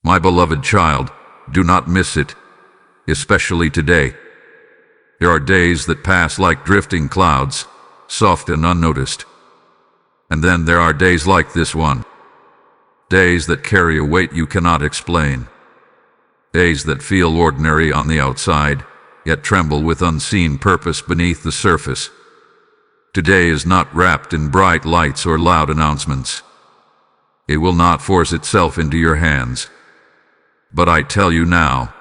My beloved child, do not miss it, especially today. There are days that pass like drifting clouds, soft and unnoticed. And then there are days like this one. Days that carry a weight you cannot explain. Days that feel ordinary on the outside, yet tremble with unseen purpose beneath the surface. Today is not wrapped in bright lights or loud announcements. It will not force itself into your hands. But I tell you now,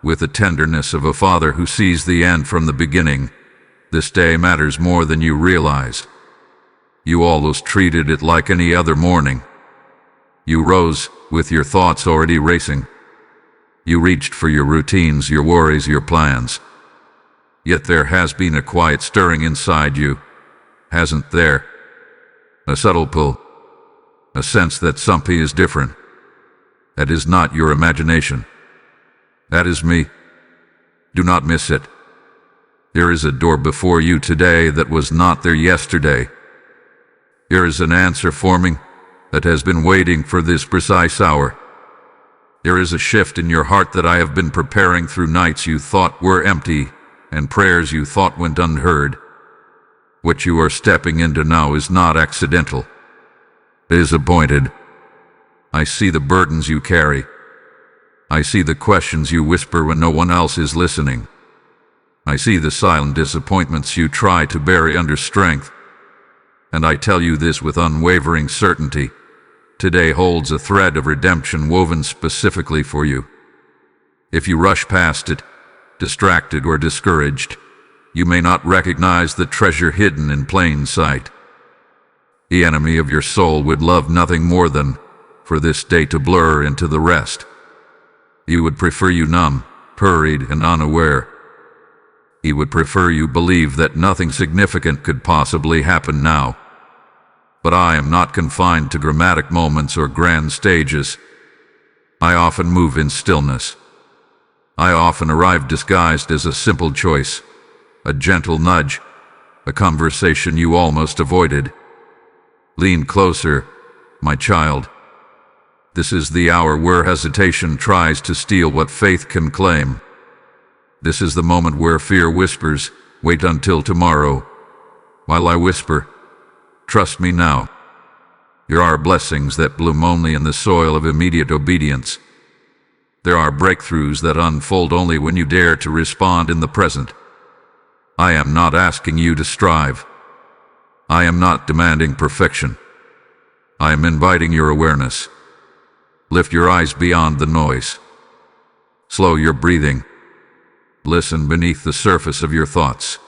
with the tenderness of a father who sees the end from the beginning, this day matters more than you realize. You almost treated it like any other morning. You rose with your thoughts already racing. You reached for your routines, your worries, your plans. Yet there has been a quiet stirring inside you, hasn't there? A subtle pull, a sense that something is different. That is not your imagination. That is me. Do not miss it. There is a door before you today that was not there yesterday. There is an answer forming that has been waiting for this precise hour. There is a shift in your heart that I have been preparing through nights you thought were empty and prayers you thought went unheard. What you are stepping into now is not accidental. It is appointed. I see the burdens you carry. I see the questions you whisper when no one else is listening. I see the silent disappointments you try to bury under strength. And I tell you this with unwavering certainty. Today holds a thread of redemption woven specifically for you. If you rush past it, distracted or discouraged, you may not recognize the treasure hidden in plain sight. The enemy of your soul would love nothing more than for this day to blur into the rest. He would prefer you numb, hurried, and unaware. He would prefer you believe that nothing significant could possibly happen now. But I am not confined to dramatic moments or grand stages. I often move in stillness. I often arrive disguised as a simple choice, a gentle nudge, a conversation you almost avoided. Lean closer, my child. This is the hour where hesitation tries to steal what faith can claim. This is the moment where fear whispers, wait until tomorrow. While I whisper, trust me now. There are blessings that bloom only in the soil of immediate obedience. There are breakthroughs that unfold only when you dare to respond in the present. I am not asking you to strive. I am not demanding perfection. I am inviting your awareness. Lift your eyes beyond the noise. Slow your breathing. Listen beneath the surface of your thoughts.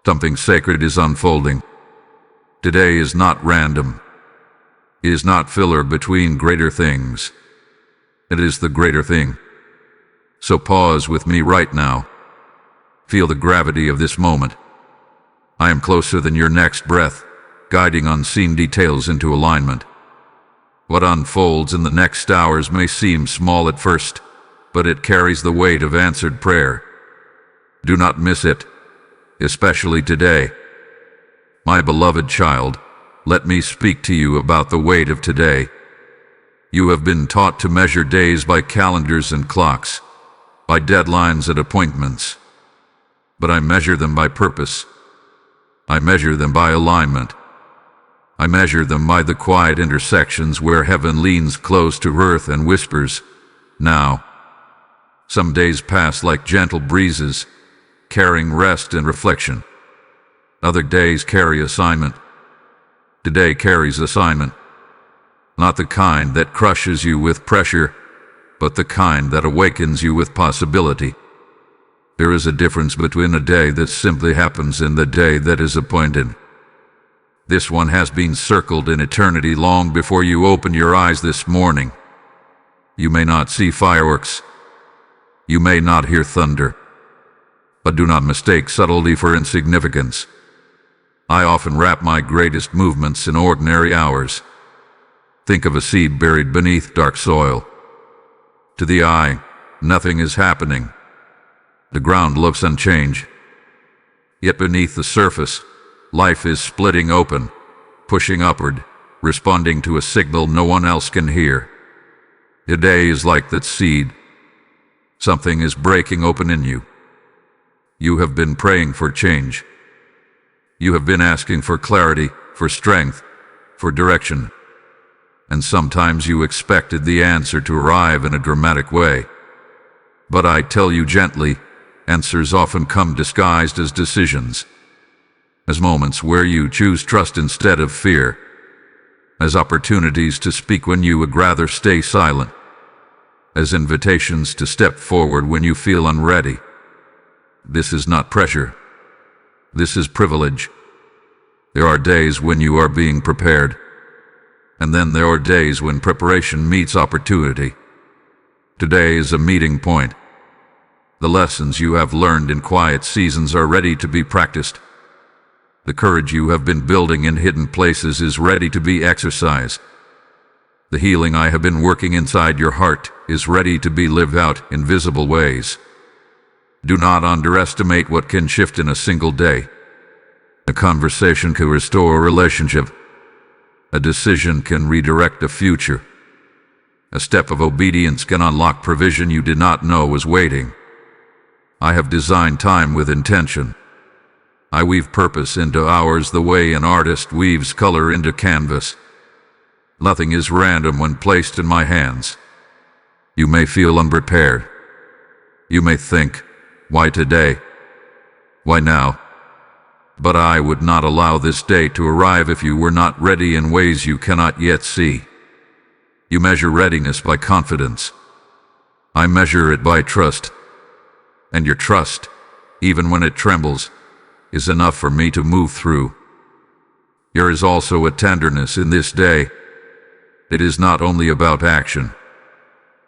Something sacred is unfolding. Today is not random. It is not filler between greater things. It is the greater thing. So pause with me right now. Feel the gravity of this moment. I am closer than your next breath, guiding unseen details into alignment. What unfolds in the next hours may seem small at first, but it carries the weight of answered prayer. Do not miss it, especially today. My beloved child, let me speak to you about the weight of today. You have been taught to measure days by calendars and clocks, by deadlines and appointments. But I measure them by purpose. I measure them by alignment. I measure them by the quiet intersections where heaven leans close to earth and whispers, now. Some days pass like gentle breezes, carrying rest and reflection. Other days carry assignment. Today carries assignment. Not the kind that crushes you with pressure, but the kind that awakens you with possibility. There is a difference between a day that simply happens and the day that is appointed. This one has been circled in eternity long before you open your eyes this morning. You may not see fireworks. You may not hear thunder. But do not mistake subtlety for insignificance. I often wrap my greatest movements in ordinary hours. Think of a seed buried beneath dark soil. To the eye, nothing is happening. The ground looks unchanged. Yet beneath the surface, life is splitting open, pushing upward, responding to a signal no one else can hear. A day is like that seed. Something is breaking open in you. You have been praying for change. You have been asking for clarity, for strength, for direction. And sometimes you expected the answer to arrive in a dramatic way. But I tell you gently, answers often come disguised as decisions, as moments where you choose trust instead of fear, as opportunities to speak when you would rather stay silent, as invitations to step forward when you feel unready. This is not pressure. This is privilege. There are days when you are being prepared, and then there are days when preparation meets opportunity. Today is a meeting point. The lessons you have learned in quiet seasons are ready to be practiced. The courage you have been building in hidden places is ready to be exercised. The healing I have been working inside your heart is ready to be lived out in visible ways. Do not underestimate what can shift in a single day. A conversation can restore a relationship. A decision can redirect a future. A step of obedience can unlock provision you did not know was waiting. I have designed time with intention. I weave purpose into hours the way an artist weaves color into canvas. Nothing is random when placed in my hands. You may feel unprepared. You may think, why today? Why now? But I would not allow this day to arrive if you were not ready in ways you cannot yet see. You measure readiness by confidence. I measure it by trust. And your trust, even when it trembles, is enough for me to move through. There is also a tenderness in this day. It is not only about action.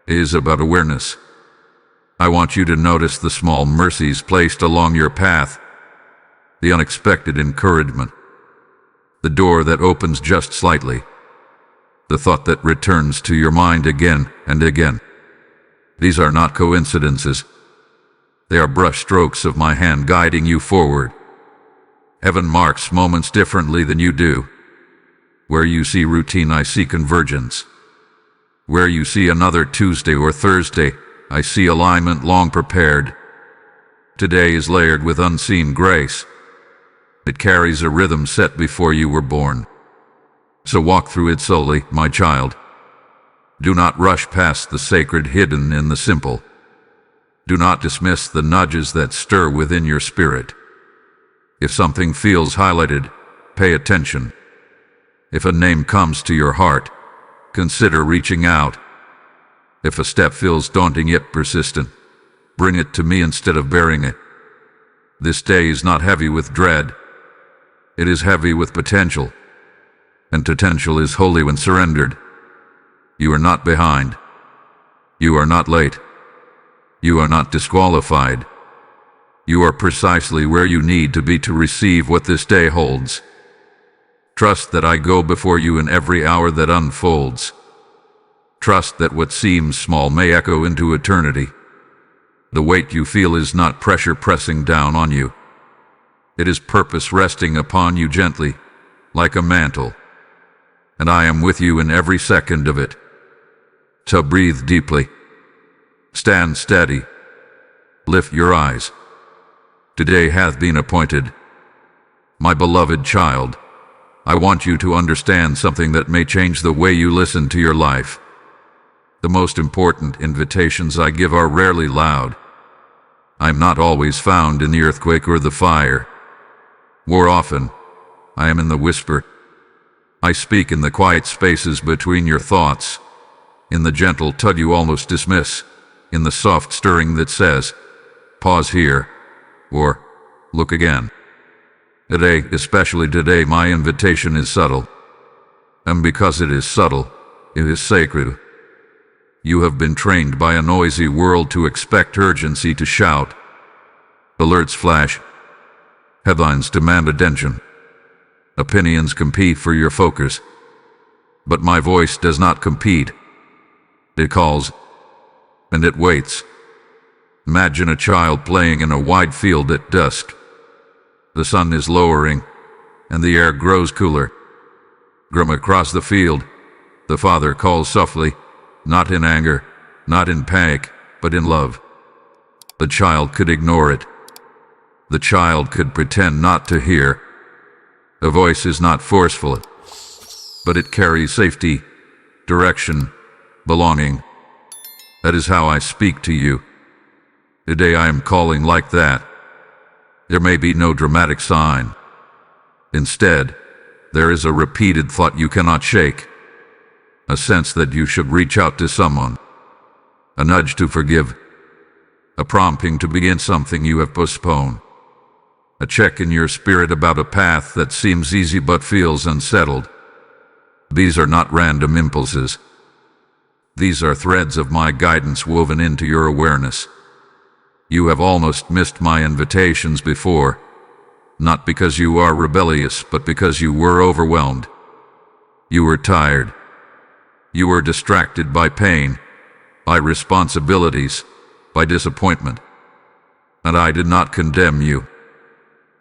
It is about awareness. I want you to notice the small mercies placed along your path, the unexpected encouragement, the door that opens just slightly, the thought that returns to your mind again and again. These are not coincidences. They are brushstrokes of my hand guiding you forward. Heaven marks moments differently than you do. Where you see routine, I see convergence. Where you see another Tuesday or Thursday, I see alignment long prepared. Today is layered with unseen grace. It carries a rhythm set before you were born. So walk through it slowly, my child. Do not rush past the sacred hidden in the simple. Do not dismiss the nudges that stir within your spirit. If something feels highlighted, pay attention. If a name comes to your heart, consider reaching out. If a step feels daunting yet persistent, bring it to me instead of bearing it. This day is not heavy with dread. It is heavy with potential. And potential is holy when surrendered. You are not behind. You are not late. You are not disqualified. You are precisely where you need to be to receive what this day holds. Trust that I go before you in every hour that unfolds. Trust that what seems small may echo into eternity. The weight you feel is not pressure pressing down on you. It is purpose resting upon you gently, like a mantle. And I am with you in every second of it. So breathe deeply. Stand steady. Lift your eyes. Today hath been appointed. My beloved child, I want you to understand something that may change the way you listen to your life. The most important invitations I give are rarely loud. I am not always found in the earthquake or the fire. More often, I am in the whisper. I speak in the quiet spaces between your thoughts, in the gentle tug you almost dismiss, in the soft stirring that says, pause here, or look again. Today, especially today, my invitation is subtle. And because it is subtle, it is sacred. You have been trained by a noisy world to expect urgency to shout. Alerts flash. Headlines demand attention. Opinions compete for your focus. But my voice does not compete. It calls, and it waits. Imagine a child playing in a wide field at dusk. The sun is lowering, and the air grows cooler. From across the field, the father calls softly, not in anger, not in panic, but in love. The child could ignore it. The child could pretend not to hear. The voice is not forceful, but it carries safety, direction, belonging. That is how I speak to you. Today I am calling like that. There may be no dramatic sign. Instead, there is a repeated thought you cannot shake. A sense that you should reach out to someone. A nudge to forgive. A prompting to begin something you have postponed. A check in your spirit about a path that seems easy but feels unsettled. These are not random impulses. These are threads of my guidance woven into your awareness. You have almost missed my invitations before, not because you are rebellious, but because you were overwhelmed. You were tired. You were distracted by pain, by responsibilities, by disappointment. And I did not condemn you.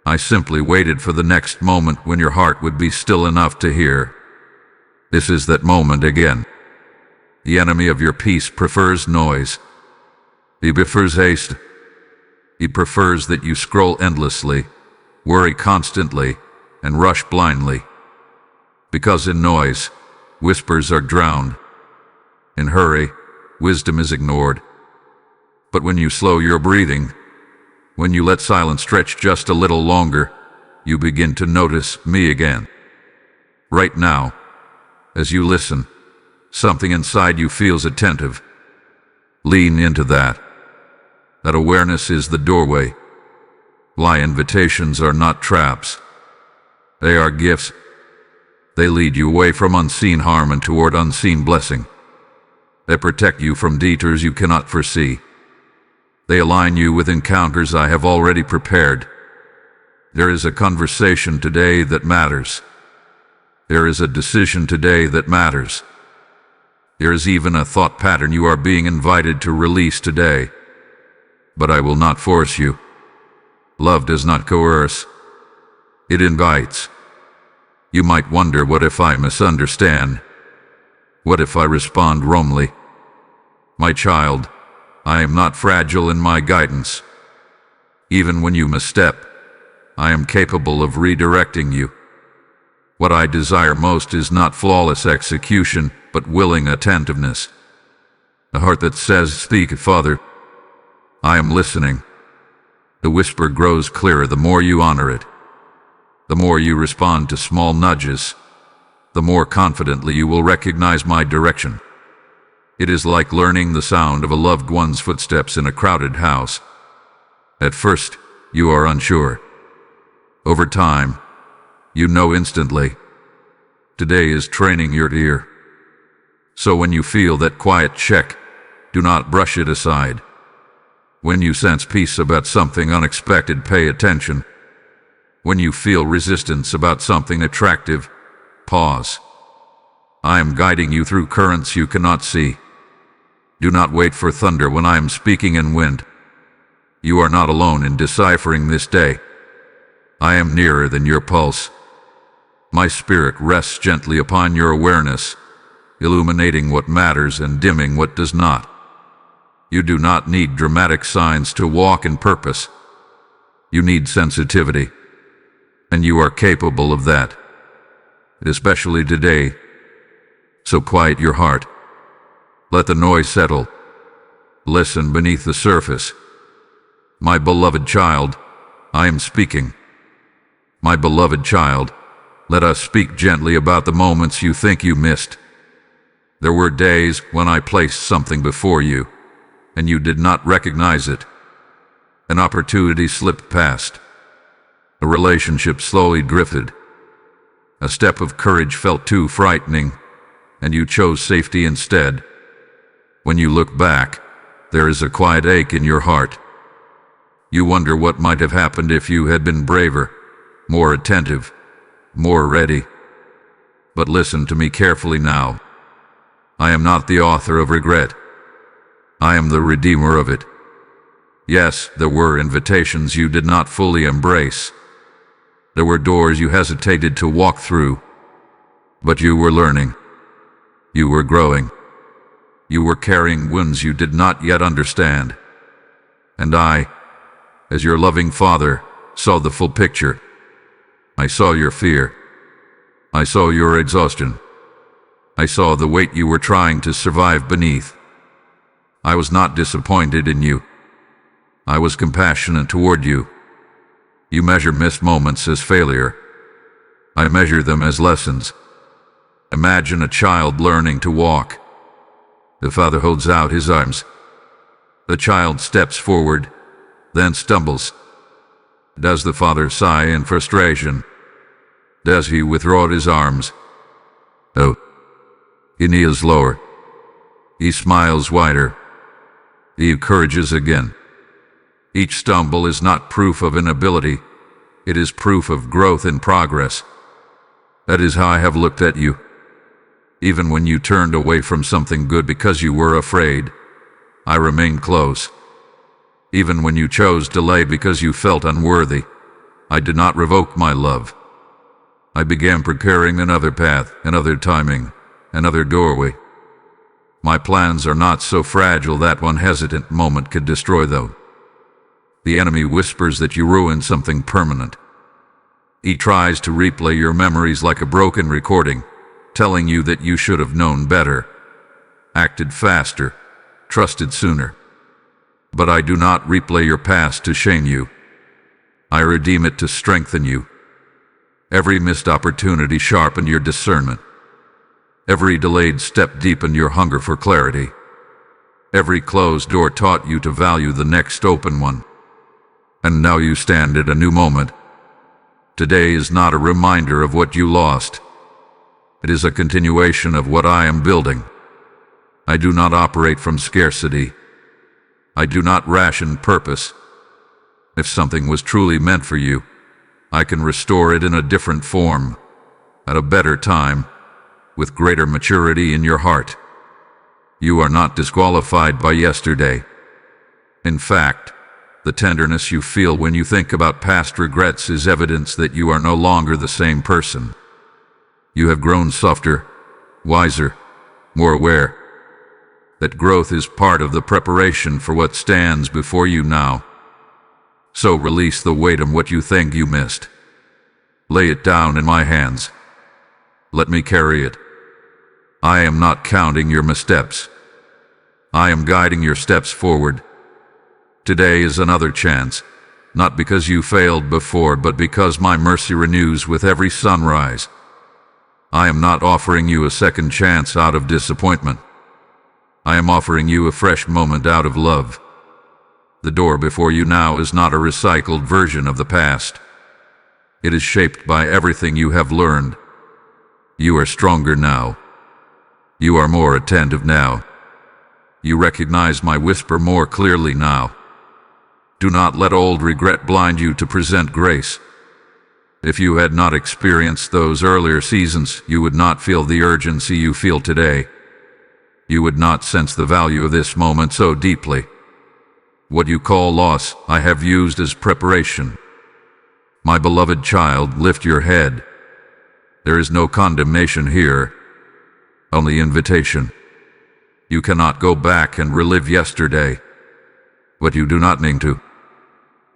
I simply waited for the next moment when your heart would be still enough to hear. This is that moment again. The enemy of your peace prefers noise. He prefers haste. He prefers that you scroll endlessly, worry constantly, and rush blindly. Because in noise, whispers are drowned. In hurry, wisdom is ignored. But when you slow your breathing, when you let silence stretch just a little longer, you begin to notice me again. Right now, as you listen, something inside you feels attentive. Lean into that. That awareness is the doorway. Why invitations are not traps. They are gifts. They lead you away from unseen harm and toward unseen blessing. They protect you from detours you cannot foresee. They align you with encounters I have already prepared. There is a conversation today that matters. There is a decision today that matters. There is even a thought pattern you are being invited to release today. But I will not force you. Love does not coerce. It invites. You might wonder, what if I misunderstand? What if I respond wrongly? My child, I am not fragile in my guidance. Even when you misstep, I am capable of redirecting you. What I desire most is not flawless execution, but willing attentiveness. A heart that says, "Speak, Father. I am listening." The whisper grows clearer the more you honor it. The more you respond to small nudges, the more confidently you will recognize my direction. It is like learning the sound of a loved one's footsteps in a crowded house. At first, you are unsure. Over time, you know instantly. Today is training your ear. So when you feel that quiet check, do not brush it aside. When you sense peace about something unexpected, pay attention. When you feel resistance about something attractive, pause. I am guiding you through currents you cannot see. Do not wait for thunder when I am speaking in wind. You are not alone in deciphering this day. I am nearer than your pulse. My spirit rests gently upon your awareness, illuminating what matters and dimming what does not. You do not need dramatic signs to walk in purpose. You need sensitivity, and you are capable of that, especially today. So quiet your heart. Let the noise settle. Listen beneath the surface. My beloved child, I am speaking. My beloved child, let us speak gently about the moments you think you missed. There were days when I placed something before you, and you did not recognize it. An opportunity slipped past. A relationship slowly drifted. A step of courage felt too frightening, and you chose safety instead. When you look back, there is a quiet ache in your heart. You wonder what might have happened if you had been braver, more attentive, more ready. But listen to me carefully now. I am not the author of regret. I am the redeemer of it. Yes, there were invitations you did not fully embrace. There were doors you hesitated to walk through. But you were learning. You were growing. You were carrying wounds you did not yet understand. And I, as your loving father, saw the full picture. I saw your fear. I saw your exhaustion. I saw the weight you were trying to survive beneath. I was not disappointed in you. I was compassionate toward you. You measure missed moments as failure. I measure them as lessons. Imagine a child learning to walk. The father holds out his arms. The child steps forward, then stumbles. Does the father sigh in frustration? Does he withdraw his arms? No. He kneels lower. He smiles wider. He encourages again. Each stumble is not proof of inability. It is proof of growth and progress. That is how I have looked at you. Even when you turned away from something good because you were afraid, I remained close. Even when you chose delay because you felt unworthy, I did not revoke my love. I began preparing another path, another timing, another doorway. My plans are not so fragile that one hesitant moment could destroy them. The enemy whispers that you ruined something permanent. He tries to replay your memories like a broken recording, telling you that you should have known better, acted faster, trusted sooner. But I do not replay your past to shame you. I redeem it to strengthen you. Every missed opportunity sharpened your discernment. Every delayed step deepened your hunger for clarity. Every closed door taught you to value the next open one. And now you stand at a new moment. Today is not a reminder of what you lost. It is a continuation of what I am building. I do not operate from scarcity. I do not ration purpose. If something was truly meant for you, I can restore it in a different form, at a better time, with greater maturity in your heart. You are not disqualified by yesterday. In fact, the tenderness you feel when you think about past regrets is evidence that you are no longer the same person. You have grown softer, wiser, more aware. That growth is part of the preparation for what stands before you now. So release the weight on what you think you missed. Lay it down in my hands. Let me carry it. I am not counting your missteps. I am guiding your steps forward. Today is another chance, not because you failed before, but because my mercy renews with every sunrise. I am not offering you a second chance out of disappointment. I am offering you a fresh moment out of love. The door before you now is not a recycled version of the past. It is shaped by everything you have learned. You are stronger now. You are more attentive now. You recognize my whisper more clearly now. Do not let old regret blind you to present grace. If you had not experienced those earlier seasons, you would not feel the urgency you feel today. You would not sense the value of this moment so deeply. What you call loss, I have used as preparation. My beloved child, lift your head. There is no condemnation here, only invitation. You cannot go back and relive yesterday, what you do not mean to.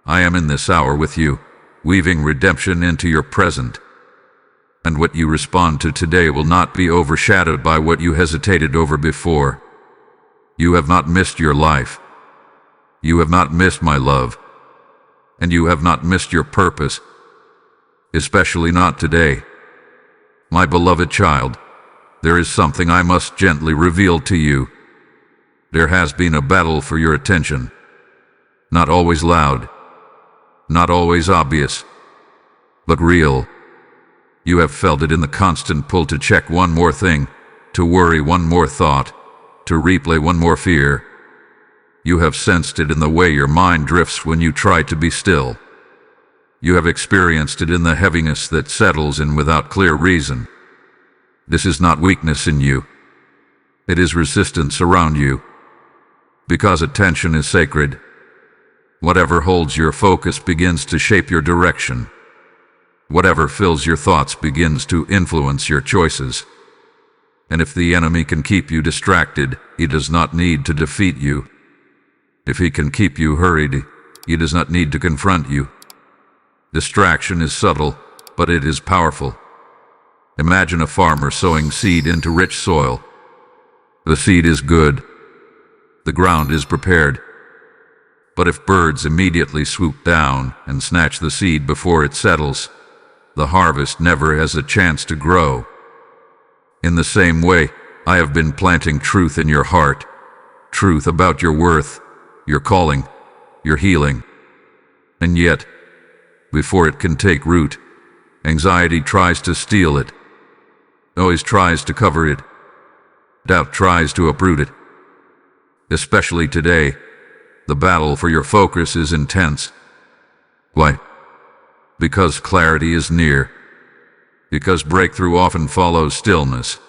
I am in this hour with you, weaving redemption into your present. And what you respond to today will not be overshadowed by what you hesitated over before. You have not missed your life. You have not missed my love. And you have not missed your purpose, especially not today. My beloved child, there is something I must gently reveal to you. There has been a battle for your attention. Not always loud, not always obvious, but real. You have felt it in the constant pull to check one more thing, to worry one more thought, to replay one more fear. You have sensed it in the way your mind drifts when you try to be still. You have experienced it in the heaviness that settles in without clear reason. This is not weakness in you. It is resistance around you. Because attention is sacred, whatever holds your focus begins to shape your direction. Whatever fills your thoughts begins to influence your choices. And if the enemy can keep you distracted, he does not need to defeat you. If he can keep you hurried, he does not need to confront you. Distraction is subtle, but it is powerful. Imagine a farmer sowing seed into rich soil. The seed is good. The ground is prepared. But if birds immediately swoop down and snatch the seed before it settles, the harvest never has a chance to grow. In the same way, I have been planting truth in your heart, truth about your worth, your calling, your healing. And yet, before it can take root, anxiety tries to steal it. Noise tries to cover it. Doubt tries to uproot it. Especially today, the battle for your focus is intense. Why? Because clarity is near. Because breakthrough often follows stillness.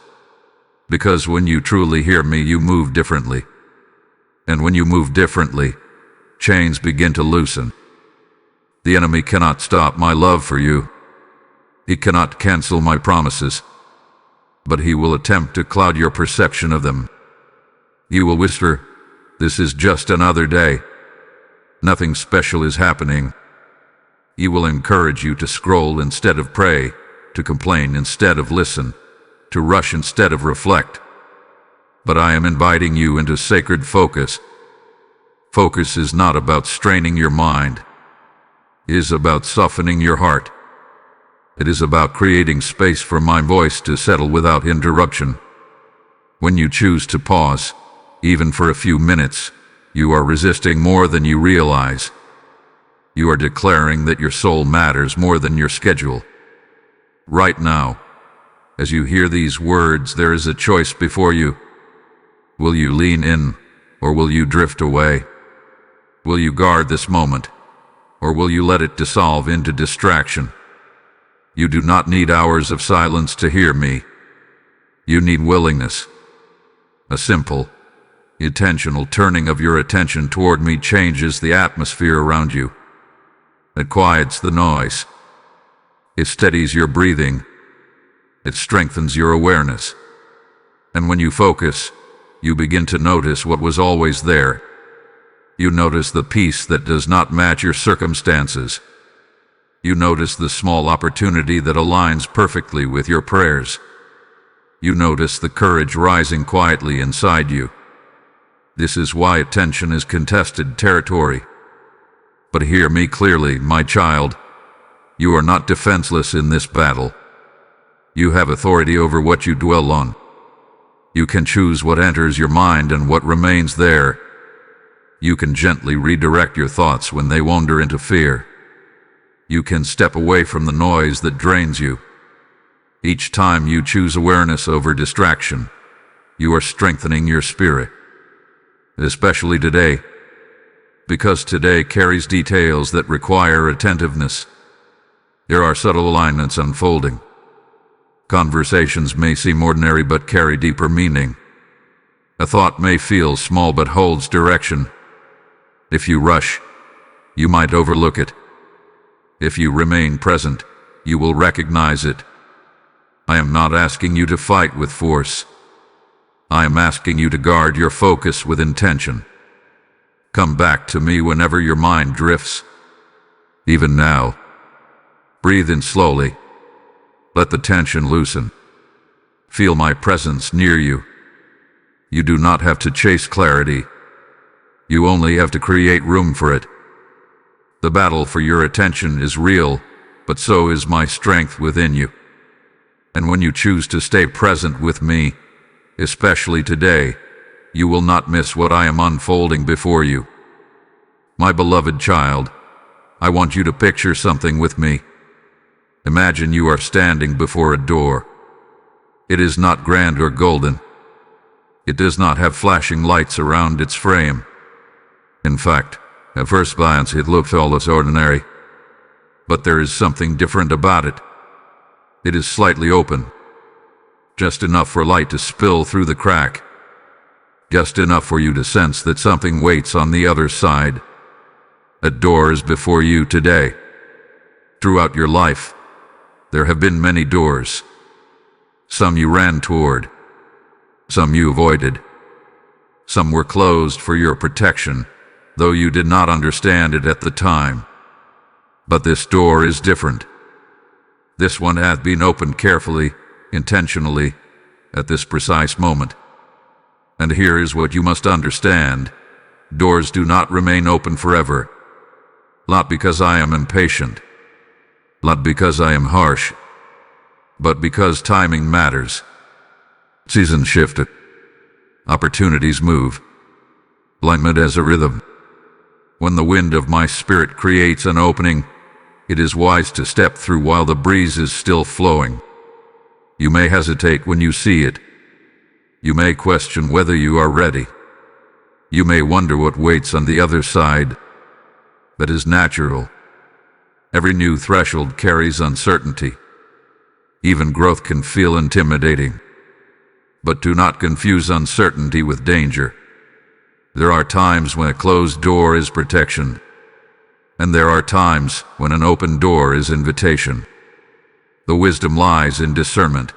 Because when you truly hear me, you move differently. And when you move differently, chains begin to loosen. The enemy cannot stop my love for you. He cannot cancel my promises. But he will attempt to cloud your perception of them. You will whisper, "This is just another day. Nothing special is happening." He will encourage you to scroll instead of pray, to complain instead of listen, to rush instead of reflect. But I am inviting you into sacred focus. Focus is not about straining your mind. It is about softening your heart. It is about creating space for my voice to settle without interruption. When you choose to pause, even for a few minutes, you are resisting more than you realize. You are declaring that your soul matters more than your schedule. Right now, as you hear these words, there is a choice before you. Will you lean in, or will you drift away? Will you guard this moment, or will you let it dissolve into distraction? You do not need hours of silence to hear me. You need willingness. A simple, intentional turning of your attention toward me changes the atmosphere around you. It quiets the noise. It steadies your breathing. It strengthens your awareness. And when you focus, you begin to notice what was always there. You notice the peace that does not match your circumstances. You notice the small opportunity that aligns perfectly with your prayers. You notice the courage rising quietly inside you. This is why attention is contested territory. But hear me clearly, my child. You are not defenseless in this battle. You have authority over what you dwell on. You can choose what enters your mind and what remains there. You can gently redirect your thoughts when they wander into fear. You can step away from the noise that drains you. Each time you choose awareness over distraction, you are strengthening your spirit. Especially today, because today carries details that require attentiveness. There are subtle alignments unfolding. Conversations may seem ordinary but carry deeper meaning. A thought may feel small but holds direction. If you rush, you might overlook it. If you remain present, you will recognize it. I am not asking you to fight with force. I am asking you to guard your focus with intention. Come back to me whenever your mind drifts. Even now. Breathe in slowly. Let the tension loosen. Feel my presence near you. You do not have to chase clarity. You only have to create room for it. The battle for your attention is real, but so is my strength within you. And when you choose to stay present with me, especially today, you will not miss what I am unfolding before you. My beloved child, I want you to picture something with me. Imagine you are standing before a door. It is not grand or golden. It does not have flashing lights around its frame. In fact, at first glance it looks almost ordinary. But there is something different about it. It is slightly open. Just enough for light to spill through the crack. Just enough for you to sense that something waits on the other side. A door is before you today. Throughout your life, there have been many doors. Some you ran toward, Some you avoided. Some were closed for your protection, though you did not understand it at the time. But this door is different. This one hath been opened carefully, intentionally, at this precise moment. And here is what you must understand. Doors do not remain open forever. Not because I am impatient, not because I am harsh, but because timing matters. Seasons shift. Opportunities move. Alignment has a rhythm. When the wind of my spirit creates an opening, it is wise to step through while the breeze is still flowing. You may hesitate when you see it. You may question whether you are ready. You may wonder what waits on the other side. That is natural. Every new threshold carries uncertainty. Even growth can feel intimidating. But do not confuse uncertainty with danger. There are times when a closed door is protection, and there are times when an open door is invitation. The wisdom lies in discernment,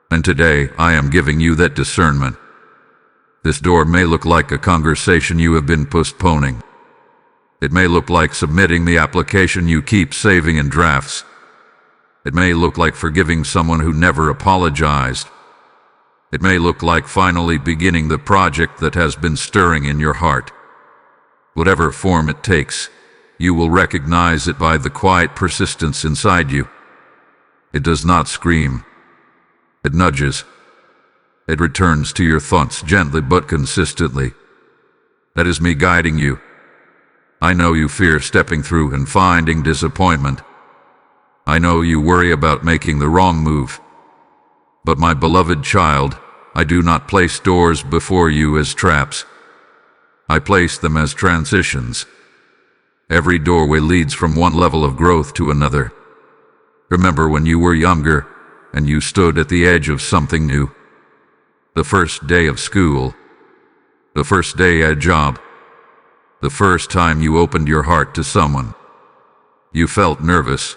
and today I am giving you that discernment. This door may look like a conversation you have been postponing. It may look like submitting the application you keep saving in drafts. It may look like forgiving someone who never apologized. It may look like finally beginning the project that has been stirring in your heart. Whatever form it takes, you will recognize it by the quiet persistence inside you. It does not scream. It nudges. It returns to your thoughts gently but consistently. That is me guiding you. I know you fear stepping through and finding disappointment. I know you worry about making the wrong move. But my beloved child, I do not place doors before you as traps. I place them as transitions. Every doorway leads from one level of growth to another. Remember when you were younger and you stood at the edge of something new. The first day of school. The first day at a job. The first time you opened your heart to someone. You felt nervous.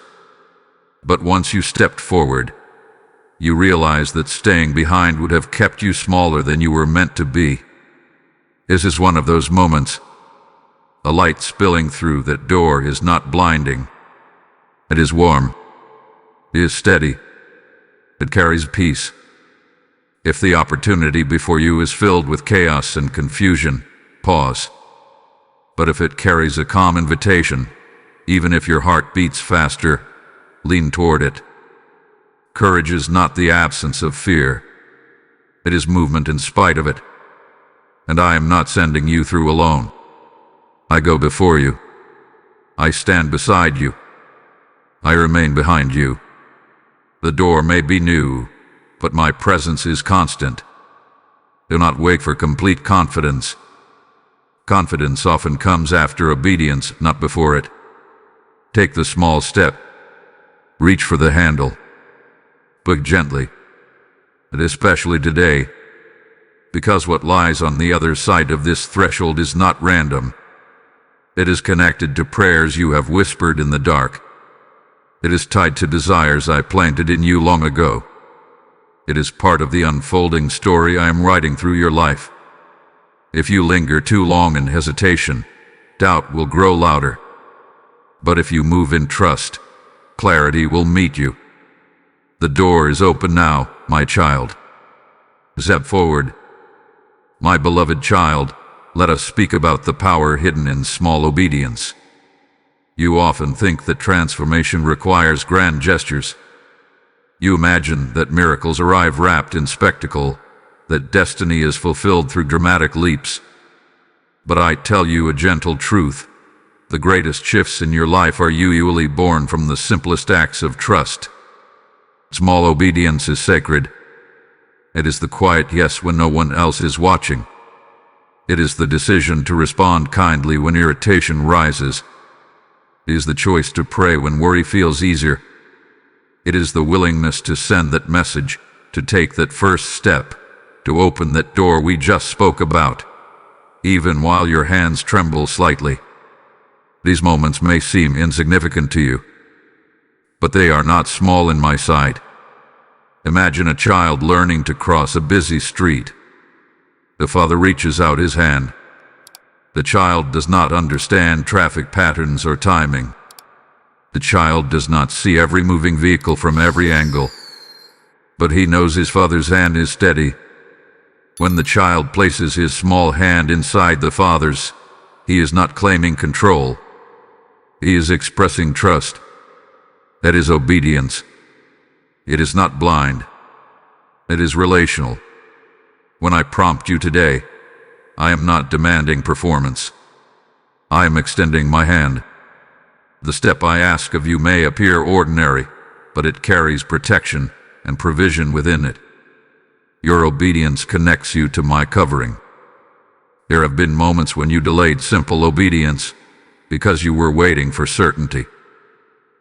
But once you stepped forward, you realized that staying behind would have kept you smaller than you were meant to be. This is one of those moments. A light spilling through that door is not blinding. It is warm. It is steady. It carries peace. If the opportunity before you is filled with chaos and confusion, pause. But if it carries a calm invitation, even if your heart beats faster, lean toward it. Courage is not the absence of fear. It is movement in spite of it. And I am not sending you through alone. I go before you. I stand beside you. I remain behind you. The door may be new, but my presence is constant. Do not wait for complete confidence. Confidence often comes after obedience, not before it. Take the small step. Reach for the handle. But gently, and especially today, because what lies on the other side of this threshold is not random. It is connected to prayers you have whispered in the dark. It is tied to desires I planted in you long ago. It is part of the unfolding story I am writing through your life. If you linger too long in hesitation, doubt will grow louder. But if you move in trust, clarity will meet you. The door is open now, my child. Step forward. My beloved child, let us speak about the power hidden in small obedience. You often think that transformation requires grand gestures. You imagine that miracles arrive wrapped in spectacle, that destiny is fulfilled through dramatic leaps. But I tell you a gentle truth. The greatest shifts in your life are usually born from the simplest acts of trust. Small obedience is sacred. It is the quiet yes when no one else is watching. It is the decision to respond kindly when irritation rises. It is the choice to pray when worry feels easier. It is the willingness to send that message, to take that first step, to open that door we just spoke about, even while your hands tremble slightly. These moments may seem insignificant to you, but they are not small in my sight. Imagine a child learning to cross a busy street. The father reaches out his hand. The child does not understand traffic patterns or timing. The child does not see every moving vehicle from every angle, but he knows his father's hand is steady. When the child places his small hand inside the father's, he is not claiming control. He is expressing trust. That is obedience. It is not blind. It is relational. When I prompt you today, I am not demanding performance. I am extending my hand. The step I ask of you may appear ordinary, but it carries protection and provision within it. Your obedience connects you to my covering. There have been moments when you delayed simple obedience because you were waiting for certainty.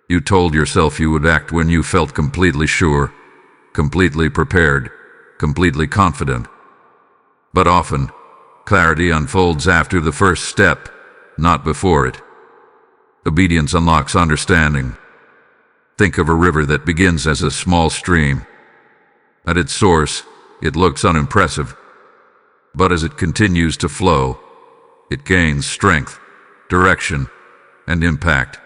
You told yourself you would act when you felt completely sure, completely prepared, completely confident. But often, clarity unfolds after the first step, not before it. Obedience unlocks understanding. Think of a river that begins as a small stream. At its source, it looks unimpressive. But as it continues to flow, it gains strength, direction, and impact.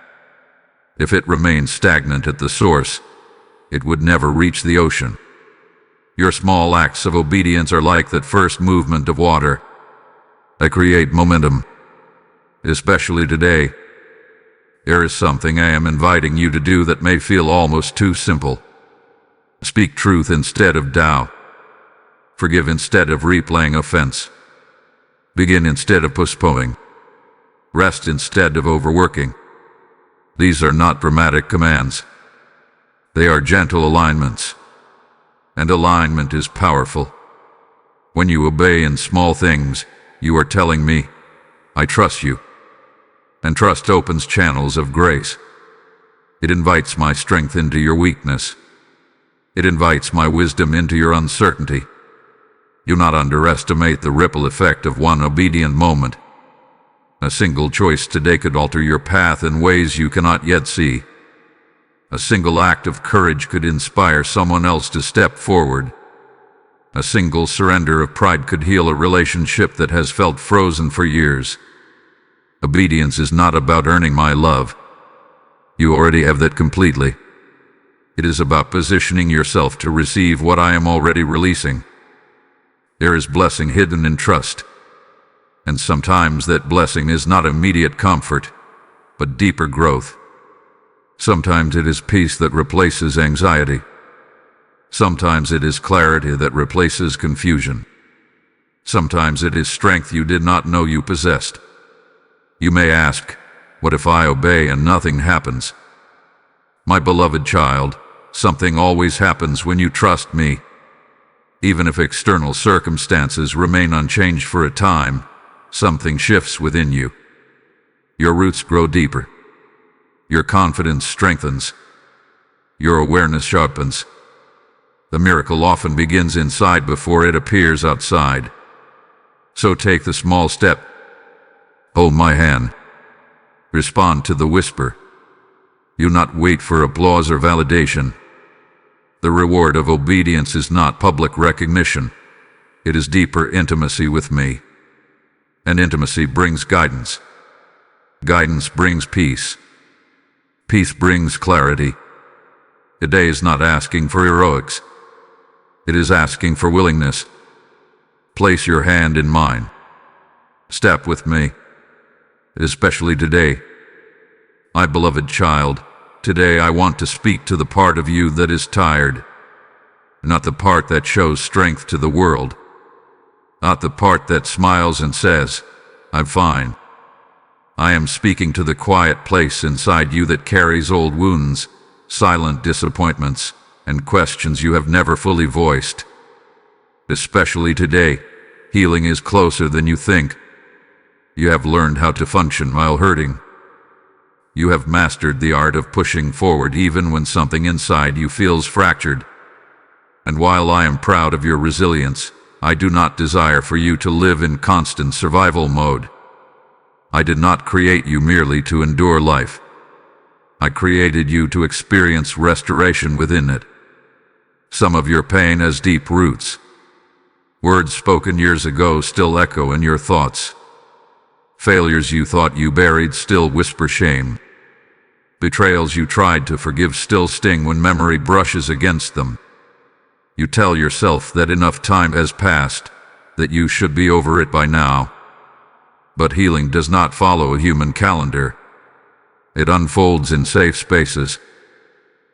If it remains stagnant at the source, it would never reach the ocean. Your small acts of obedience are like that first movement of water. They create momentum. Especially today, there is something I am inviting you to do that may feel almost too simple. Speak truth instead of doubt. Forgive instead of replaying offense. Begin instead of postponing. Rest instead of overworking. These are not dramatic commands. They are gentle alignments. And alignment is powerful. When you obey in small things, you are telling me, I trust you. And trust opens channels of grace. It invites my strength into your weakness. It invites my wisdom into your uncertainty. Do not underestimate the ripple effect of one obedient moment. A single choice today could alter your path in ways you cannot yet see. A single act of courage could inspire someone else to step forward. A single surrender of pride could heal a relationship that has felt frozen for years. Obedience is not about earning my love. You already have that completely. It is about positioning yourself to receive what I am already releasing. There is blessing hidden in trust. And sometimes that blessing is not immediate comfort, but deeper growth. Sometimes it is peace that replaces anxiety. Sometimes it is clarity that replaces confusion. Sometimes it is strength you did not know you possessed. You may ask, what if I obey and nothing happens? My beloved child, something always happens when you trust me. Even if external circumstances remain unchanged for a time, something shifts within you. Your roots grow deeper. Your confidence strengthens. Your awareness sharpens. The miracle often begins inside before it appears outside. So take the small step. Hold my hand. Respond to the whisper. Do not wait for applause or validation. The reward of obedience is not public recognition. It is deeper intimacy with me. And intimacy brings guidance. Guidance brings peace. Peace brings clarity. Today is not asking for heroics. It is asking for willingness. Place your hand in mine. Step with me. Especially today. My beloved child, today I want to speak to the part of you that is tired. Not the part that shows strength to the world. Not the part that smiles and says, I'm fine. I am speaking to the quiet place inside you that carries old wounds, silent disappointments, and questions you have never fully voiced. Especially today, healing is closer than you think. You have learned how to function while hurting. You have mastered the art of pushing forward even when something inside you feels fractured. And while I am proud of your resilience, I do not desire for you to live in constant survival mode. I did not create you merely to endure life. I created you to experience restoration within it. Some of your pain has deep roots. Words spoken years ago still echo in your thoughts. Failures you thought you buried still whisper shame. Betrayals you tried to forgive still sting when memory brushes against them. You tell yourself that enough time has passed, that you should be over it by now. But healing does not follow a human calendar. It unfolds in safe spaces.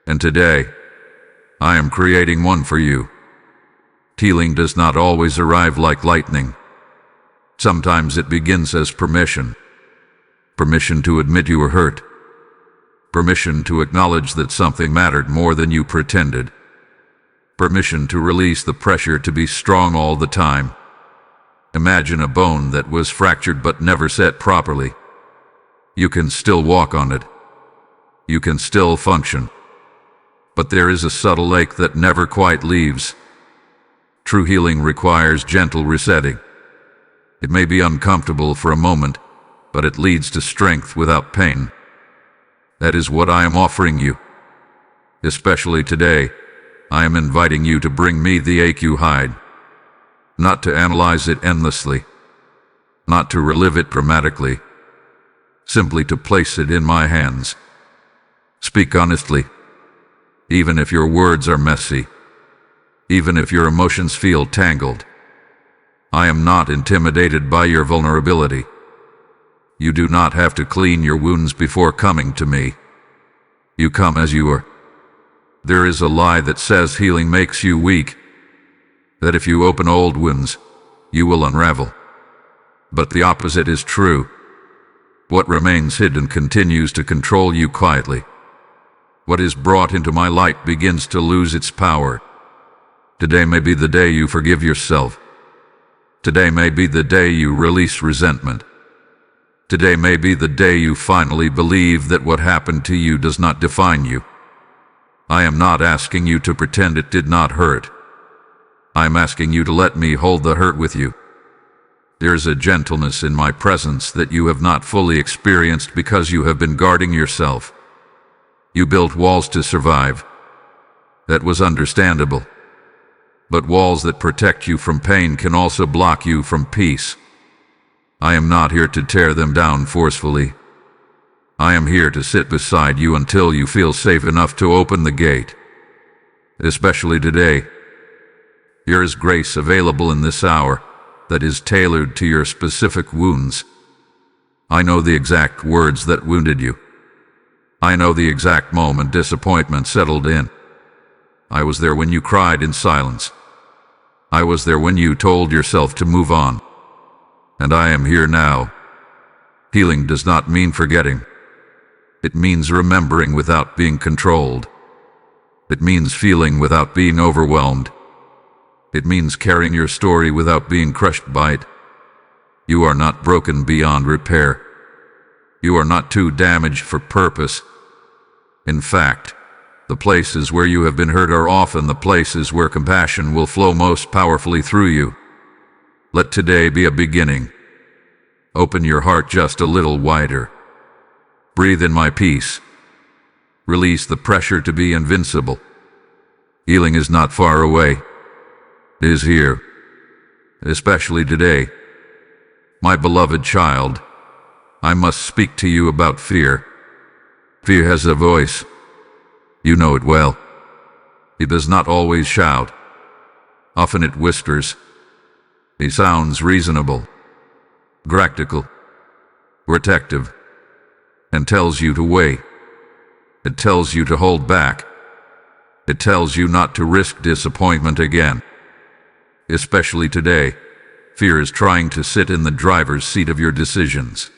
And today, I am creating one for you. Healing does not always arrive like lightning. Sometimes it begins as permission. Permission to admit you were hurt. Permission to acknowledge that something mattered more than you pretended. Permission to release the pressure to be strong all the time. Imagine a bone that was fractured but never set properly. You can still walk on it. You can still function. But there is a subtle ache that never quite leaves. True healing requires gentle resetting. It may be uncomfortable for a moment, but it leads to strength without pain. That is what I am offering you. Especially today, I am inviting you to bring me the ache you hide. Not to analyze it endlessly, not to relive it dramatically, simply to place it in my hands. Speak honestly, even if your words are messy, even if your emotions feel tangled. I am not intimidated by your vulnerability. You do not have to clean your wounds before coming to me. You come as you are. There is a lie that says healing makes you weak, that if you open old wounds, you will unravel. But the opposite is true. What remains hidden continues to control you quietly. What is brought into my light begins to lose its power. Today may be the day you forgive yourself. Today may be the day you release resentment. Today may be the day you finally believe that what happened to you does not define you. I am not asking you to pretend it did not hurt. I am asking you to let me hold the hurt with you. There is a gentleness in my presence that you have not fully experienced because you have been guarding yourself. You built walls to survive. That was understandable. But walls that protect you from pain can also block you from peace. I am not here to tear them down forcefully. I am here to sit beside you until you feel safe enough to open the gate. Especially today, there is grace available in this hour that is tailored to your specific wounds. I know the exact words that wounded you. I know the exact moment disappointment settled in. I was there when you cried in silence. I was there when you told yourself to move on. And I am here now. Healing does not mean forgetting. It means remembering without being controlled. It means feeling without being overwhelmed. It means carrying your story without being crushed by it. You are not broken beyond repair. You are not too damaged for purpose. In fact, the places where you have been hurt are often the places where compassion will flow most powerfully through you. Let today be a beginning. Open your heart just a little wider. Breathe in my peace. Release the pressure to be invincible. Healing is not far away. It is here, especially today. My beloved child, I must speak to you about fear. Fear has a voice. You know it well. It does not always shout. Often it whispers. It sounds reasonable, practical, protective, and tells you to wait. It tells you to hold back. It tells you not to risk disappointment again. Especially today, fear is trying to sit in the driver's seat of your decisions.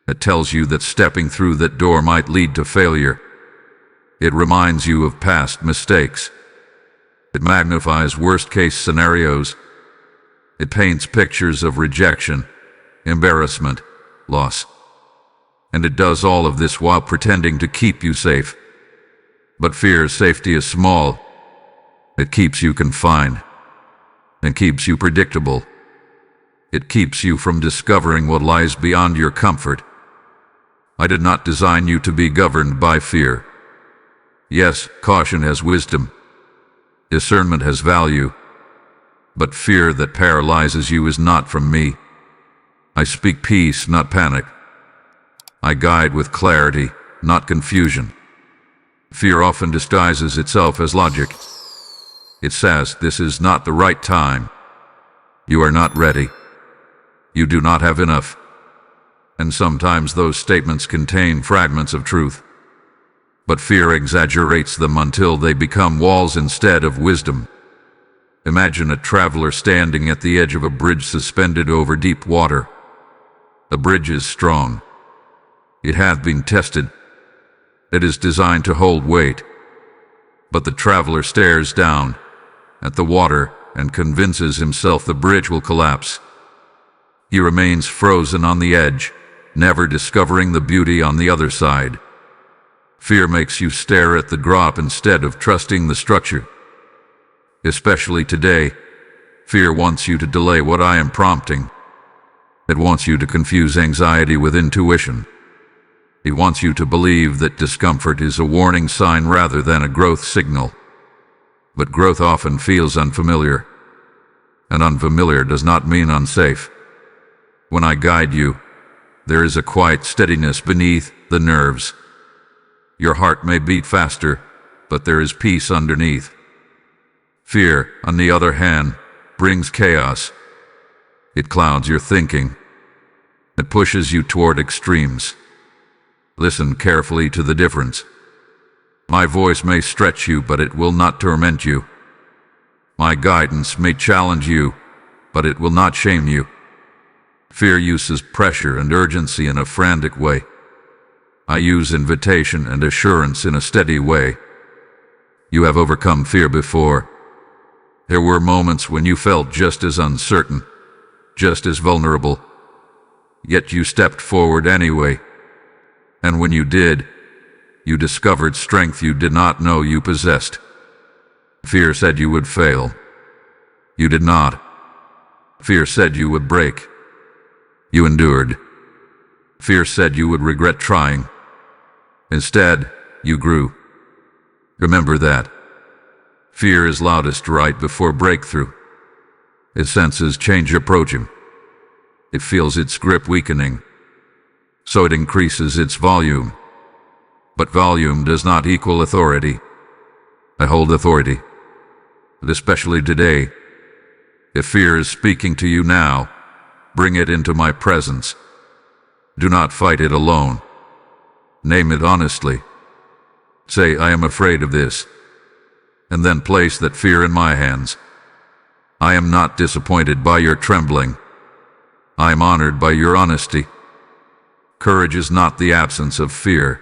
It tells you that stepping through that door might lead to failure. It reminds you of past mistakes. It magnifies worst-case scenarios. It paints pictures of rejection, embarrassment, loss. And it does all of this while pretending to keep you safe. But fear's safety is small. It keeps you confined and keeps you predictable. It keeps you from discovering what lies beyond your comfort. I did not design you to be governed by fear. Yes, caution has wisdom. Discernment has value, but fear that paralyzes you is not from me. I speak peace, not panic. I guide with clarity, not confusion. Fear often disguises itself as logic. It says, "This is not the right time. You are not ready. You do not have enough." And sometimes those statements contain fragments of truth. But fear exaggerates them until they become walls instead of wisdom. Imagine a traveler standing at the edge of a bridge suspended over deep water. The bridge is strong. It hath been tested. It is designed to hold weight. But the traveler stares down at the water and convinces himself the bridge will collapse. He remains frozen on the edge, never discovering the beauty on the other side. Fear makes you stare at the drop instead of trusting the structure. Especially today, fear wants you to delay what I am prompting. It wants you to confuse anxiety with intuition. It wants you to believe that discomfort is a warning sign rather than a growth signal. But growth often feels unfamiliar, and unfamiliar does not mean unsafe. When I guide you, there is a quiet steadiness beneath the nerves. Your heart may beat faster, but there is peace underneath. Fear, on the other hand, brings chaos. It clouds your thinking. It pushes you toward extremes. Listen carefully to the difference. My voice may stretch you, but it will not torment you. My guidance may challenge you, but it will not shame you. Fear uses pressure and urgency in a frantic way. I use invitation and assurance in a steady way. You have overcome fear before. There were moments when you felt just as uncertain, just as vulnerable. Yet you stepped forward anyway. And when you did, you discovered strength you did not know you possessed. Fear said you would fail. You did not. Fear said you would break. You endured. Fear said you would regret trying. Instead, you grew. Remember that. Fear is loudest right before breakthrough. It senses change approaching. It feels its grip weakening. So it increases its volume. But volume does not equal authority. I hold authority. But especially today, if fear is speaking to you now, bring it into my presence. Do not fight it alone. Name it honestly. Say, I am afraid of this. And then place that fear in my hands. I am not disappointed by your trembling. I am honored by your honesty. Courage is not the absence of fear.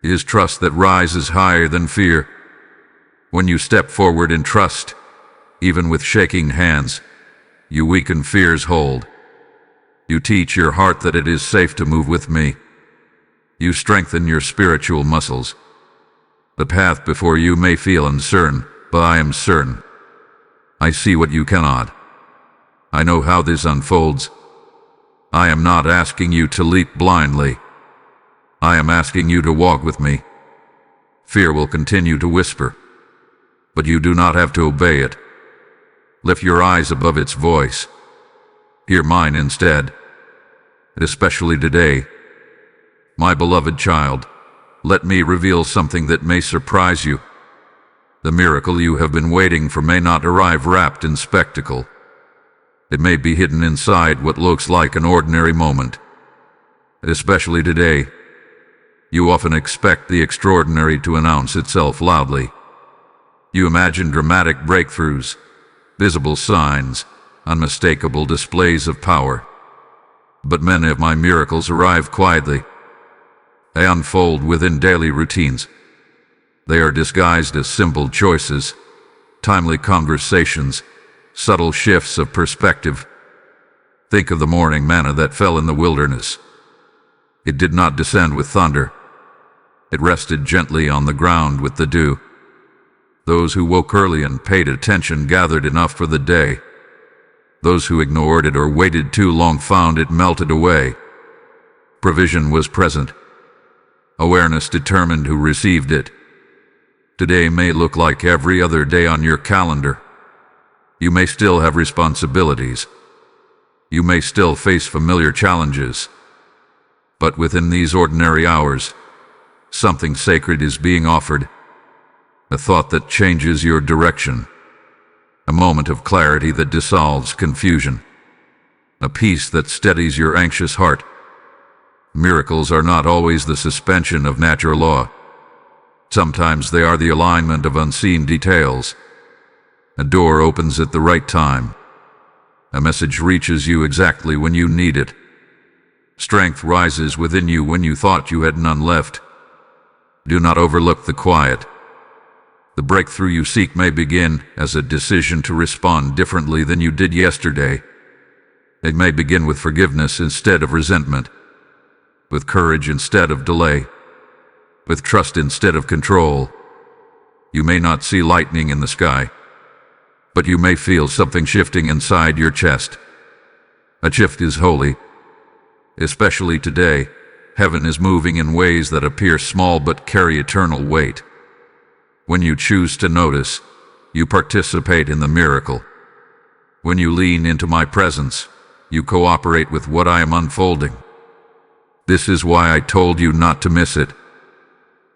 It is trust that rises higher than fear. When you step forward in trust, even with shaking hands, you weaken fear's hold. You teach your heart that it is safe to move with me. You strengthen your spiritual muscles. The path before you may feel uncertain, but I am certain. I see what you cannot. I know how this unfolds. I am not asking you to leap blindly. I am asking you to walk with me. Fear will continue to whisper, but you do not have to obey it. Lift your eyes above its voice. Hear mine instead. Especially today, my beloved child, let me reveal something that may surprise you. The miracle you have been waiting for may not arrive wrapped in spectacle. It may be hidden inside what looks like an ordinary moment. Especially today, you often expect the extraordinary to announce itself loudly. You imagine dramatic breakthroughs, visible signs, unmistakable displays of power. But many of my miracles arrive quietly. They unfold within daily routines. They are disguised as simple choices, timely conversations, subtle shifts of perspective. Think of the morning manna that fell in the wilderness. It did not descend with thunder. It rested gently on the ground with the dew. Those who woke early and paid attention gathered enough for the day. Those who ignored it or waited too long found it melted away. Provision was present. Awareness determined who received it. Today may look like every other day on your calendar. You may still have responsibilities. You may still face familiar challenges. But within these ordinary hours, something sacred is being offered. A thought that changes your direction. A moment of clarity that dissolves confusion. A peace that steadies your anxious heart. Miracles are not always the suspension of natural law. Sometimes they are the alignment of unseen details. A door opens at the right time. A message reaches you exactly when you need it. Strength rises within you when you thought you had none left. Do not overlook the quiet. The breakthrough you seek may begin as a decision to respond differently than you did yesterday. It may begin with forgiveness instead of resentment, with courage instead of delay, with trust instead of control. You may not see lightning in the sky, but you may feel something shifting inside your chest. A shift is holy. Especially today, heaven is moving in ways that appear small but carry eternal weight. When you choose to notice, you participate in the miracle. When you lean into my presence, you cooperate with what I am unfolding. This is why I told you not to miss it.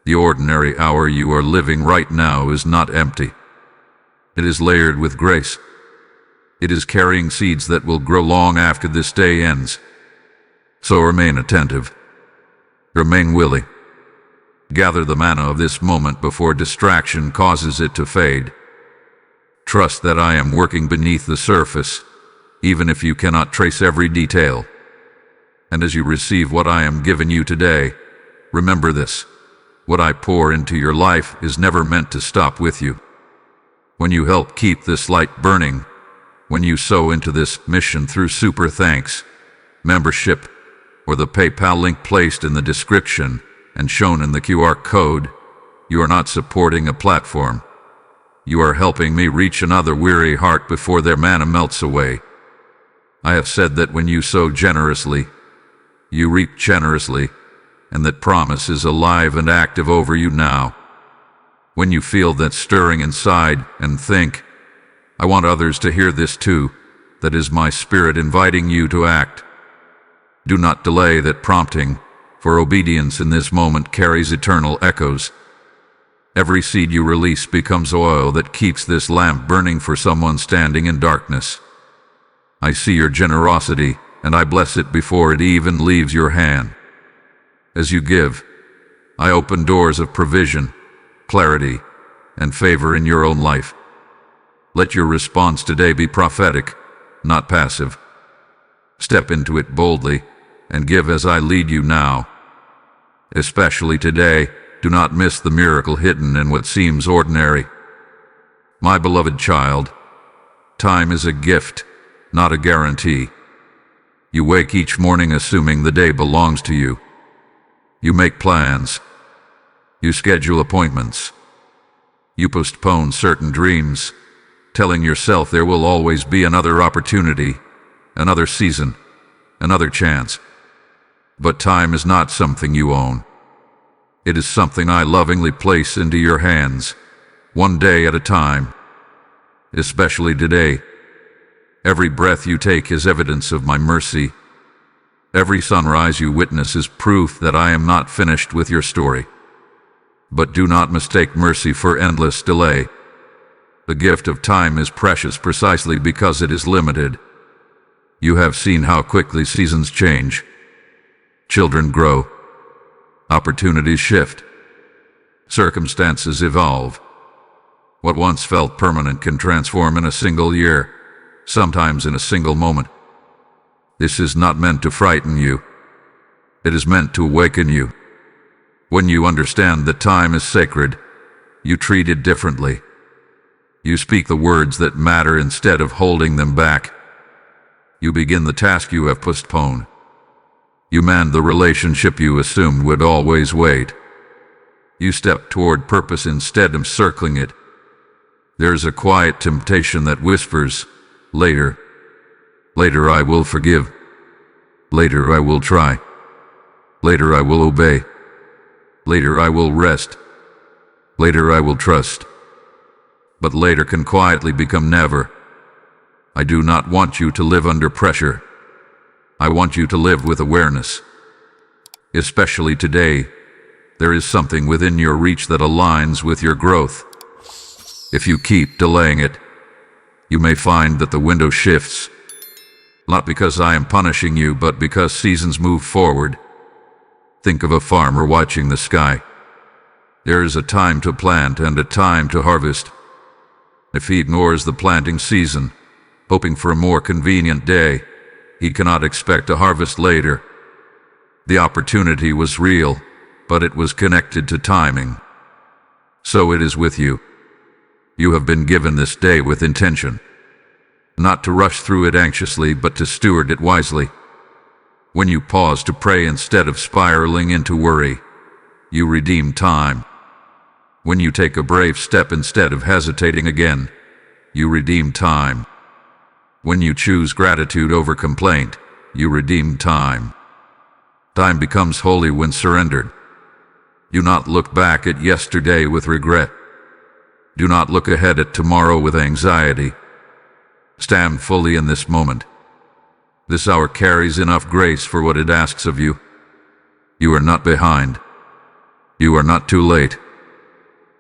The ordinary hour you are living right now is not empty. It is layered with grace. It is carrying seeds that will grow long after this day ends. So remain attentive. Remain willing. Gather the manna of this moment before distraction causes it to fade. Trust that I am working beneath the surface, even if you cannot trace every detail. And as you receive what I am giving you today, remember this: what I pour into your life is never meant to stop with you. When you help keep this light burning, when you sow into this mission through super thanks, membership, or the PayPal link placed in the description and shown in the QR code, you are not supporting a platform. You are helping me reach another weary heart before their manna melts away. I have said that when you sow generously, you reap generously, and that promise is alive and active over you now. When you feel that stirring inside and think, I want others to hear this too, that is my spirit inviting you to act. Do not delay that prompting, for obedience in this moment carries eternal echoes. Every seed you release becomes oil that keeps this lamp burning for someone standing in darkness. I see your generosity, and I bless it before it even leaves your hand. As you give, I open doors of provision, clarity, and favor in your own life. Let your response today be prophetic, not passive. Step into it boldly and give as I lead you now. Especially today, do not miss the miracle hidden in what seems ordinary. My beloved child, time is a gift, not a guarantee. You wake each morning assuming the day belongs to you. You make plans. You schedule appointments. You postpone certain dreams, telling yourself there will always be another opportunity, another season, another chance. But time is not something you own. It is something I lovingly place into your hands, one day at a time. Especially today. Every breath you take is evidence of my mercy. Every sunrise you witness is proof that I am not finished with your story. But do not mistake mercy for endless delay. The gift of time is precious precisely because it is limited. You have seen how quickly seasons change. Children grow. Opportunities shift. Circumstances evolve. What once felt permanent can transform in a single year, sometimes in a single moment. This is not meant to frighten you. It is meant to awaken you. When you understand that time is sacred, you treat it differently. You speak the words that matter instead of holding them back. You begin the task you have postponed. You mend the relationship you assumed would always wait. You step toward purpose instead of circling it. There's a quiet temptation that whispers, later. Later I will forgive. Later I will try. Later I will obey. Later I will rest. Later I will trust. But later can quietly become never. I do not want you to live under pressure. I want you to live with awareness. Especially today, there is something within your reach that aligns with your growth. If you keep delaying it, you may find that the window shifts. Not because I am punishing you, but because seasons move forward. Think of a farmer watching the sky. There is a time to plant and a time to harvest. If he ignores the planting season, hoping for a more convenient day, he cannot expect a harvest later. The opportunity was real, but it was connected to timing. So it is with you. You have been given this day with intention. Not to rush through it anxiously, but to steward it wisely. When you pause to pray instead of spiraling into worry, you redeem time. When you take a brave step instead of hesitating again, you redeem time. When you choose gratitude over complaint, you redeem time. Time becomes holy when surrendered. Do not look back at yesterday with regret. Do not look ahead at tomorrow with anxiety. Stand fully in this moment. This hour carries enough grace for what it asks of you. You are not behind. You are not too late.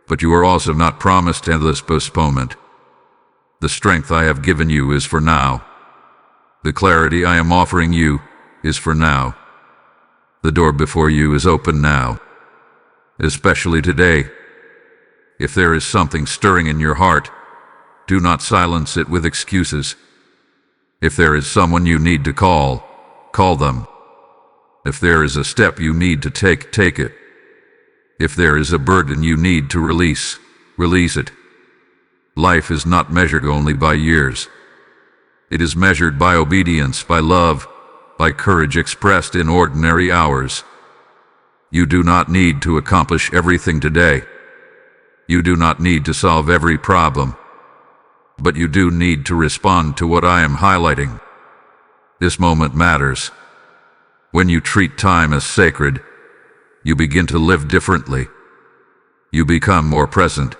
But you are also not promised endless postponement. The strength I have given you is for now. The clarity I am offering you is for now. The door before you is open now. Especially today. If there is something stirring in your heart, do not silence it with excuses. If there is someone you need to call, call them. If there is a step you need to take, take it. If there is a burden you need to release, release it. Life is not measured only by years. It is measured by obedience, by love, by courage expressed in ordinary hours. You do not need to accomplish everything today. You do not need to solve every problem. But you do need to respond to what I am highlighting. This moment matters. When you treat time as sacred, you begin to live differently. You become more present,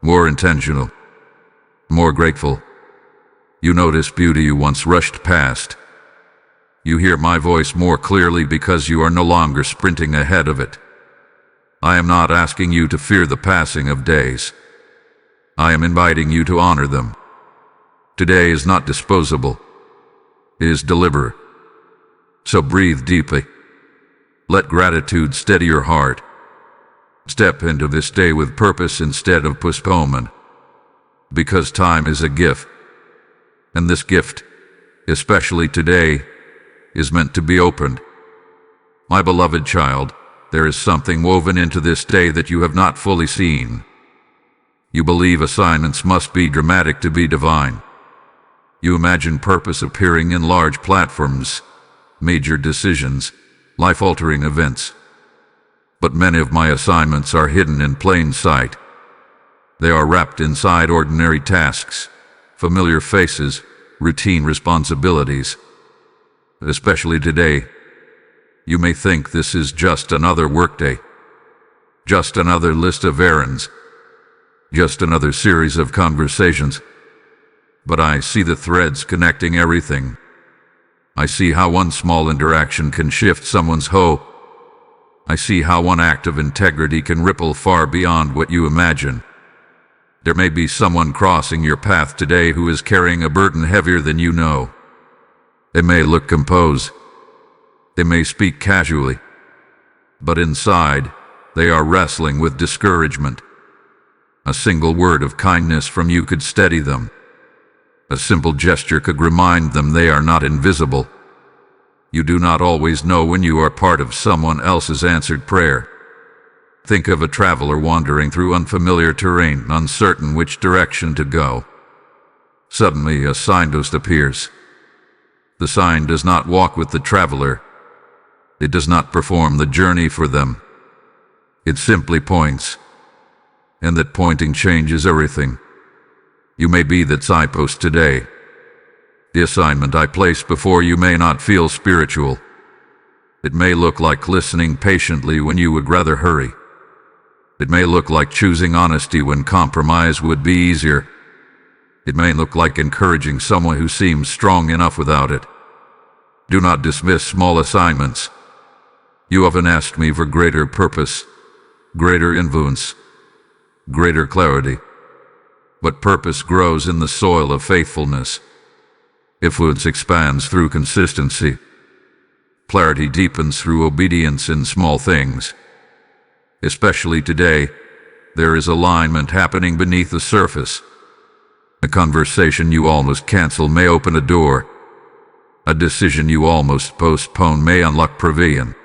more intentional, more grateful. You notice beauty you once rushed past. You hear my voice more clearly because you are no longer sprinting ahead of it. I am not asking you to fear the passing of days. I am inviting you to honor them. Today is not disposable. It is deliberate. So breathe deeply. Let gratitude steady your heart. Step into this day with purpose instead of postponement. Because time is a gift. And this gift, especially today, is meant to be opened. My beloved child, there is something woven into this day that you have not fully seen. You believe assignments must be dramatic to be divine. You imagine purpose appearing in large platforms, major decisions, life-altering events. But many of my assignments are hidden in plain sight. They are wrapped inside ordinary tasks, familiar faces, routine responsibilities. Especially today, you may think this is just another workday, just another list of errands, just another series of conversations. But I see the threads connecting everything. I see how one small interaction can shift someone's hope. I see how one act of integrity can ripple far beyond what you imagine. There may be someone crossing your path today who is carrying a burden heavier than you know. They may look composed. They may speak casually. But inside, they are wrestling with discouragement. A single word of kindness from you could steady them. A simple gesture could remind them they are not invisible. You do not always know when you are part of someone else's answered prayer. Think of a traveler wandering through unfamiliar terrain, uncertain which direction to go. Suddenly, a signpost appears. The sign does not walk with the traveler. It does not perform the journey for them. It simply points. And that pointing changes everything. You may be that signpost today. The assignment I place before you may not feel spiritual. It may look like listening patiently when you would rather hurry. It may look like choosing honesty when compromise would be easier. It may look like encouraging someone who seems strong enough without it. Do not dismiss small assignments. You often asked me for greater purpose, greater influence, greater clarity. But purpose grows in the soil of faithfulness. Influence expands through consistency. Clarity deepens through obedience in small things. Especially today, there is alignment happening beneath the surface. A conversation you almost cancel may open a door. A decision you almost postpone may unlock provision.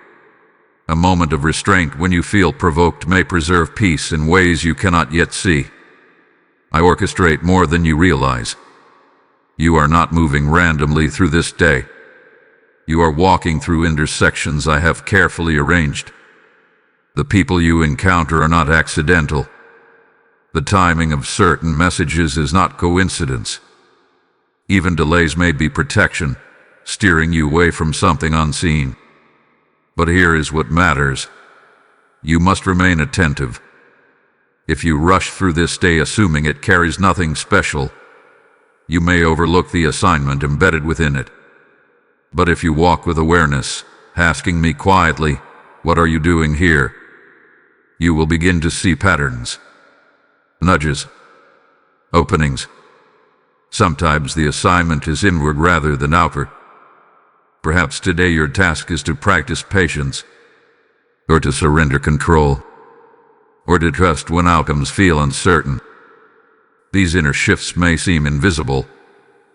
A moment of restraint when you feel provoked may preserve peace in ways you cannot yet see. I orchestrate more than you realize. You are not moving randomly through this day. You are walking through intersections I have carefully arranged. The people you encounter are not accidental. The timing of certain messages is not coincidence. Even delays may be protection, steering you away from something unseen. But here is what matters. You must remain attentive. If you rush through this day assuming it carries nothing special, you may overlook the assignment embedded within it. But if you walk with awareness, asking me quietly, "What are you doing here?" you will begin to see patterns, nudges, openings. Sometimes the assignment is inward rather than outward. Perhaps today your task is to practice patience, or to surrender control, or to trust when outcomes feel uncertain. These inner shifts may seem invisible,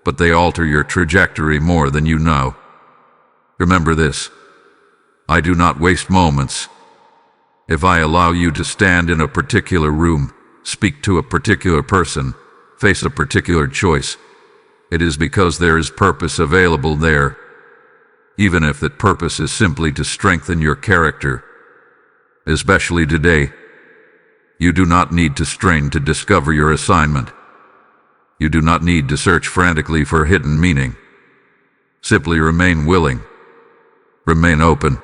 but they alter your trajectory more than you know. Remember this: I do not waste moments. If I allow you to stand in a particular room, speak to a particular person, face a particular choice, it is because there is purpose available there, even if that purpose is simply to strengthen your character. Especially today, you do not need to strain to discover your assignment. You do not need to search frantically for hidden meaning. Simply remain willing. Remain open.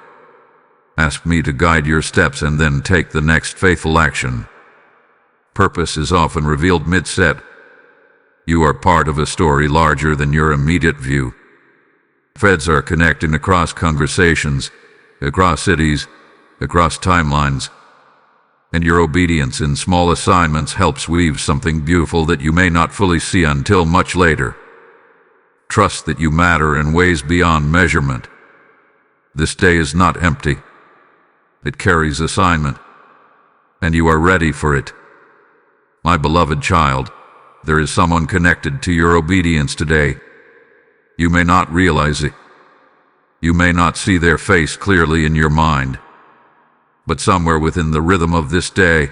Ask me to guide your steps and then take the next faithful action. Purpose is often revealed mid-set. You are part of a story larger than your immediate view. Threads are connecting across conversations, across cities, across timelines. And your obedience in small assignments helps weave something beautiful that you may not fully see until much later. Trust that you matter in ways beyond measurement. This day is not empty. It carries assignment, and you are ready for it. My beloved child, there is someone connected to your obedience today. You may not realize it. You may not see their face clearly in your mind. But somewhere within the rhythm of this day,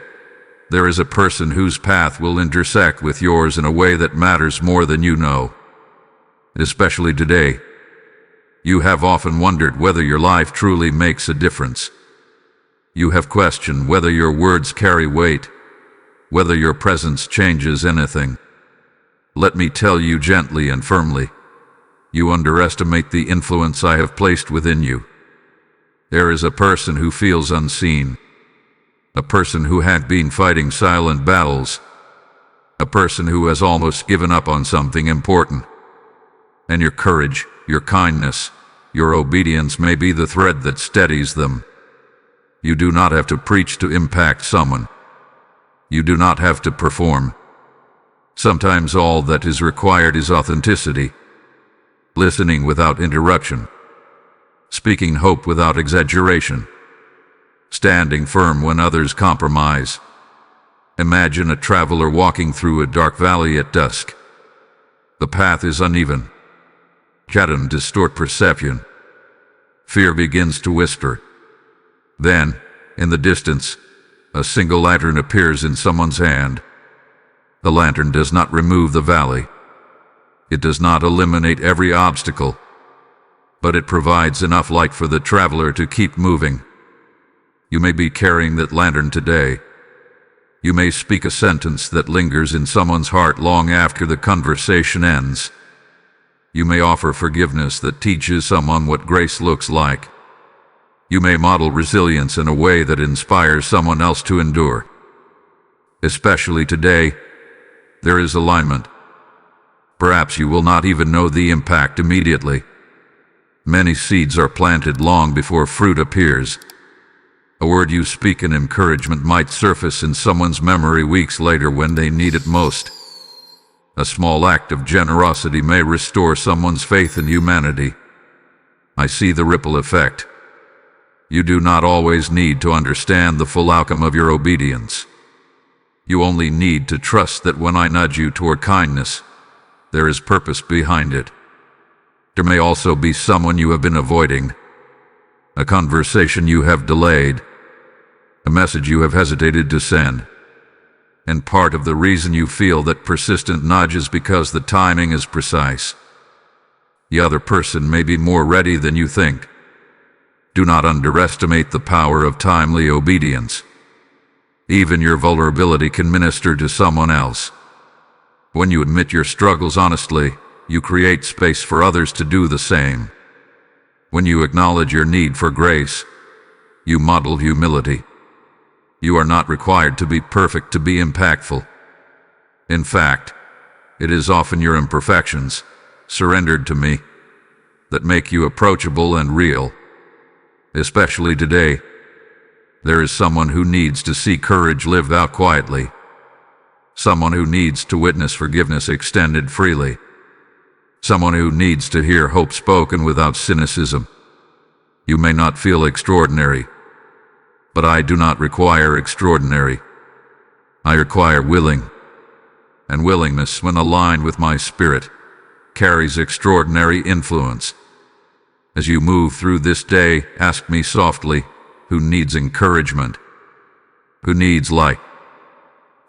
there is a person whose path will intersect with yours in a way that matters more than you know. Especially today, you have often wondered whether your life truly makes a difference. You have questioned whether your words carry weight, whether your presence changes anything. Let me tell you gently and firmly, you underestimate the influence I have placed within you. There is a person who feels unseen, a person who had been fighting silent battles, a person who has almost given up on something important. And your courage, your kindness, your obedience may be the thread that steadies them. You do not have to preach to impact someone. You do not have to perform. Sometimes all that is required is authenticity, listening without interruption, speaking hope without exaggeration, standing firm when others compromise. Imagine a traveler walking through a dark valley at dusk. The path is uneven. Shadows distort perception. Fear begins to whisper. Then, in the distance, a single lantern appears in someone's hand. The lantern does not remove the valley. It does not eliminate every obstacle, but it provides enough light for the traveler to keep moving. You may be carrying that lantern today. You may speak a sentence that lingers in someone's heart long after the conversation ends. You may offer forgiveness that teaches someone what grace looks like. You may model resilience in a way that inspires someone else to endure. Especially today, there is alignment. Perhaps you will not even know the impact immediately. Many seeds are planted long before fruit appears. A word you speak in encouragement might surface in someone's memory weeks later when they need it most. A small act of generosity may restore someone's faith in humanity. I see the ripple effect. You do not always need to understand the full outcome of your obedience. You only need to trust that when I nudge you toward kindness, there is purpose behind it. There may also be someone you have been avoiding, a conversation you have delayed, a message you have hesitated to send. And part of the reason you feel that persistent nudge is because the timing is precise. The other person may be more ready than you think. Do not underestimate the power of timely obedience. Even your vulnerability can minister to someone else. When you admit your struggles honestly, you create space for others to do the same. When you acknowledge your need for grace, you model humility. You are not required to be perfect to be impactful. In fact, it is often your imperfections, surrendered to me, that make you approachable and real. Especially today, there is someone who needs to see courage lived out quietly. Someone who needs to witness forgiveness extended freely. Someone who needs to hear hope spoken without cynicism. You may not feel extraordinary, but I do not require extraordinary. I require willing, and willingness, when aligned with my spirit, carries extraordinary influence. As you move through this day, ask me softly, who needs encouragement? Who needs light?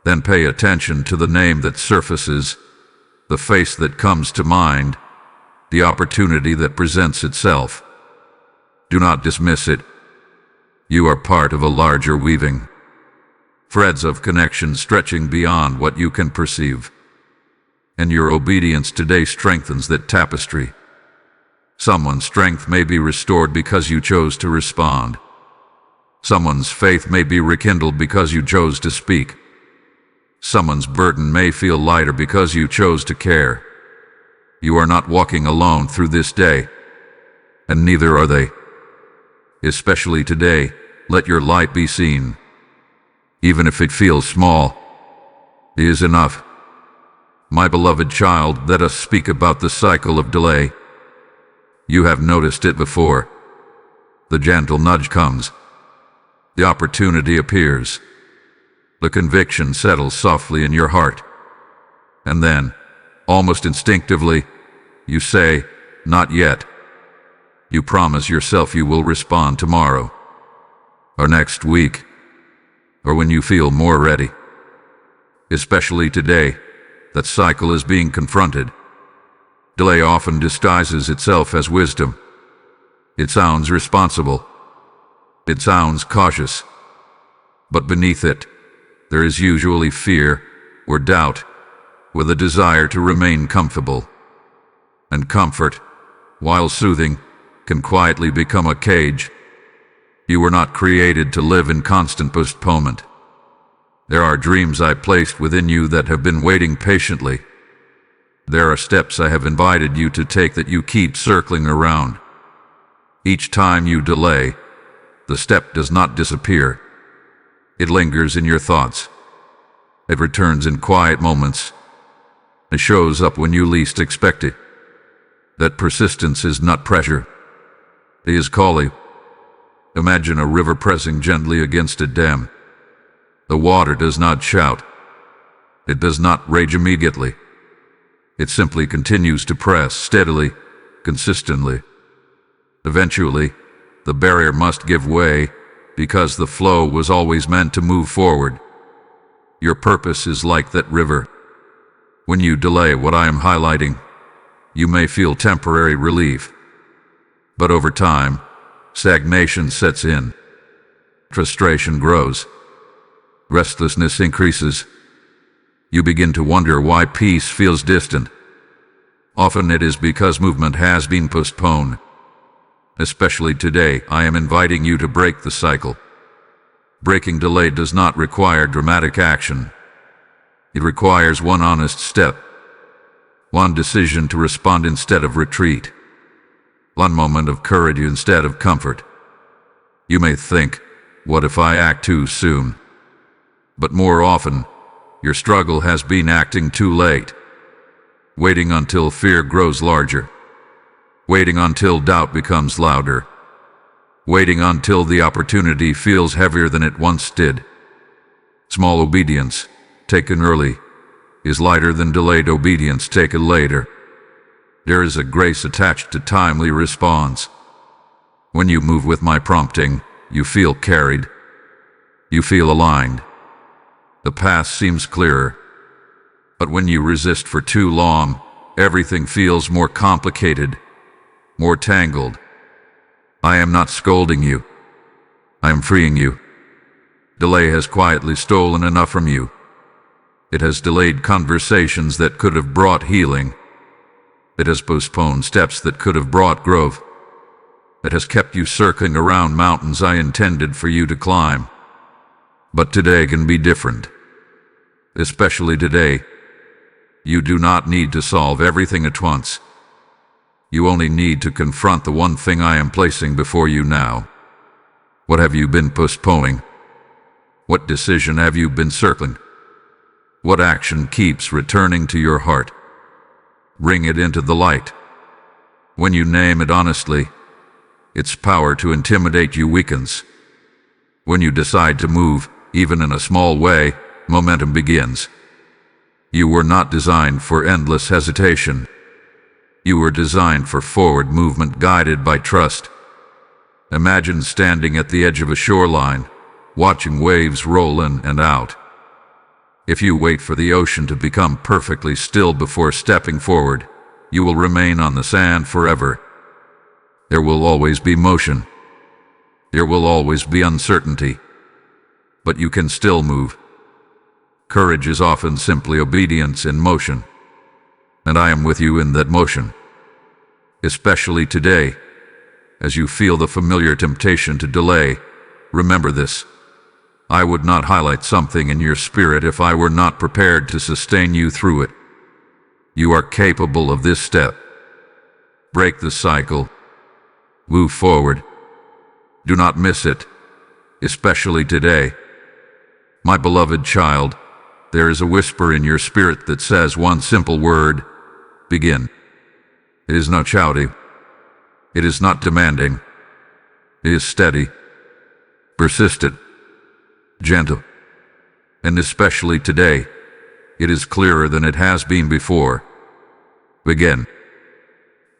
Then pay attention to the name that surfaces, the face that comes to mind, the opportunity that presents itself. Do not dismiss it. You are part of a larger weaving. Threads of connection stretching beyond what you can perceive. And your obedience today strengthens that tapestry. Someone's strength may be restored because you chose to respond. Someone's faith may be rekindled because you chose to speak. Someone's burden may feel lighter because you chose to care. You are not walking alone through this day, and neither are they. Especially today, let your light be seen. Even if it feels small, it is enough. My beloved child, let us speak about the cycle of delay. You have noticed it before. The gentle nudge comes. The opportunity appears. The conviction settles softly in your heart. And then, almost instinctively, you say, "Not yet." You promise yourself you will respond tomorrow, or next week, or when you feel more ready. Especially today, that cycle is being confronted. Delay often disguises itself as wisdom. It sounds responsible. It sounds cautious. But beneath it, there is usually fear or doubt, with a desire to remain comfortable. And comfort, while soothing, can quietly become a cage. You were not created to live in constant postponement. There are dreams I placed within you that have been waiting patiently. There are steps I have invited you to take that you keep circling around. Each time you delay, the step does not disappear. It lingers in your thoughts. It returns in quiet moments. It shows up when you least expect it. That persistence is not pressure. It is calling. Imagine a river pressing gently against a dam. The water does not shout. It does not rage immediately. It simply continues to press steadily, consistently. Eventually, the barrier must give way, because the flow was always meant to move forward. Your purpose is like that river. When you delay what I am highlighting, you may feel temporary relief. But over time, stagnation sets in. Frustration grows. Restlessness increases. You begin to wonder why peace feels distant. Often it is because movement has been postponed. Especially today, I am inviting you to break the cycle. Breaking delay does not require dramatic action. It requires one honest step, one decision to respond instead of retreat, one moment of courage instead of comfort. You may think, what if I act too soon? But more often, your struggle has been acting too late, waiting until fear grows larger, waiting until doubt becomes louder, waiting until the opportunity feels heavier than it once did. Small obedience, taken early, is lighter than delayed obedience taken later. There is a grace attached to timely response. When you move with my prompting, you feel carried. You feel aligned. The path seems clearer. But when you resist for too long, everything feels more complicated, more tangled. I am not scolding you. I am freeing you. Delay has quietly stolen enough from you. It has delayed conversations that could have brought healing. It has postponed steps that could have brought growth. It has kept you circling around mountains I intended for you to climb. But today can be different. Especially today. You do not need to solve everything at once. You only need to confront the one thing I am placing before you now. What have you been postponing? What decision have you been circling? What action keeps returning to your heart? Bring it into the light. When you name it honestly, its power to intimidate you weakens. When you decide to move, even in a small way, momentum begins. You were not designed for endless hesitation. You were designed for forward movement guided by trust. Imagine standing at the edge of a shoreline, watching waves roll in and out. If you wait for the ocean to become perfectly still before stepping forward, you will remain on the sand forever. There will always be motion. There will always be uncertainty. But you can still move. Courage is often simply obedience in motion. And I am with you in that motion. Especially today, as you feel the familiar temptation to delay, remember this. I would not highlight something in your spirit if I were not prepared to sustain you through it. You are capable of this step. Break the cycle. Move forward. Do not miss it, especially today. My beloved child, there is a whisper in your spirit that says one simple word: begin. It is not shouting. It is not demanding. It is steady, persistent, gentle. And especially today, it is clearer than it has been before. Begin.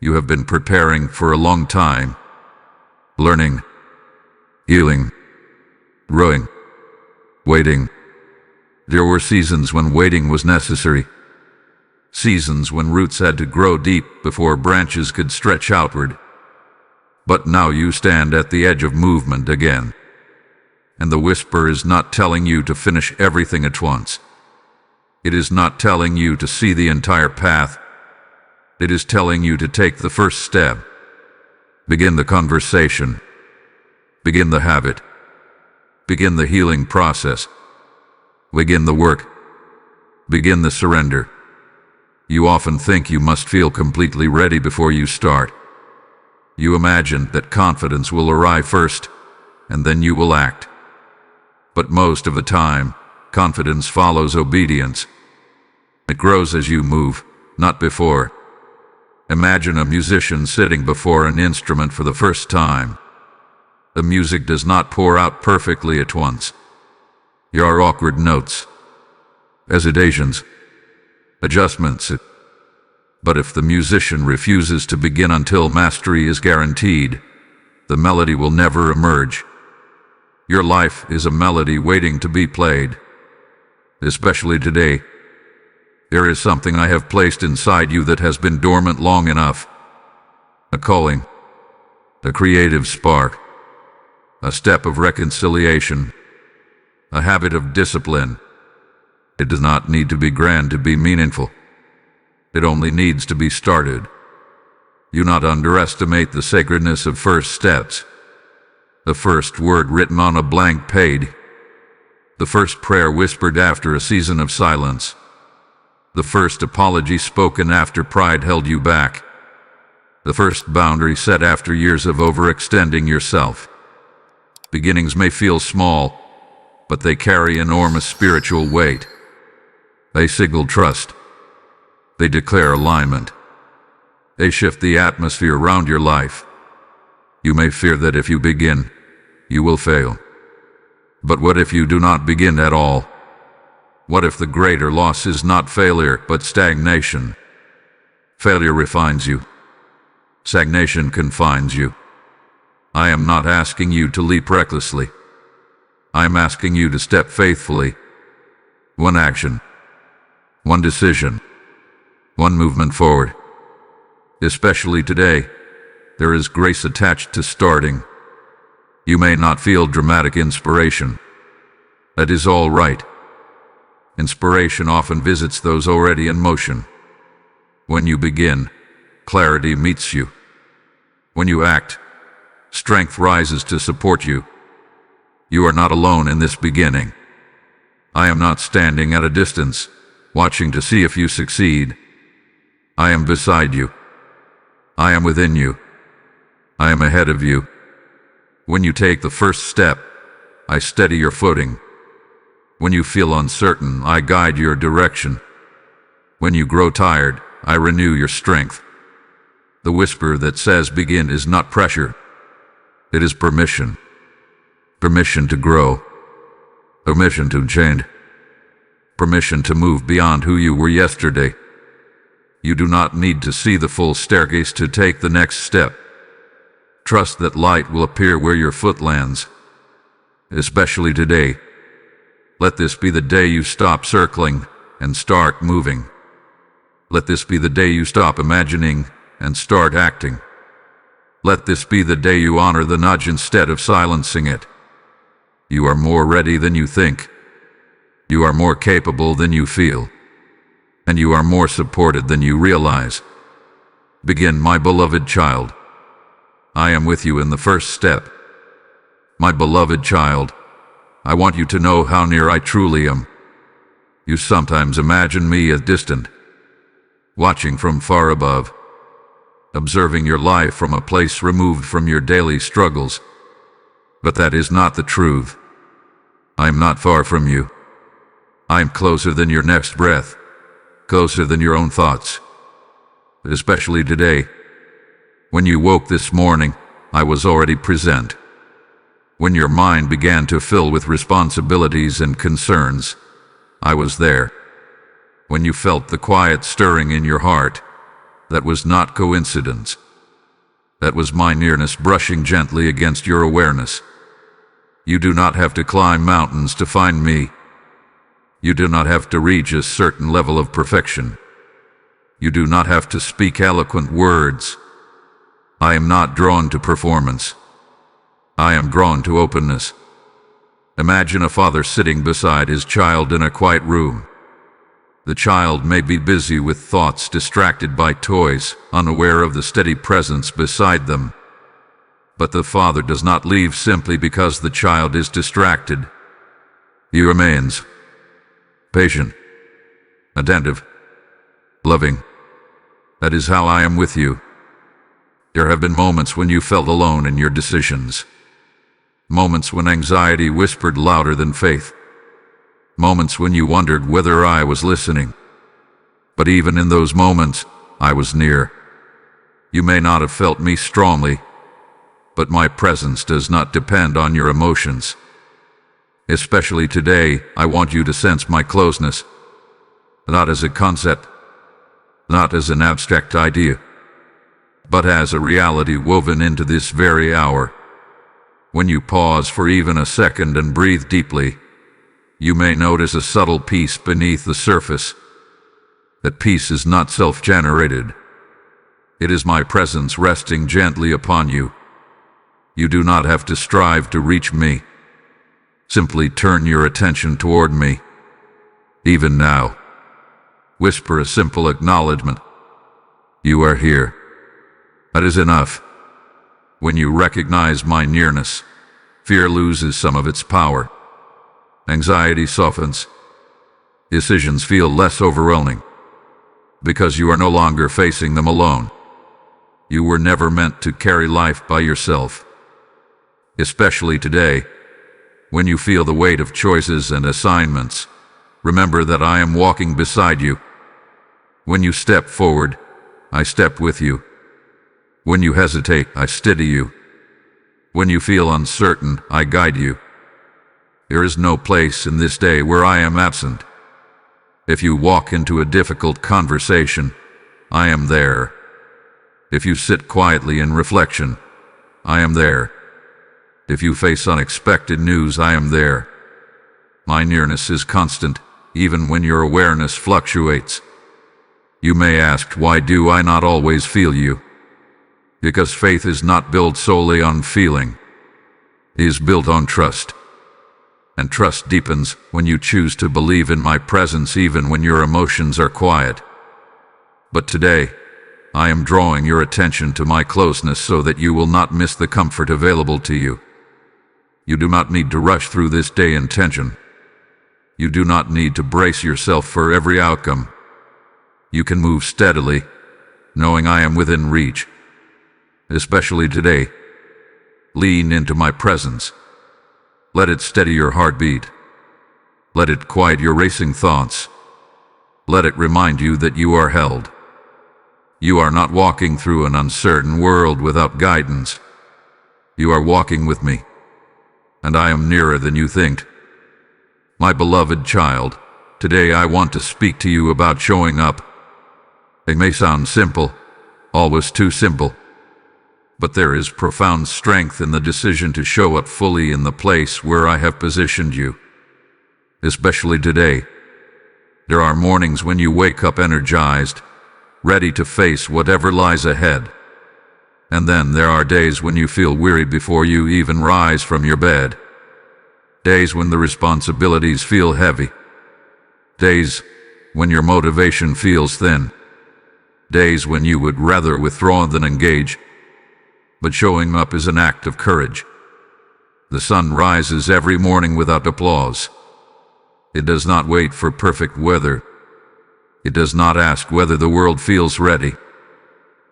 You have been preparing for a long time, learning, healing, growing, waiting. There were seasons when waiting was necessary. Seasons when roots had to grow deep before branches could stretch outward. But now you stand at the edge of movement again. And the whisper is not telling you to finish everything at once. It is not telling you to see the entire path. It is telling you to take the first step. Begin the conversation. Begin the habit. Begin the healing process. Begin the work. Begin the surrender. You often think you must feel completely ready before you start. You imagine that confidence will arrive first, and then you will act. But most of the time, confidence follows obedience. It grows as you move, not before. Imagine a musician sitting before an instrument for the first time. The music does not pour out perfectly at once. There are awkward notes, hesitations, adjustments. But if the musician refuses to begin until mastery is guaranteed, the melody will never emerge. Your life is a melody waiting to be played. Especially today, there is something I have placed inside you that has been dormant long enough. A calling, a creative spark, a step of reconciliation, a habit of discipline. It does not need to be grand to be meaningful. It only needs to be started. Do not underestimate the sacredness of first steps. The first word written on a blank page. The first prayer whispered after a season of silence. The first apology spoken after pride held you back. The first boundary set after years of overextending yourself. Beginnings may feel small, but they carry enormous spiritual weight. They signal trust. They declare alignment. They shift the atmosphere around your life. You may fear that if you begin, you will fail. But what if you do not begin at all? What if the greater loss is not failure, but stagnation? Failure refines you. Stagnation confines you. I am not asking you to leap recklessly. I am asking you to step faithfully. One action, one decision, one movement forward. Especially today, there is grace attached to starting. You may not feel dramatic inspiration. That is all right. Inspiration often visits those already in motion. When you begin, clarity meets you. When you act, strength rises to support you. You are not alone in this beginning. I am not standing at a distance, watching to see if you succeed. I am beside you. I am within you. I am ahead of you. When you take the first step, I steady your footing. When you feel uncertain, I guide your direction. When you grow tired, I renew your strength. The whisper that says begin is not pressure. It is permission. Permission to grow. Permission to change. Permission to move beyond who you were yesterday. You do not need to see the full staircase to take the next step. Trust that light will appear where your foot lands. Especially today. Let this be the day you stop circling and start moving. Let this be the day you stop imagining and start acting. Let this be the day you honor the nudge instead of silencing it. You are more ready than you think. You are more capable than you feel. And you are more supported than you realize. Begin, my beloved child. I am with you in the first step. My beloved child, I want you to know how near I truly am. You sometimes imagine me as distant, watching from far above, observing your life from a place removed from your daily struggles. But that is not the truth. I am not far from you. I am closer than your next breath, closer than your own thoughts. Especially today. When you woke this morning, I was already present. When your mind began to fill with responsibilities and concerns, I was there. When you felt the quiet stirring in your heart, that was not coincidence. That was my nearness brushing gently against your awareness. You do not have to climb mountains to find me. You do not have to reach a certain level of perfection. You do not have to speak eloquent words. I am not drawn to performance. I am drawn to openness. Imagine a father sitting beside his child in a quiet room. The child may be busy with thoughts, distracted by toys, unaware of the steady presence beside them. But the father does not leave simply because the child is distracted. He remains patient, attentive, loving. That is how I am with you. There have been moments when you felt alone in your decisions. Moments when anxiety whispered louder than faith. Moments when you wondered whether I was listening. But even in those moments, I was near. You may not have felt me strongly, but my presence does not depend on your emotions. Especially today, I want you to sense my closeness, not as a concept, not as an abstract idea, but as a reality woven into this very hour. When you pause for even a second and breathe deeply, you may notice a subtle peace beneath the surface. That peace is not self-generated. It is my presence resting gently upon you. You do not have to strive to reach me. Simply turn your attention toward me. Even now, whisper a simple acknowledgement. You are here. That is enough. When you recognize my nearness, fear loses some of its power. Anxiety softens. Decisions feel less overwhelming, because you are no longer facing them alone. You were never meant to carry life by yourself. Especially today, when you feel the weight of choices and assignments, remember that I am walking beside you. When you step forward, I step with you. When you hesitate, I steady you. When you feel uncertain, I guide you. There is no place in this day where I am absent. If you walk into a difficult conversation, I am there. If you sit quietly in reflection, I am there. If you face unexpected news, I am there. My nearness is constant, even when your awareness fluctuates. You may ask, why do I not always feel you? Because faith is not built solely on feeling. It is built on trust. And trust deepens when you choose to believe in my presence even when your emotions are quiet. But today, I am drawing your attention to my closeness so that you will not miss the comfort available to you. You do not need to rush through this day in tension. You do not need to brace yourself for every outcome. You can move steadily, knowing I am within reach. Especially today, lean into my presence. Let it steady your heartbeat. Let it quiet your racing thoughts. Let it remind you that you are held. You are not walking through an uncertain world without guidance. You are walking with me, and I am nearer than you think. My beloved child, today I want to speak to you about showing up. It may sound simple, always too simple, but there is profound strength in the decision to show up fully in the place where I have positioned you. Especially today, there are mornings when you wake up energized, ready to face whatever lies ahead. And then there are days when you feel weary before you even rise from your bed. Days when the responsibilities feel heavy. Days when your motivation feels thin. Days when you would rather withdraw than engage. But showing up is an act of courage. The sun rises every morning without applause. It does not wait for perfect weather. It does not ask whether the world feels ready.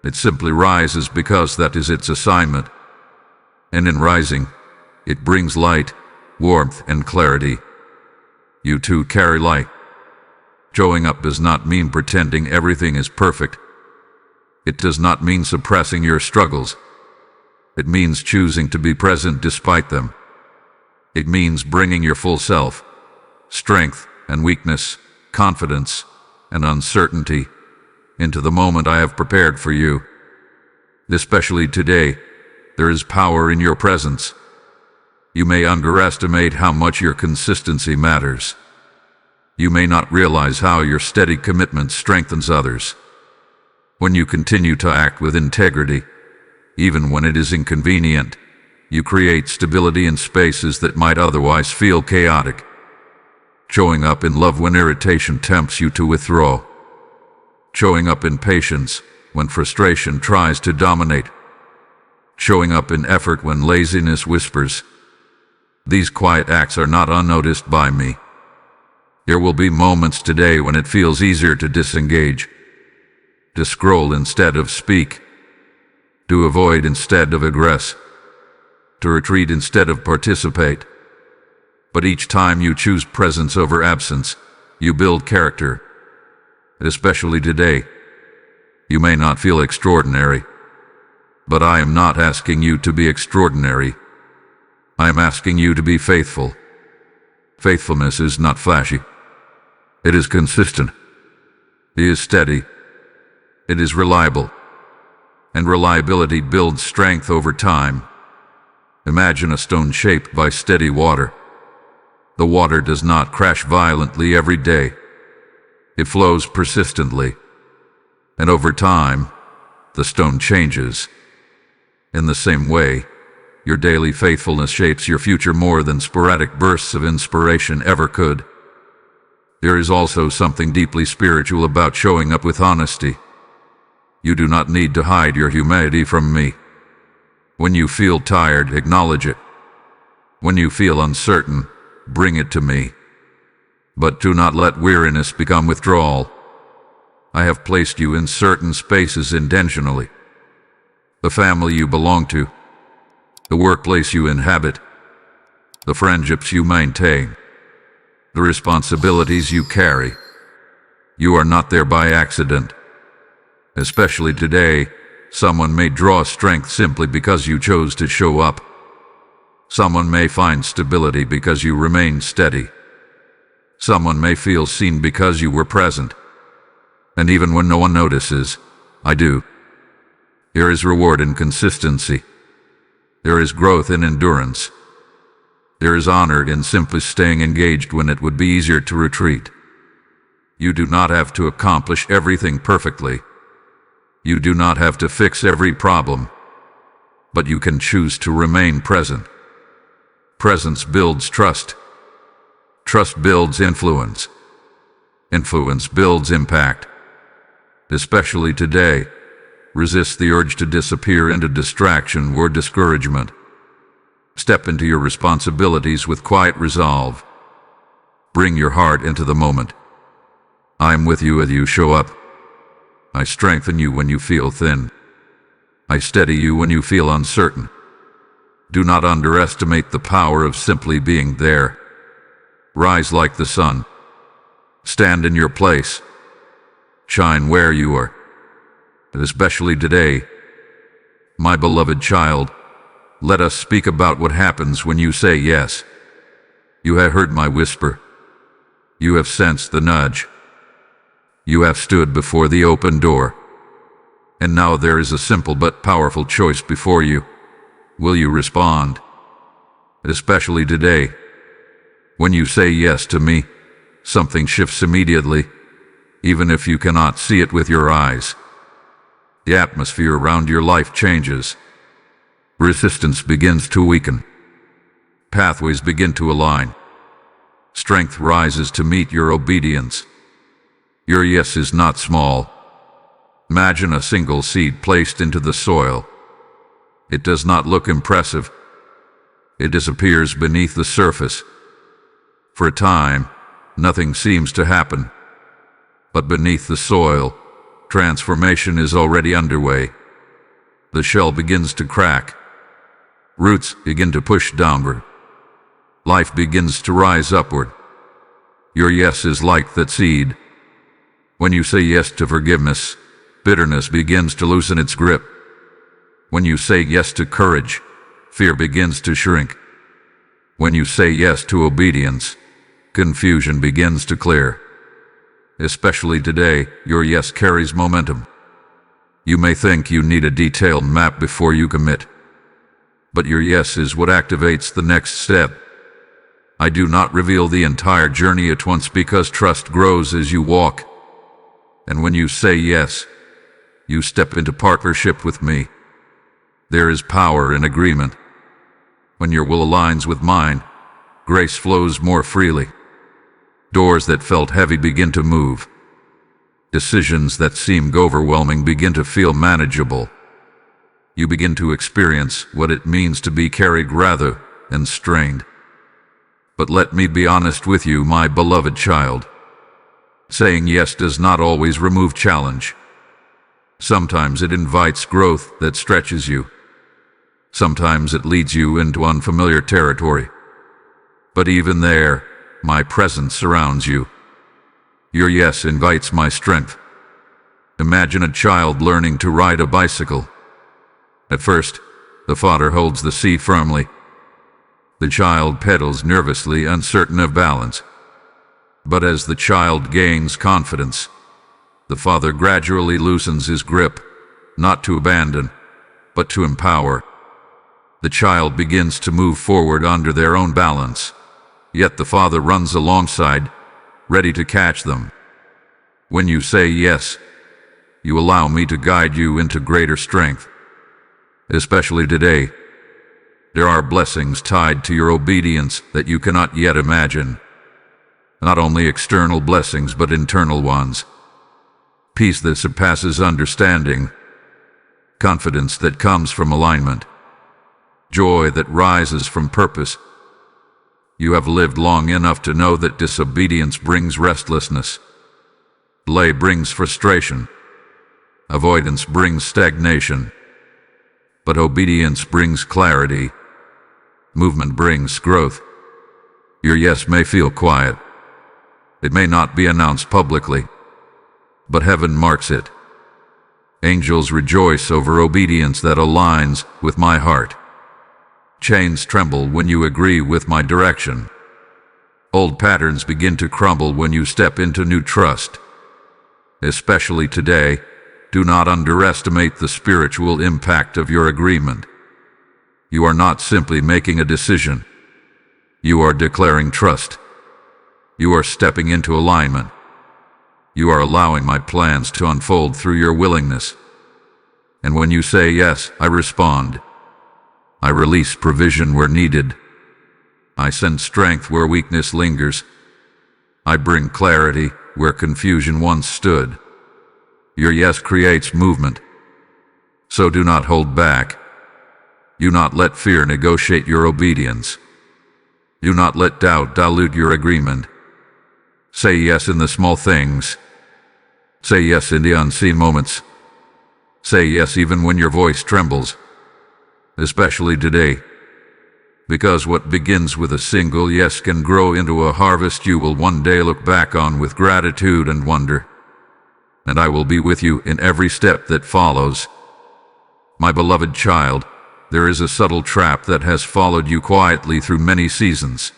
It simply rises because that is its assignment. And in rising, it brings light, warmth, and clarity. You too carry light. Showing up does not mean pretending everything is perfect. It does not mean suppressing your struggles. It means choosing to be present despite them. It means bringing your full self, strength and weakness, confidence and uncertainty, into the moment I have prepared for you. Especially today, there is power in your presence. You may underestimate how much your consistency matters. You may not realize how your steady commitment strengthens others. When you continue to act with integrity, even when it is inconvenient, you create stability in spaces that might otherwise feel chaotic. Showing up in love when irritation tempts you to withdraw. Showing up in patience when frustration tries to dominate. Showing up in effort when laziness whispers. These quiet acts are not unnoticed by me. There will be moments today when it feels easier to disengage, to scroll instead of speak, to avoid instead of aggress, to retreat instead of participate. But each time you choose presence over absence, you build character. Especially today, you may not feel extraordinary, but I am not asking you to be extraordinary. I am asking you to be faithful. Faithfulness is not flashy. It is consistent. It is steady. It is reliable. And reliability builds strength over time. Imagine a stone shaped by steady water. The water does not crash violently every day. It flows persistently. And over time, the stone changes. In the same way, your daily faithfulness shapes your future more than sporadic bursts of inspiration ever could. There is also something deeply spiritual about showing up with honesty. You do not need to hide your humanity from me. When you feel tired, acknowledge it. When you feel uncertain, bring it to me. But do not let weariness become withdrawal. I have placed you in certain spaces intentionally. The family you belong to, the workplace you inhabit, the friendships you maintain, the responsibilities you carry. You are not there by accident. Especially today, someone may draw strength simply because you chose to show up. Someone may find stability because you remain steady. Someone may feel seen because you were present. And even when no one notices, I do. There is reward in consistency. There is growth in endurance. There is honor in simply staying engaged when it would be easier to retreat. You do not have to accomplish everything perfectly. You do not have to fix every problem. But you can choose to remain present. Presence builds trust. Trust builds influence. Influence builds impact. Especially today, resist the urge to disappear into distraction or discouragement. Step into your responsibilities with quiet resolve. Bring your heart into the moment. I am with you as you show up. I strengthen you when you feel thin. I steady you when you feel uncertain. Do not underestimate the power of simply being there. Rise like the sun. Stand in your place. Shine where you are. And especially today, my beloved child, let us speak about what happens when you say yes. You have heard my whisper. You have sensed the nudge. You have stood before the open door. And now there is a simple but powerful choice before you. Will you respond? Especially today. When you say yes to me, something shifts immediately, even if you cannot see it with your eyes. The atmosphere around your life changes. Resistance begins to weaken. Pathways begin to align. Strength rises to meet your obedience. Your yes is not small. Imagine a single seed placed into the soil. It does not look impressive. It disappears beneath the surface. For a time, nothing seems to happen. But beneath the soil, transformation is already underway. The shell begins to crack. Roots begin to push downward. Life begins to rise upward. Your yes is like that seed. When you say yes to forgiveness, bitterness begins to loosen its grip. When you say yes to courage, fear begins to shrink. When you say yes to obedience, confusion begins to clear. Especially today, your yes carries momentum. You may think you need a detailed map before you commit. But your yes is what activates the next step. I do not reveal the entire journey at once because trust grows as you walk. And when you say yes, you step into partnership with me. There is power in agreement. When your will aligns with mine, grace flows more freely. Doors that felt heavy begin to move. Decisions that seemed overwhelming begin to feel manageable. You begin to experience what it means to be carried rather than strained. But let me be honest with you, my beloved child. Saying yes does not always remove challenge. Sometimes it invites growth that stretches you. Sometimes it leads you into unfamiliar territory. But even there, my presence surrounds you. Your yes invites my strength. Imagine a child learning to ride a bicycle. At first, the father holds the seat firmly. The child pedals nervously, uncertain of balance. But as the child gains confidence, the father gradually loosens his grip, not to abandon, but to empower. The child begins to move forward under their own balance, yet the father runs alongside, ready to catch them. When you say yes, you allow me to guide you into greater strength. Especially today, there are blessings tied to your obedience that you cannot yet imagine. Not only external blessings, but internal ones. Peace that surpasses understanding, confidence that comes from alignment, joy that rises from purpose. You have lived long enough to know that disobedience brings restlessness, delay brings frustration, avoidance brings stagnation, but obedience brings clarity, movement brings growth. Your yes may feel quiet. It may not be announced publicly, but heaven marks it. Angels rejoice over obedience that aligns with my heart. Chains tremble when you agree with my direction. Old patterns begin to crumble when you step into new trust. Especially today, do not underestimate the spiritual impact of your agreement. You are not simply making a decision. You are declaring trust. You are stepping into alignment. You are allowing my plans to unfold through your willingness. And when you say yes, I respond. I release provision where needed. I send strength where weakness lingers. I bring clarity where confusion once stood. Your yes creates movement. So do not hold back. Do not let fear negotiate your obedience. Do not let doubt dilute your agreement. Say yes in the small things. Say yes in the unseen moments. Say yes even when your voice trembles. Especially today. Because what begins with a single yes can grow into a harvest you will one day look back on with gratitude and wonder. And I will be with you in every step that follows. My beloved child, there is a subtle trap that has followed you quietly through many seasons.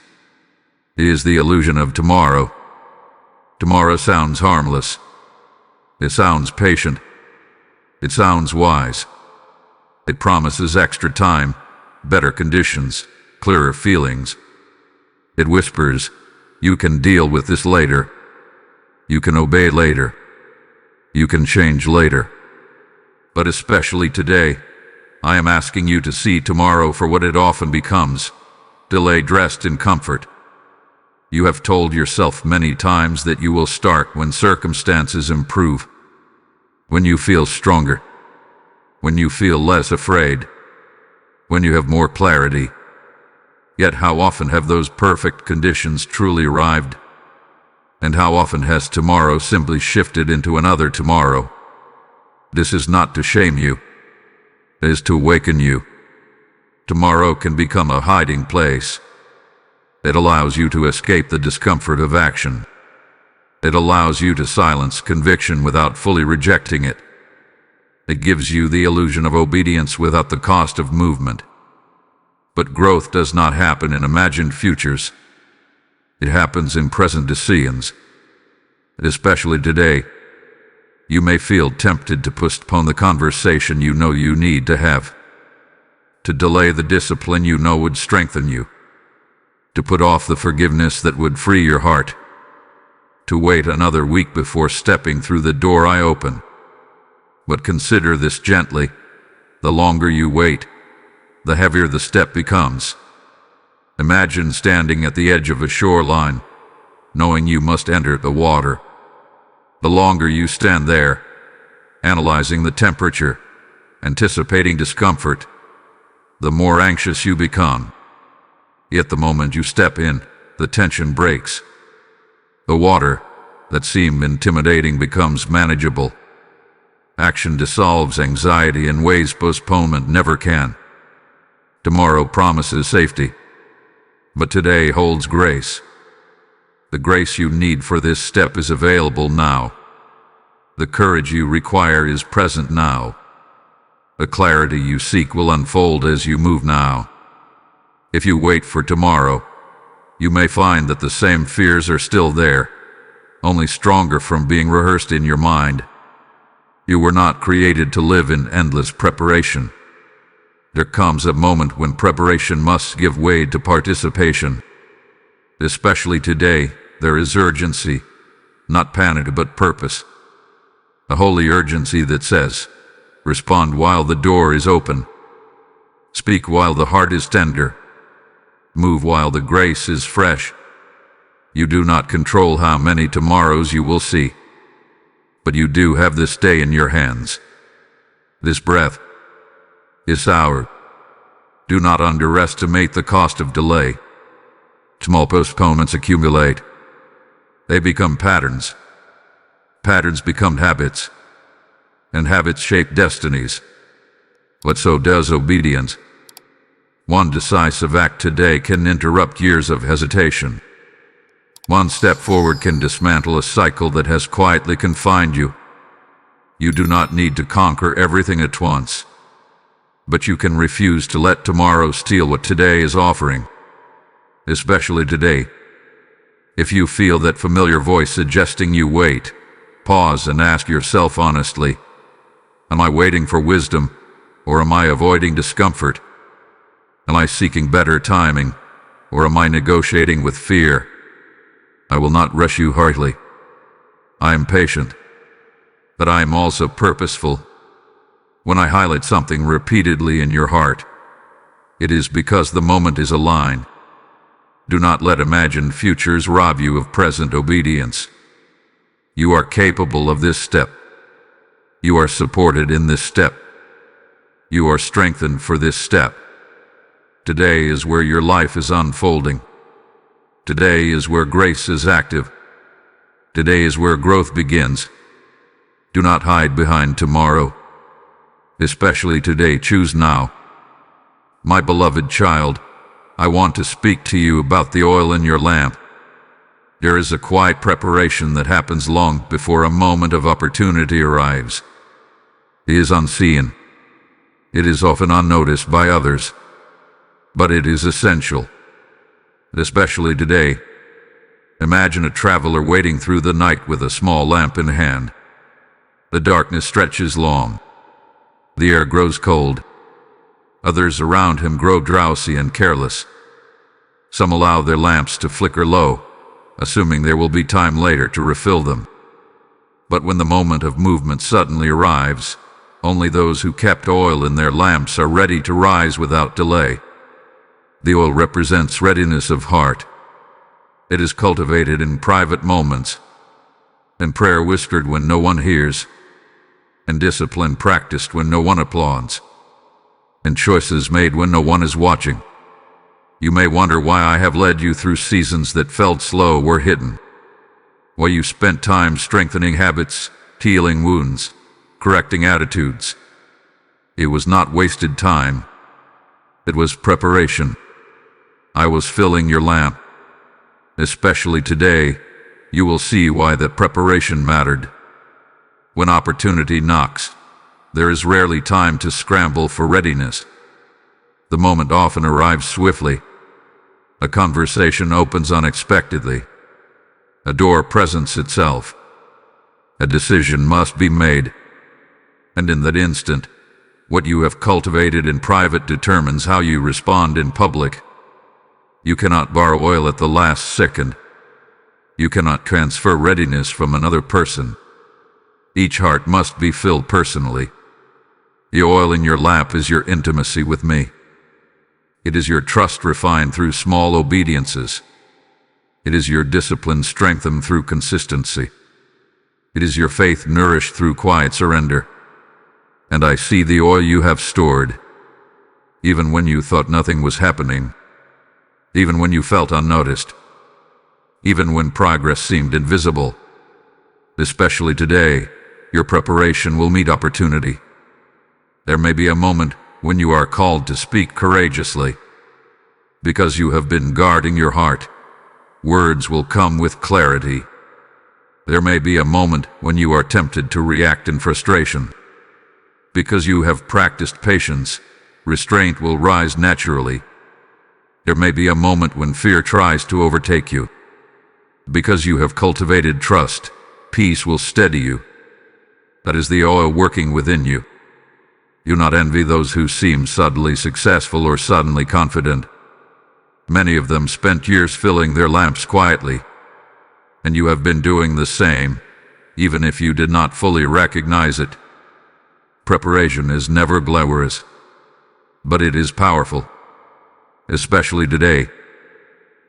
It is the illusion of tomorrow. Tomorrow sounds harmless. It sounds patient. It sounds wise. It promises extra time, better conditions, clearer feelings. It whispers, you can deal with this later. You can obey later. You can change later. But especially today, I am asking you to see tomorrow for what it often becomes, delay dressed in comfort. You have told yourself many times that you will start when circumstances improve, when you feel stronger, when you feel less afraid, when you have more clarity. Yet how often have those perfect conditions truly arrived? And how often has tomorrow simply shifted into another tomorrow? This is not to shame you. It is to awaken you. Tomorrow can become a hiding place. It allows you to escape the discomfort of action. It allows you to silence conviction without fully rejecting it. It gives you the illusion of obedience without the cost of movement. But growth does not happen in imagined futures. It happens in present decisions. Especially today, you may feel tempted to postpone the conversation you know you need to have, to delay the discipline you know would strengthen you, to put off the forgiveness that would free your heart, to wait another week before stepping through the door I open. But consider this gently. The longer you wait, the heavier the step becomes. Imagine standing at the edge of a shoreline, knowing you must enter the water. The longer you stand there, analyzing the temperature, anticipating discomfort, the more anxious you become. Yet the moment you step in, the tension breaks. The water that seemed intimidating becomes manageable. Action dissolves anxiety in ways postponement never can. Tomorrow promises safety, but today holds grace. The grace you need for this step is available now. The courage you require is present now. The clarity you seek will unfold as you move now. If you wait for tomorrow, you may find that the same fears are still there, only stronger from being rehearsed in your mind. You were not created to live in endless preparation. There comes a moment when preparation must give way to participation. Especially today, there is urgency, not panic but purpose. A holy urgency that says, respond while the door is open. Speak while the heart is tender. Move while the grace is fresh. You do not control how many tomorrows you will see, but you do have this day in your hands. This breath, is hour. Do not underestimate the cost of delay. Small postponements accumulate. They become patterns. Patterns become habits. And habits shape destinies. But so does obedience. One decisive act today can interrupt years of hesitation. One step forward can dismantle a cycle that has quietly confined you. You do not need to conquer everything at once. But you can refuse to let tomorrow steal what today is offering. Especially today. If you feel that familiar voice suggesting you wait, pause and ask yourself honestly, am I waiting for wisdom, or am I avoiding discomfort? Am I seeking better timing, or am I negotiating with fear? I will not rush you hurriedly. I am patient, but I am also purposeful. When I highlight something repeatedly in your heart, it is because the moment is a line. Do not let imagined futures rob you of present obedience. You are capable of this step. You are supported in this step. You are strengthened for this step. Today is where your life is unfolding. Today is where grace is active. Today is where growth begins. Do not hide behind tomorrow. Especially today, choose now. My beloved child, I want to speak to you about the oil in your lamp. There is a quiet preparation that happens long before a moment of opportunity arrives. It is unseen. It is often unnoticed by others. But it is essential. Especially today. Imagine a traveler waiting through the night with a small lamp in hand. The darkness stretches long. The air grows cold. Others around him grow drowsy and careless. Some allow their lamps to flicker low, assuming there will be time later to refill them. But when the moment of movement suddenly arrives, only those who kept oil in their lamps are ready to rise without delay. The oil represents readiness of heart. It is cultivated in private moments, and prayer whispered when no one hears, and discipline practiced when no one applauds, and choices made when no one is watching. You may wonder why I have led you through seasons that felt slow or hidden, why you spent time strengthening habits, healing wounds, correcting attitudes. It was not wasted time. It was preparation. I was filling your lamp. Especially today, you will see why that preparation mattered. When opportunity knocks, there is rarely time to scramble for readiness. The moment often arrives swiftly. A conversation opens unexpectedly. A door presents itself. A decision must be made. And in that instant, what you have cultivated in private determines how you respond in public. You cannot borrow oil at the last second. You cannot transfer readiness from another person. Each heart must be filled personally. The oil in your lamp is your intimacy with me. It is your trust refined through small obediences. It is your discipline strengthened through consistency. It is your faith nourished through quiet surrender. And I see the oil you have stored, even when you thought nothing was happening, even when you felt unnoticed, even when progress seemed invisible. Especially today, your preparation will meet opportunity. There may be a moment when you are called to speak courageously. Because you have been guarding your heart, words will come with clarity. There may be a moment when you are tempted to react in frustration. Because you have practiced patience, restraint will rise naturally. There may be a moment when fear tries to overtake you. Because you have cultivated trust, peace will steady you. That is the oil working within you. Do not envy those who seem suddenly successful or suddenly confident. Many of them spent years filling their lamps quietly. And you have been doing the same, even if you did not fully recognize it. Preparation is never glamorous, but it is powerful. Especially today.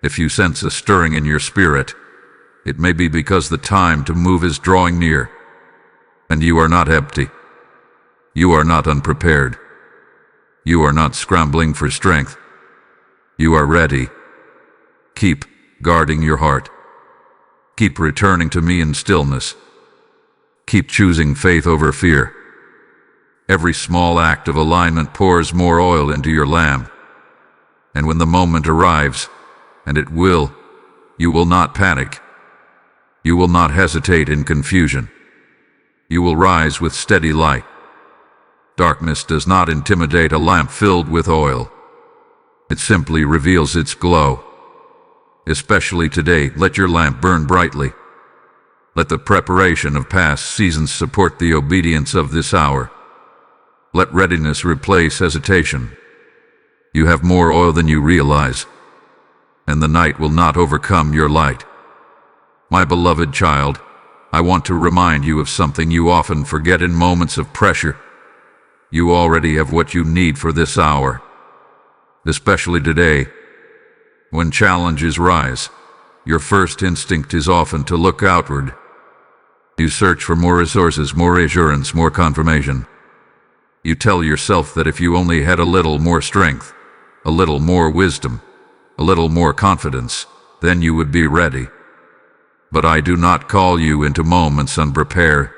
If you sense a stirring in your spirit, it may be because the time to move is drawing near. And you are not empty. You are not unprepared. You are not scrambling for strength. You are ready. Keep guarding your heart. Keep returning to me in stillness. Keep choosing faith over fear. Every small act of alignment pours more oil into your lamp. And when the moment arrives, and it will, you will not panic. You will not hesitate in confusion. You will rise with steady light. Darkness does not intimidate a lamp filled with oil. It simply reveals its glow. Especially today, let your lamp burn brightly. Let the preparation of past seasons support the obedience of this hour. Let readiness replace hesitation. You have more oil than you realize, and the night will not overcome your light. My beloved child, I want to remind you of something you often forget in moments of pressure. You already have what you need for this hour. Especially today, when challenges rise, your first instinct is often to look outward. You search for more resources, more assurance, more confirmation. You tell yourself that if you only had a little more strength, a little more wisdom, a little more confidence, then you would be ready. But I do not call you into moments unprepared.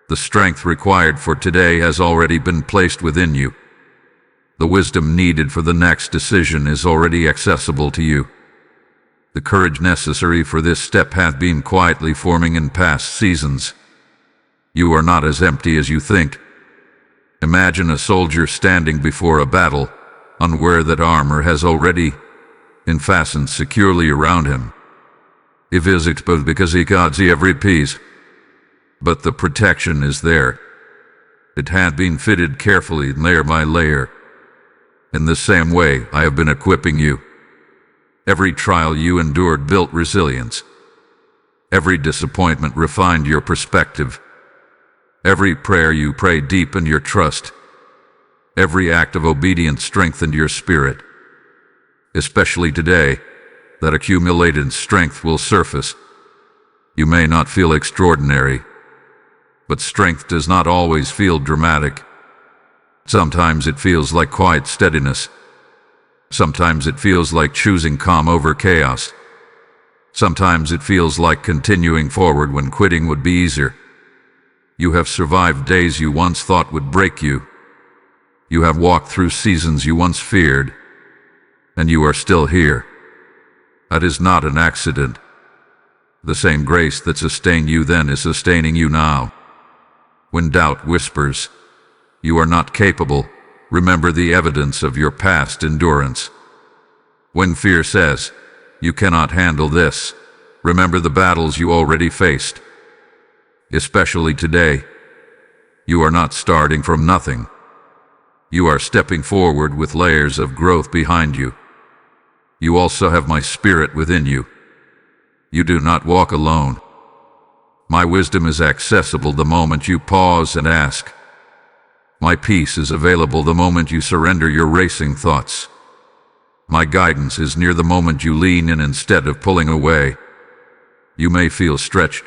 The strength required for today has already been placed within you. The wisdom needed for the next decision is already accessible to you. The courage necessary for this step hath been quietly forming in past seasons. You are not as empty as you think. Imagine a soldier standing before a battle, unaware that armor has already been fastened securely around him. It is exposed because he can't see every piece, but the protection is there. It had been fitted carefully, layer by layer. In the same way, I have been equipping you. Every trial you endured built resilience. Every disappointment refined your perspective. Every prayer you prayed deepened your trust. Every act of obedience strengthened your spirit. Especially today, that accumulated strength will surface. You may not feel extraordinary, but strength does not always feel dramatic. Sometimes it feels like quiet steadiness. Sometimes it feels like choosing calm over chaos. Sometimes it feels like continuing forward when quitting would be easier. You have survived days you once thought would break you. You have walked through seasons you once feared, and you are still here. That is not an accident. The same grace that sustained you then is sustaining you now. When doubt whispers, "You are not capable," remember the evidence of your past endurance. When fear says, "You cannot handle this," remember the battles you already faced. Especially today, you are not starting from nothing. You are stepping forward with layers of growth behind you. You also have my spirit within you. You do not walk alone. My wisdom is accessible the moment you pause and ask. My peace is available the moment you surrender your racing thoughts. My guidance is near the moment you lean in instead of pulling away. You may feel stretched,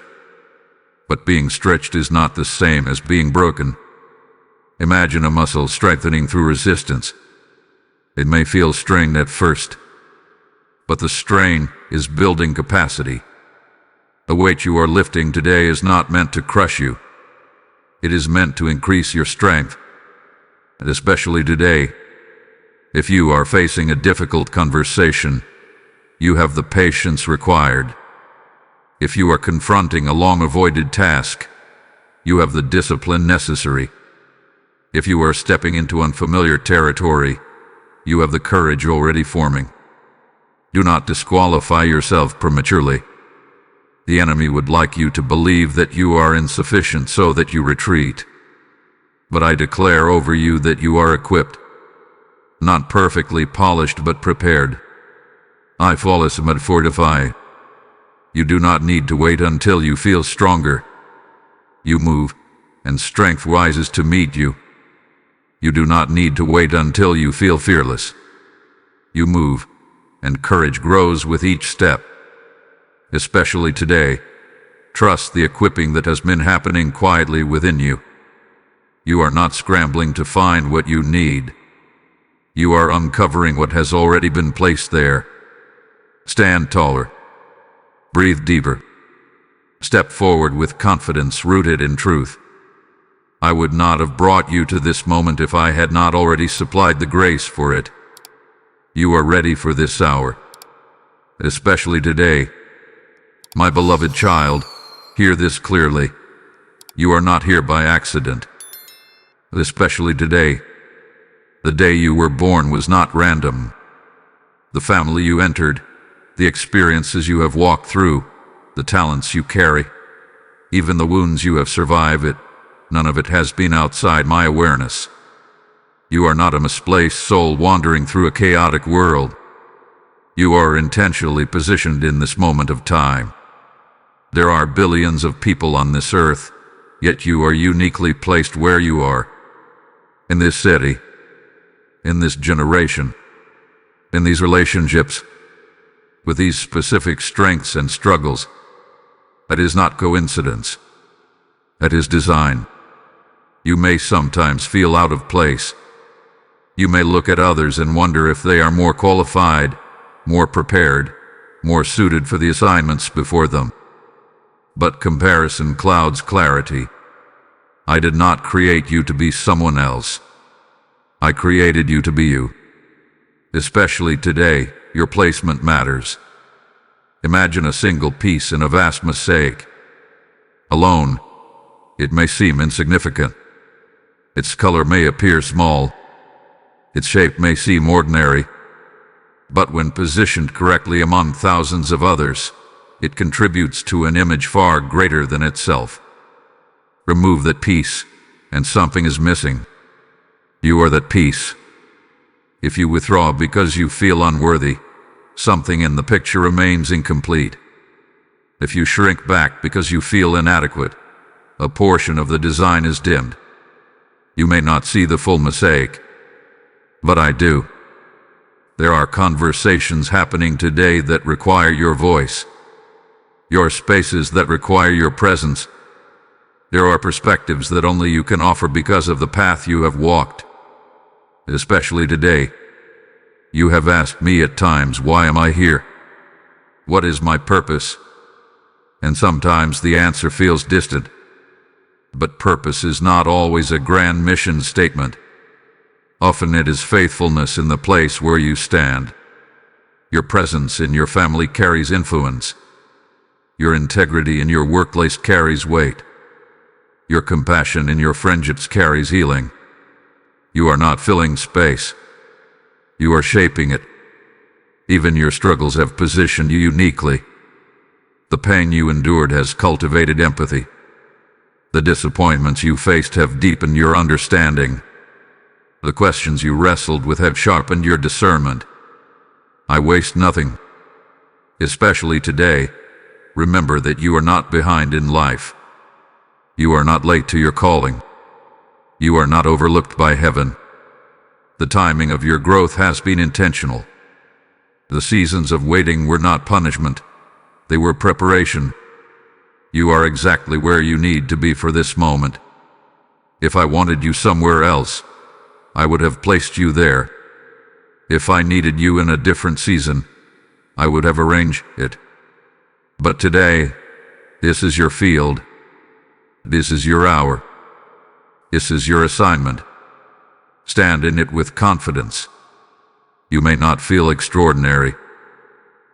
but being stretched is not the same as being broken. Imagine a muscle strengthening through resistance. It may feel strained at first, but the strain is building capacity. The weight you are lifting today is not meant to crush you. It is meant to increase your strength. And especially today, if you are facing a difficult conversation, you have the patience required. If you are confronting a long-avoided task, you have the discipline necessary. If you are stepping into unfamiliar territory, you have the courage already forming. Do not disqualify yourself prematurely. The enemy would like you to believe that you are insufficient so that you retreat. But I declare over you that you are equipped, not perfectly polished but prepared. I flawless but fortify. You do not need to wait until you feel stronger. You move, and strength rises to meet you. You do not need to wait until you feel fearless. You move, and courage grows with each step. Especially today, trust the equipping that has been happening quietly within you. You are not scrambling to find what you need. You are uncovering what has already been placed there. Stand taller. Breathe deeper. Step forward with confidence rooted in truth. I would not have brought you to this moment if I had not already supplied the grace for it. You are ready for this hour, especially today. My beloved child, hear this clearly. You are not here by accident, especially today. The day you were born was not random. The family you entered, the experiences you have walked through, the talents you carry, even the wounds you have survived, none of it has been outside my awareness. You are not a misplaced soul wandering through a chaotic world. You are intentionally positioned in this moment of time. There are billions of people on this earth, yet you are uniquely placed where you are. In this city, in this generation, in these relationships, with these specific strengths and struggles. That is not coincidence. That is design. You may sometimes feel out of place. You may look at others and wonder if they are more qualified, more prepared, more suited for the assignments before them. But comparison clouds clarity. I did not create you to be someone else. I created you to be you. Especially today, your placement matters. Imagine a single piece in a vast mosaic. Alone, it may seem insignificant. Its color may appear small. Its shape may seem ordinary. But when positioned correctly among thousands of others, it contributes to an image far greater than itself. Remove that piece, and something is missing. You are that piece. If you withdraw because you feel unworthy, something in the picture remains incomplete. If you shrink back because you feel inadequate, a portion of the design is dimmed. You may not see the full mosaic, but I do. There are conversations happening today that require your voice. Your spaces that require your presence. There are perspectives that only you can offer because of the path you have walked. Especially today. You have asked me at times, why am I here? What is my purpose? And sometimes the answer feels distant. But purpose is not always a grand mission statement. Often it is faithfulness in the place where you stand. Your presence in your family carries influence. Your integrity in your workplace carries weight. Your compassion in your friendships carries healing. You are not filling space. You are shaping it. Even your struggles have positioned you uniquely. The pain you endured has cultivated empathy. The disappointments you faced have deepened your understanding. The questions you wrestled with have sharpened your discernment. I waste nothing. Especially today, remember that you are not behind in life. You are not late to your calling. You are not overlooked by heaven. The timing of your growth has been intentional. The seasons of waiting were not punishment. They were preparation. You are exactly where you need to be for this moment. If I wanted you somewhere else, I would have placed you there. If I needed you in a different season, I would have arranged it. But today, this is your field. This is your hour. This is your assignment. Stand in it with confidence. You may not feel extraordinary,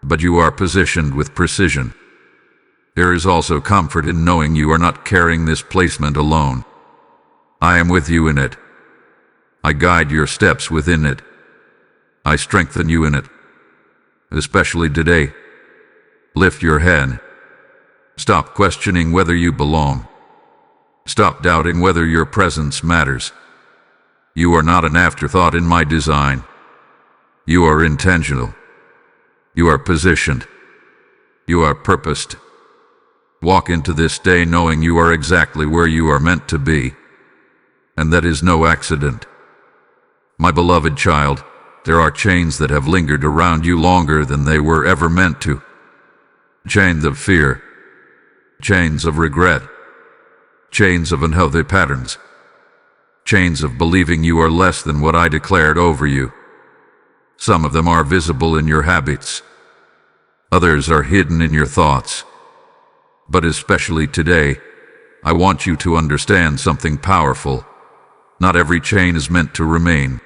but you are positioned with precision. There is also comfort in knowing you are not carrying this placement alone. I am with you in it. I guide your steps within it. I strengthen you in it. Especially today. Lift your head. Stop questioning whether you belong. Stop doubting whether your presence matters. You are not an afterthought in my design. You are intentional. You are positioned. You are purposed. Walk into this day knowing you are exactly where you are meant to be. And that is no accident. My beloved child, there are chains that have lingered around you longer than they were ever meant to. Chains of fear. Chains of regret. Chains of unhealthy patterns. Chains of believing you are less than what I declared over you. Some of them are visible in your habits. Others are hidden in your thoughts. But especially today, I want you to understand something powerful. Not every chain is meant to remain.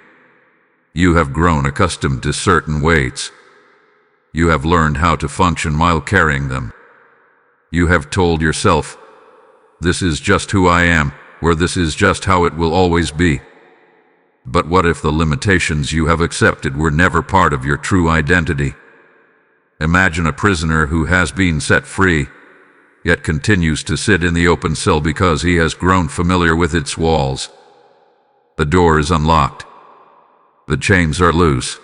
You have grown accustomed to certain weights. You have learned how to function while carrying them. You have told yourself, "This is just who I am," or "This is just how it will always be." But what if the limitations you have accepted were never part of your true identity? Imagine a prisoner who has been set free, yet continues to sit in the open cell because he has grown familiar with its walls. The door is unlocked. The chains are loose.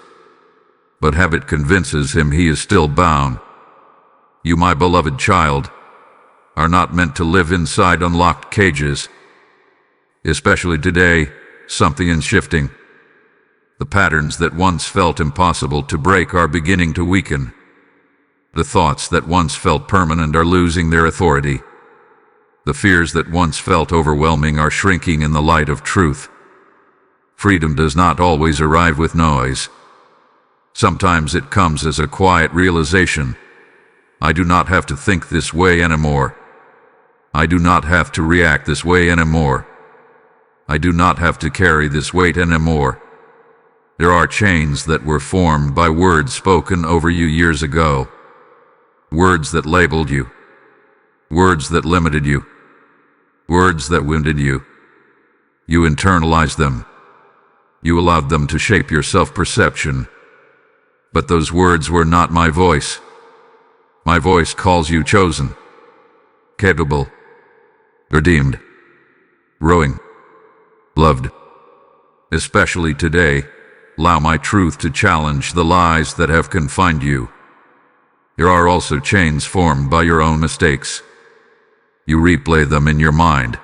But habit convinces him he is still bound. You, my beloved child, are not meant to live inside unlocked cages. Especially today, something is shifting. The patterns that once felt impossible to break are beginning to weaken. The thoughts that once felt permanent are losing their authority. The fears that once felt overwhelming are shrinking in the light of truth. Freedom does not always arrive with noise. Sometimes it comes as a quiet realization. I do not have to think this way anymore. I do not have to react this way anymore. I do not have to carry this weight anymore. There are chains that were formed by words spoken over you years ago. Words that labeled you. Words that limited you. Words that wounded you. You internalized them. You allowed them to shape your self-perception. But those words were not my voice. My voice calls you chosen, capable, redeemed, growing, loved. Especially today, allow my truth to challenge the lies that have confined you. There are also chains formed by your own mistakes. You replay them in your mind.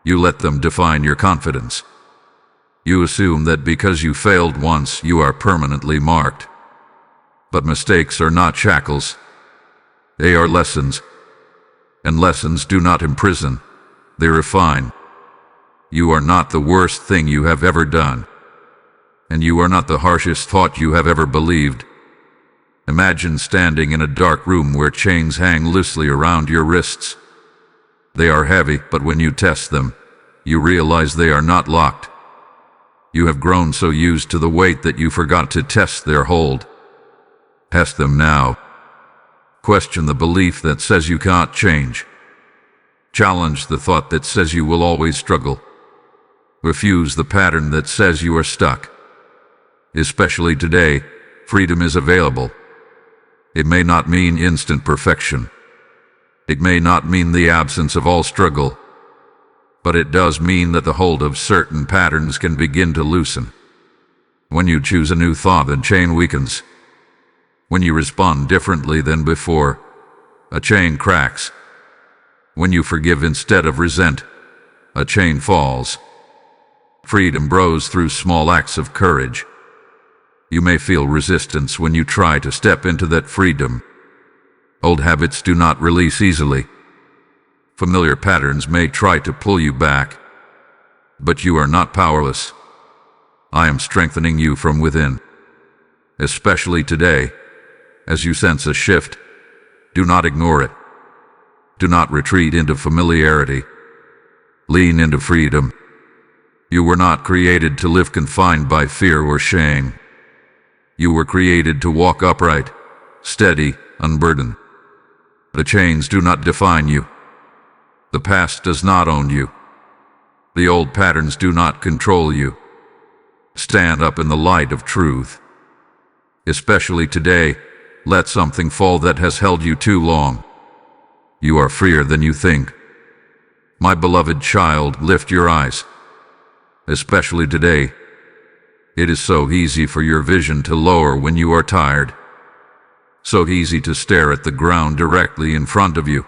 You let them define your confidence. You assume that because you failed once, you are permanently marked. But mistakes are not shackles. They are lessons. And lessons do not imprison. They refine. You are not the worst thing you have ever done. And you are not the harshest thought you have ever believed. Imagine standing in a dark room where chains hang loosely around your wrists. They are heavy, but when you test them, you realize they are not locked. You have grown so used to the weight that you forgot to test their hold. Test them now. Question the belief that says you can't change. Challenge the thought that says you will always struggle. Refuse the pattern that says you are stuck. Especially today, freedom is available. It may not mean instant perfection. It may not mean the absence of all struggle. But it does mean that the hold of certain patterns can begin to loosen. When you choose a new thought, the chain weakens. When you respond differently than before, a chain cracks. When you forgive instead of resent, a chain falls. Freedom grows through small acts of courage. You may feel resistance when you try to step into that freedom. Old habits do not release easily. Familiar patterns may try to pull you back. But you are not powerless. I am strengthening you from within. Especially today, as you sense a shift, do not ignore it. Do not retreat into familiarity. Lean into freedom. You were not created to live confined by fear or shame. You were created to walk upright, steady, unburdened. The chains do not define you. The past does not own you. The old patterns do not control you. Stand up in the light of truth. Especially today, let something fall that has held you too long. You are freer than you think. My beloved child, lift your eyes. Especially today. It is so easy for your vision to lower when you are tired. So easy to stare at the ground directly in front of you.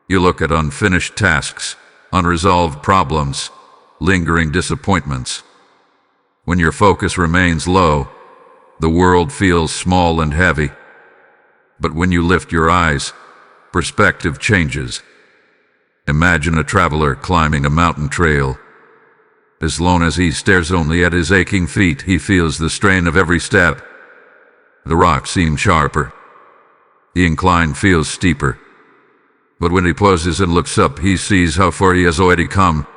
You look at unfinished tasks, unresolved problems, lingering disappointments. When your focus remains low, the world feels small and heavy. But when you lift your eyes, perspective changes. Imagine a traveler climbing a mountain trail. As long as he stares only at his aching feet, he feels the strain of every step. The rock seems sharper. The incline feels steeper. But when he pauses and looks up, he sees how far he has already come.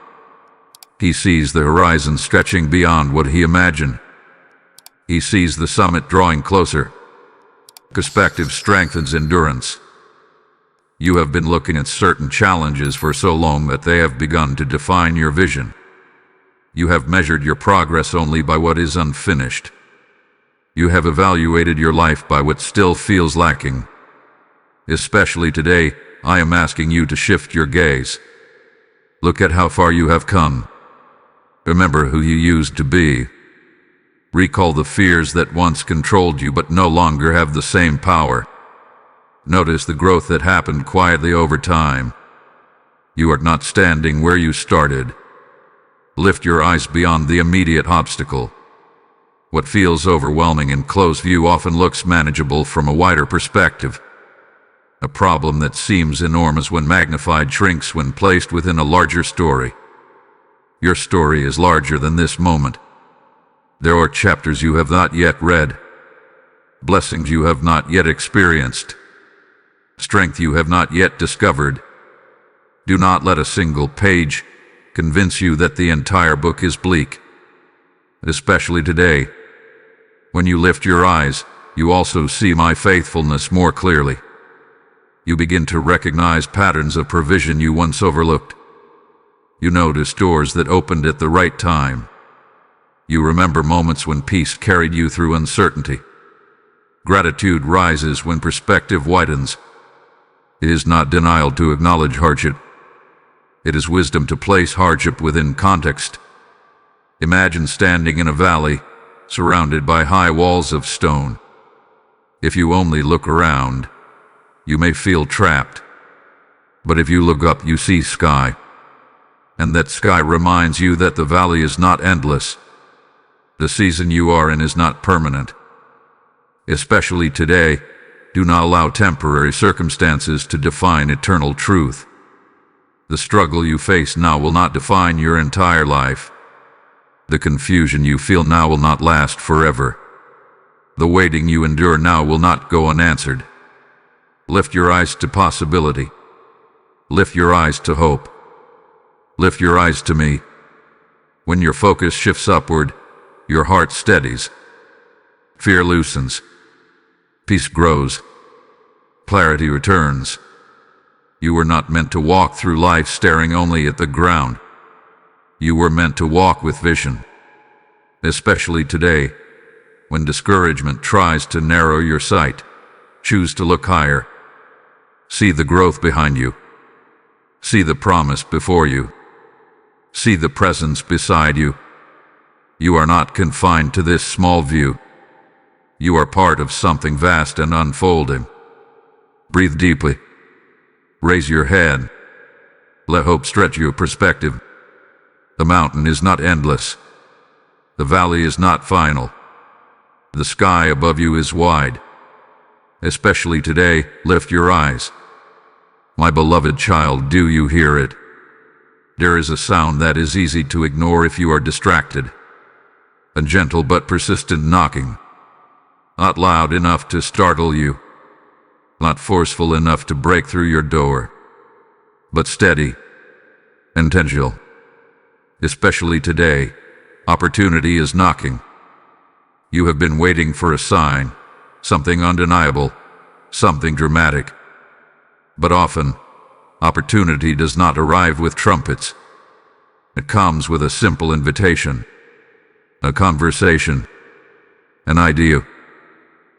He sees the horizon stretching beyond what he imagined. He sees the summit drawing closer. Perspective strengthens endurance. You have been looking at certain challenges for so long that they have begun to define your vision. You have measured your progress only by what is unfinished. You have evaluated your life by what still feels lacking. Especially today, I am asking you to shift your gaze. Look at how far you have come. Remember who you used to be. Recall the fears that once controlled you but no longer have the same power. Notice the growth that happened quietly over time. You are not standing where you started. Lift your eyes beyond the immediate obstacle. What feels overwhelming in close view often looks manageable from a wider perspective. A problem that seems enormous when magnified shrinks when placed within a larger story. Your story is larger than this moment. There are chapters you have not yet read, blessings you have not yet experienced, strength you have not yet discovered. Do not let a single page convince you that the entire book is bleak. Especially today, when you lift your eyes, you also see my faithfulness more clearly. You begin to recognize patterns of provision you once overlooked. You notice doors that opened at the right time. You remember moments when peace carried you through uncertainty. Gratitude rises when perspective widens. It is not denial to acknowledge hardship. It is wisdom to place hardship within context. Imagine standing in a valley, surrounded by high walls of stone. If you only look around, you may feel trapped. But if you look up, you see sky. And that sky reminds you that the valley is not endless. The season you are in is not permanent. Especially today, do not allow temporary circumstances to define eternal truth. The struggle you face now will not define your entire life. The confusion you feel now will not last forever. The waiting you endure now will not go unanswered. Lift your eyes to possibility. Lift your eyes to hope. Lift your eyes to me. When your focus shifts upward, your heart steadies. Fear loosens. Peace grows. Clarity returns. You were not meant to walk through life staring only at the ground. You were meant to walk with vision. Especially today, when discouragement tries to narrow your sight, choose to look higher. See the growth behind you. See the promise before you. See the presence beside you. You are not confined to this small view. You are part of something vast and unfolding. Breathe deeply. Raise your head. Let hope stretch your perspective. The mountain is not endless. The valley is not final. The sky above you is wide. Especially today, lift your eyes. My beloved child, do you hear it? There is a sound that is easy to ignore if you are distracted. A gentle but persistent knocking. Not loud enough to startle you. Not forceful enough to break through your door. But steady. Intentional. Especially today, opportunity is knocking. You have been waiting for a sign, something undeniable, something dramatic. But often, opportunity does not arrive with trumpets. It comes with a simple invitation, a conversation, an idea,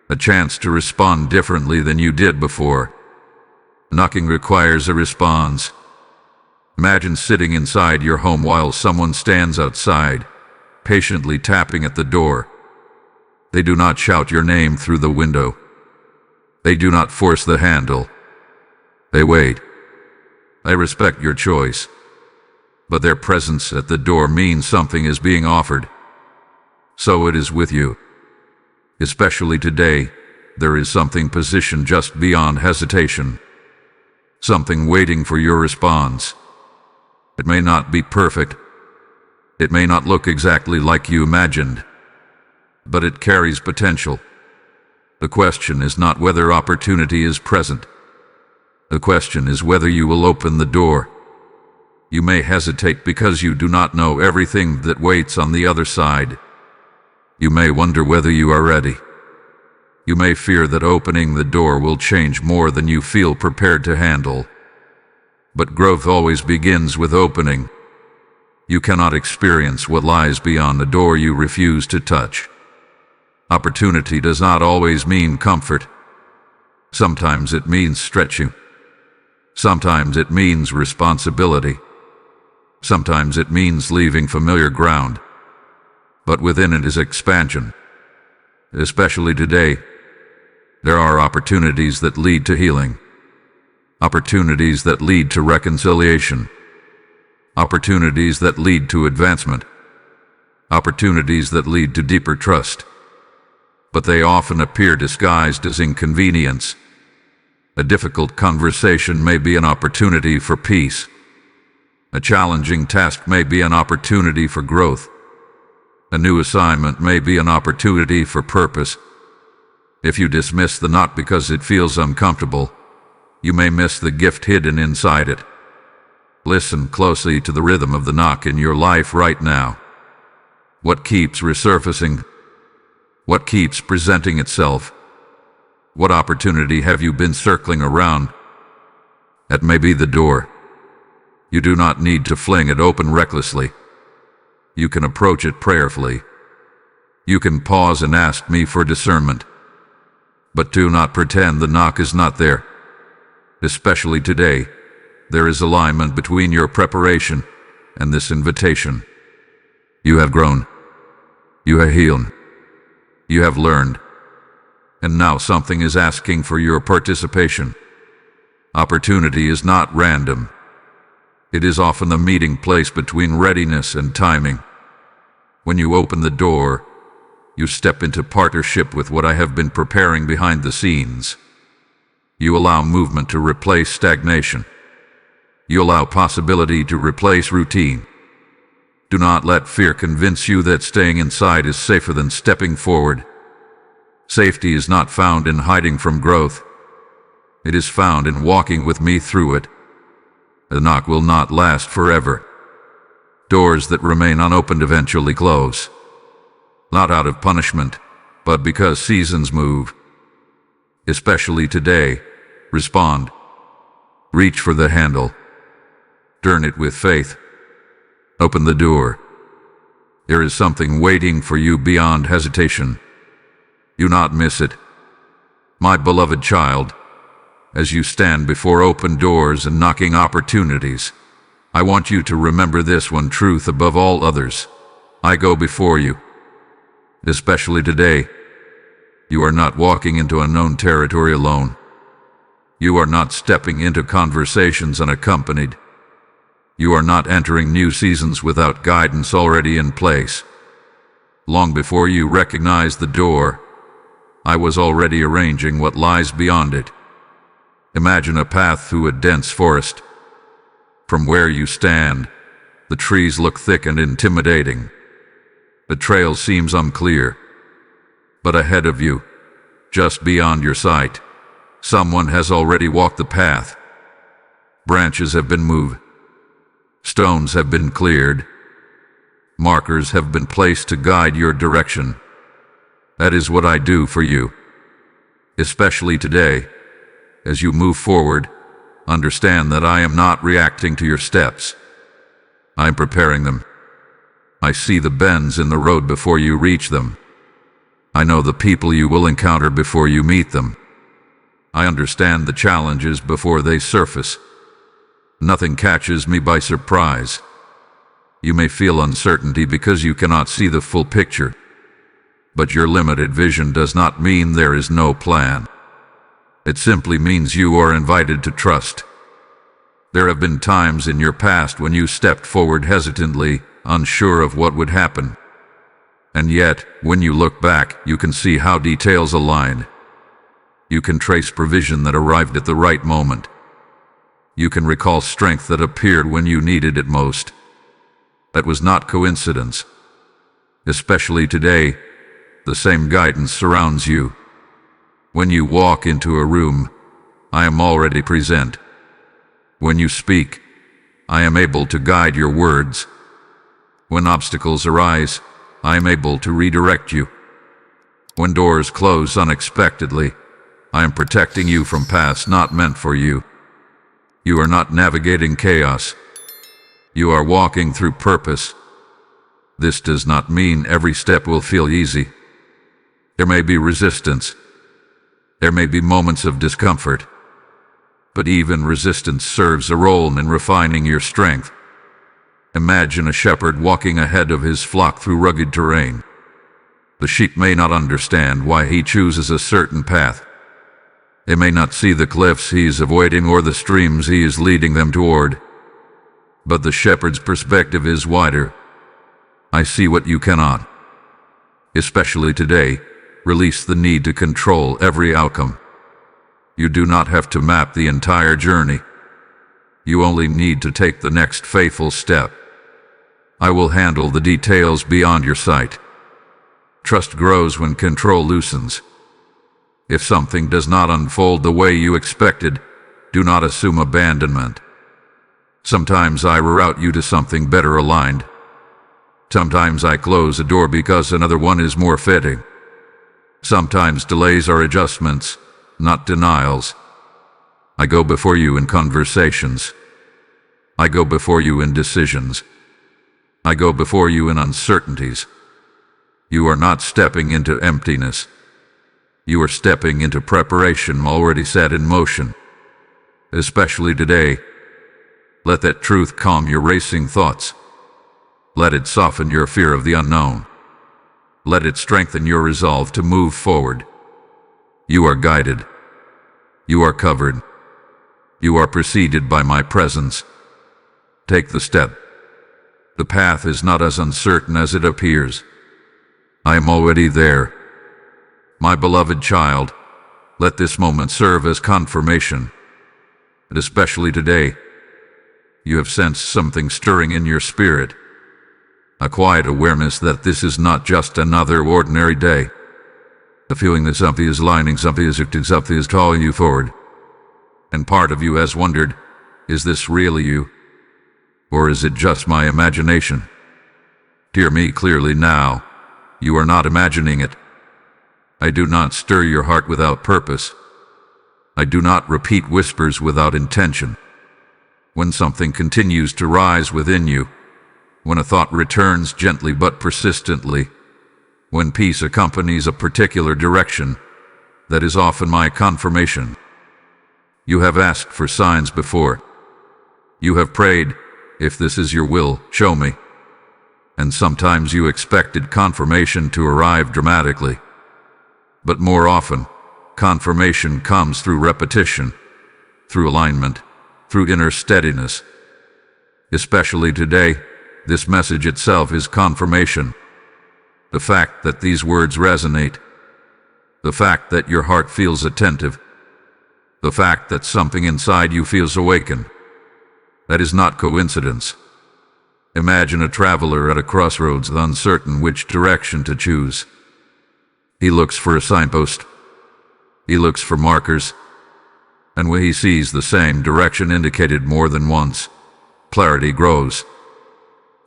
a chance to respond differently than you did before. Knocking requires a response. Imagine sitting inside your home while someone stands outside, patiently tapping at the door. They do not shout your name through the window. They do not force the handle. They wait. They respect your choice. But their presence at the door means something is being offered. So it is with you. Especially today, there is something positioned just beyond hesitation. Something waiting for your response. It may not be perfect. It may not look exactly like you imagined, but it carries potential. The question is not whether opportunity is present. The question is whether you will open the door. You may hesitate because you do not know everything that waits on the other side. You may wonder whether you are ready. You may fear that opening the door will change more than you feel prepared to handle. But growth always begins with opening. You cannot experience what lies beyond the door you refuse to touch. Opportunity does not always mean comfort. Sometimes it means stretching. Sometimes it means responsibility. Sometimes it means leaving familiar ground. But within it is expansion. Especially today, there are opportunities that lead to healing. Opportunities that lead to reconciliation. Opportunities that lead to advancement. Opportunities that lead to deeper trust. But they often appear disguised as inconvenience. A difficult conversation may be an opportunity for peace. A challenging task may be an opportunity for growth. A new assignment may be an opportunity for purpose. If you dismiss the knot because it feels uncomfortable, you may miss the gift hidden inside it. Listen closely to the rhythm of the knock in your life right now. What keeps resurfacing? What keeps presenting itself? What opportunity have you been circling around? That may be the door. You do not need to fling it open recklessly. You can approach it prayerfully. You can pause and ask me for discernment. But do not pretend the knock is not there. Especially today, there is alignment between your preparation and this invitation. You have grown. You have healed. You have learned. And now something is asking for your participation. Opportunity is not random. It is often the meeting place between readiness and timing. When you open the door, you step into partnership with what I have been preparing behind the scenes. You allow movement to replace stagnation. You allow possibility to replace routine. Do not let fear convince you that staying inside is safer than stepping forward. Safety is not found in hiding from growth. It is found in walking with me through it. The knock will not last forever. Doors that remain unopened eventually close. Not out of punishment, but because seasons move. Especially today, respond. Reach for the handle. Turn it with faith. Open the door. There is something waiting for you beyond hesitation. Do not miss it. My beloved child, as you stand before open doors and knocking opportunities, I want you to remember this one truth above all others. I go before you. Especially today, you are not walking into unknown territory alone. You are not stepping into conversations unaccompanied. You are not entering new seasons without guidance already in place. Long before you recognize the door, I was already arranging what lies beyond it. Imagine a path through a dense forest. From where you stand, the trees look thick and intimidating. The trail seems unclear. But ahead of you, just beyond your sight, someone has already walked the path. Branches have been moved. Stones have been cleared. Markers have been placed to guide your direction. That is what I do for you. Especially today, as you move forward, understand that I am not reacting to your steps. I am preparing them. I see the bends in the road before you reach them. I know the people you will encounter before you meet them. I understand the challenges before they surface. Nothing catches me by surprise. You may feel uncertainty because you cannot see the full picture. But your limited vision does not mean there is no plan. It simply means you are invited to trust. There have been times in your past when you stepped forward hesitantly, unsure of what would happen. And yet, when you look back, you can see how details aligned. You can trace provision that arrived at the right moment. You can recall strength that appeared when you needed it most. That was not coincidence. Especially today, the same guidance surrounds you. When you walk into a room, I am already present. When you speak, I am able to guide your words. When obstacles arise, I am able to redirect you. When doors close unexpectedly, I am protecting you from paths not meant for you. You are not navigating chaos. You are walking through purpose. This does not mean every step will feel easy. There may be resistance. There may be moments of discomfort. But even resistance serves a role in refining your strength. Imagine a shepherd walking ahead of his flock through rugged terrain. The sheep may not understand why he chooses a certain path. They may not see the cliffs he is avoiding or the streams he is leading them toward. But the shepherd's perspective is wider. I see what you cannot. Especially today, release the need to control every outcome. You do not have to map the entire journey. You only need to take the next faithful step. I will handle the details beyond your sight. Trust grows when control loosens. If something does not unfold the way you expected, do not assume abandonment. Sometimes I reroute you to something better aligned. Sometimes I close a door because another one is more fitting. Sometimes delays are adjustments, not denials. I go before you in conversations. I go before you in decisions. I go before you in uncertainties. You are not stepping into emptiness. You are stepping into preparation already set in motion. Especially today, let that truth calm your racing thoughts. Let it soften your fear of the unknown. Let it strengthen your resolve to move forward. You are guided. You are covered. You are preceded by my presence. Take the step. The path is not as uncertain as it appears. I am already there. My beloved child, let this moment serve as confirmation. And especially today, you have sensed something stirring in your spirit. A quiet awareness that this is not just another ordinary day. The feeling that something is lining, something is acting, something is calling you forward. And part of you has wondered, is this really you? Or is it just my imagination? Hear me clearly now. You are not imagining it. I do not stir your heart without purpose. I do not repeat whispers without intention. When something continues to rise within you, when a thought returns gently but persistently, when peace accompanies a particular direction, that is often my confirmation. You have asked for signs before. You have prayed, if this is your will, show me. And sometimes you expected confirmation to arrive dramatically. But more often, confirmation comes through repetition, through alignment, through inner steadiness. Especially today, this message itself is confirmation. The fact that these words resonate, the fact that your heart feels attentive, the fact that something inside you feels awakened, that is not coincidence. Imagine a traveler at a crossroads uncertain which direction to choose. He looks for a signpost. He looks for markers. And when he sees the same direction indicated more than once, clarity grows.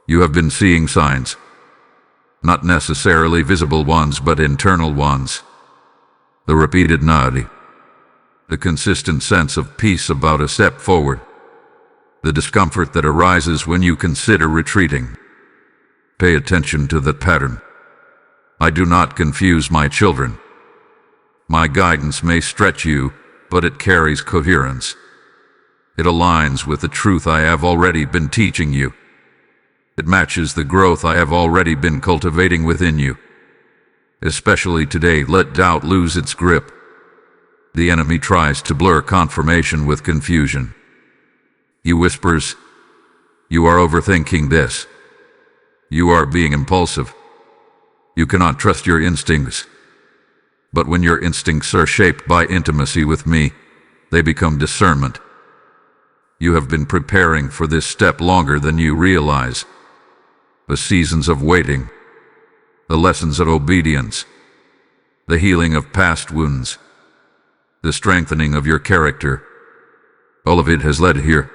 You have been seeing signs. Not necessarily visible ones, but internal ones. The repeated nod. The consistent sense of peace about a step forward. The discomfort that arises when you consider retreating. Pay attention to that pattern. I do not confuse my children. My guidance may stretch you, but it carries coherence. It aligns with the truth I have already been teaching you. It matches the growth I have already been cultivating within you. Especially today, let doubt lose its grip. The enemy tries to blur confirmation with confusion. He whispers, "You are overthinking this. You are being impulsive. You cannot trust your instincts." But when your instincts are shaped by intimacy with me, they become discernment. You have been preparing for this step longer than you realize. the seasons of waiting, the lessons of obedience, the healing of past wounds, the strengthening of your character. All of it has led here,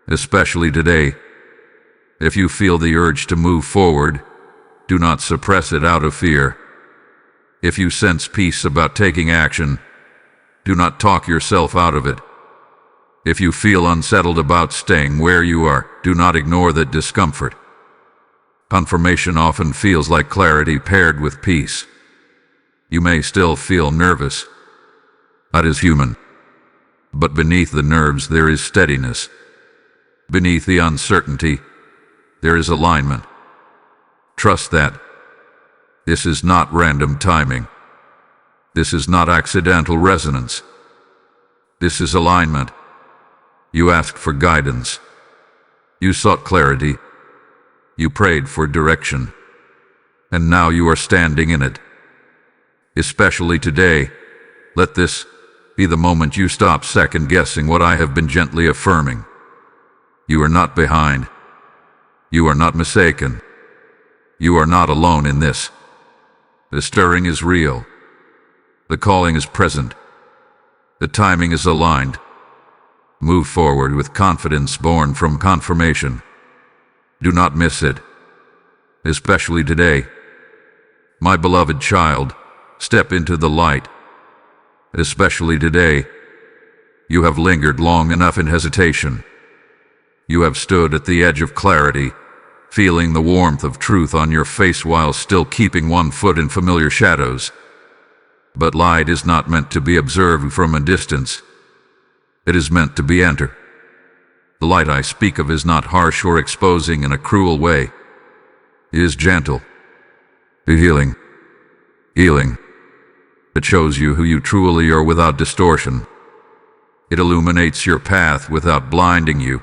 especially today. If you feel the urge to move forward, do not suppress it out of fear. If you sense peace about taking action, do not talk yourself out of it. If you feel unsettled about staying where you are, do not ignore that discomfort. Confirmation often feels like clarity paired with peace. You may still feel nervous. That is human. But beneath the nerves there is steadiness. Beneath the uncertainty, there is alignment. Trust that. This is not random timing. This is not accidental resonance. This is alignment. You asked for guidance. You sought clarity. You prayed for direction. And now you are standing in it. Especially today, let this be the moment you stop second-guessing what I have been gently affirming. You are not behind. You are not mistaken. You are not alone in this. The stirring is real. The calling is present. The timing is aligned. Move forward with confidence born from confirmation. Do not miss it. Especially today. My beloved child, step into the light. Especially today. You have lingered long enough in hesitation. You have stood at the edge of clarity, feeling the warmth of truth on your face while still keeping one foot in familiar shadows. But light is not meant to be observed from a distance. It is meant to be entered. The light I speak of is not harsh or exposing in a cruel way. It is gentle, healing. It shows you who you truly are without distortion. It illuminates your path without blinding you.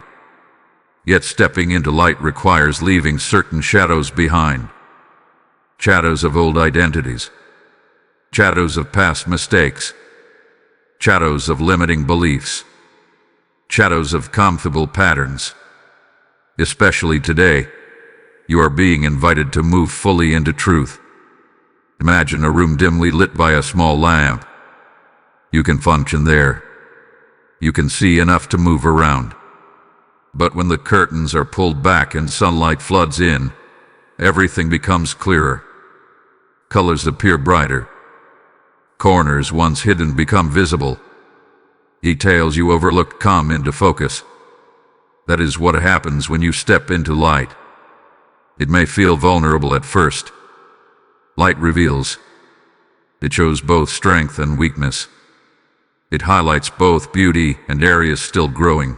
Yet stepping into light requires leaving certain shadows behind. Shadows of old identities. Shadows of past mistakes. Shadows of limiting beliefs. Shadows of comfortable patterns. Especially today, you are being invited to move fully into truth. Imagine a room dimly lit by a small lamp. You can function there. You can see enough to move around. But when the curtains are pulled back and sunlight floods in, everything becomes clearer. Colors appear brighter. Corners once hidden become visible. Details you overlooked come into focus. That is what happens when you step into light. It may feel vulnerable at first. Light reveals. It shows both strength and weakness. It highlights both beauty and areas still growing.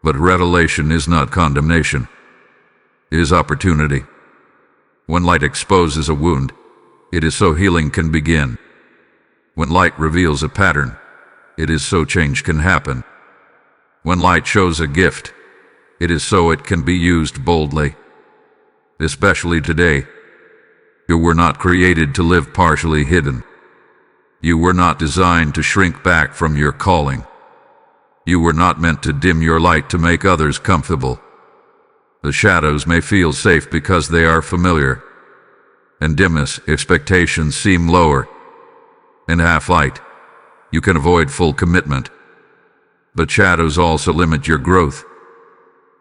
But revelation is not condemnation. It is opportunity. When light exposes a wound, it is so healing can begin. When light reveals a pattern, it is so change can happen. When light shows a gift, it is so it can be used boldly. Especially today, you were not created to live partially hidden. You were not designed to shrink back from your calling. You were not meant to dim your light to make others comfortable. The shadows may feel safe because they are familiar. And dimness expectations seem lower. In half-light, you can avoid full commitment. But shadows also limit your growth.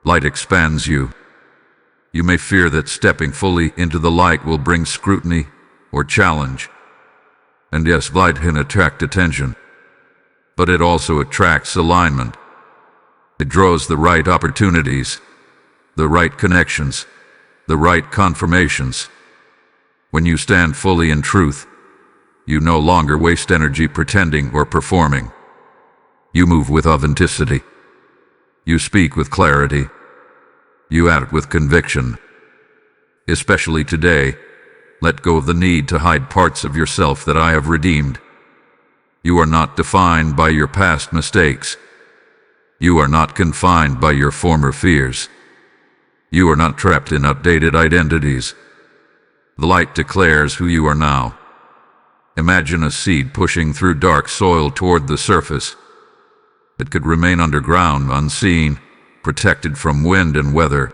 Light expands you. You may fear that stepping fully into the light will bring scrutiny or challenge. And yes, light can attract attention. But it also attracts alignment. It draws the right opportunities, the right connections, the right confirmations. When you stand fully in truth, you no longer waste energy pretending or performing. You move with authenticity. You speak with clarity. You act with conviction. Especially today, let go of the need to hide parts of yourself that I have redeemed. You are not defined by your past mistakes. You are not confined by your former fears. You are not trapped in outdated identities. The light declares who you are now. Imagine a seed pushing through dark soil toward the surface. It could remain underground, unseen, protected from wind and weather.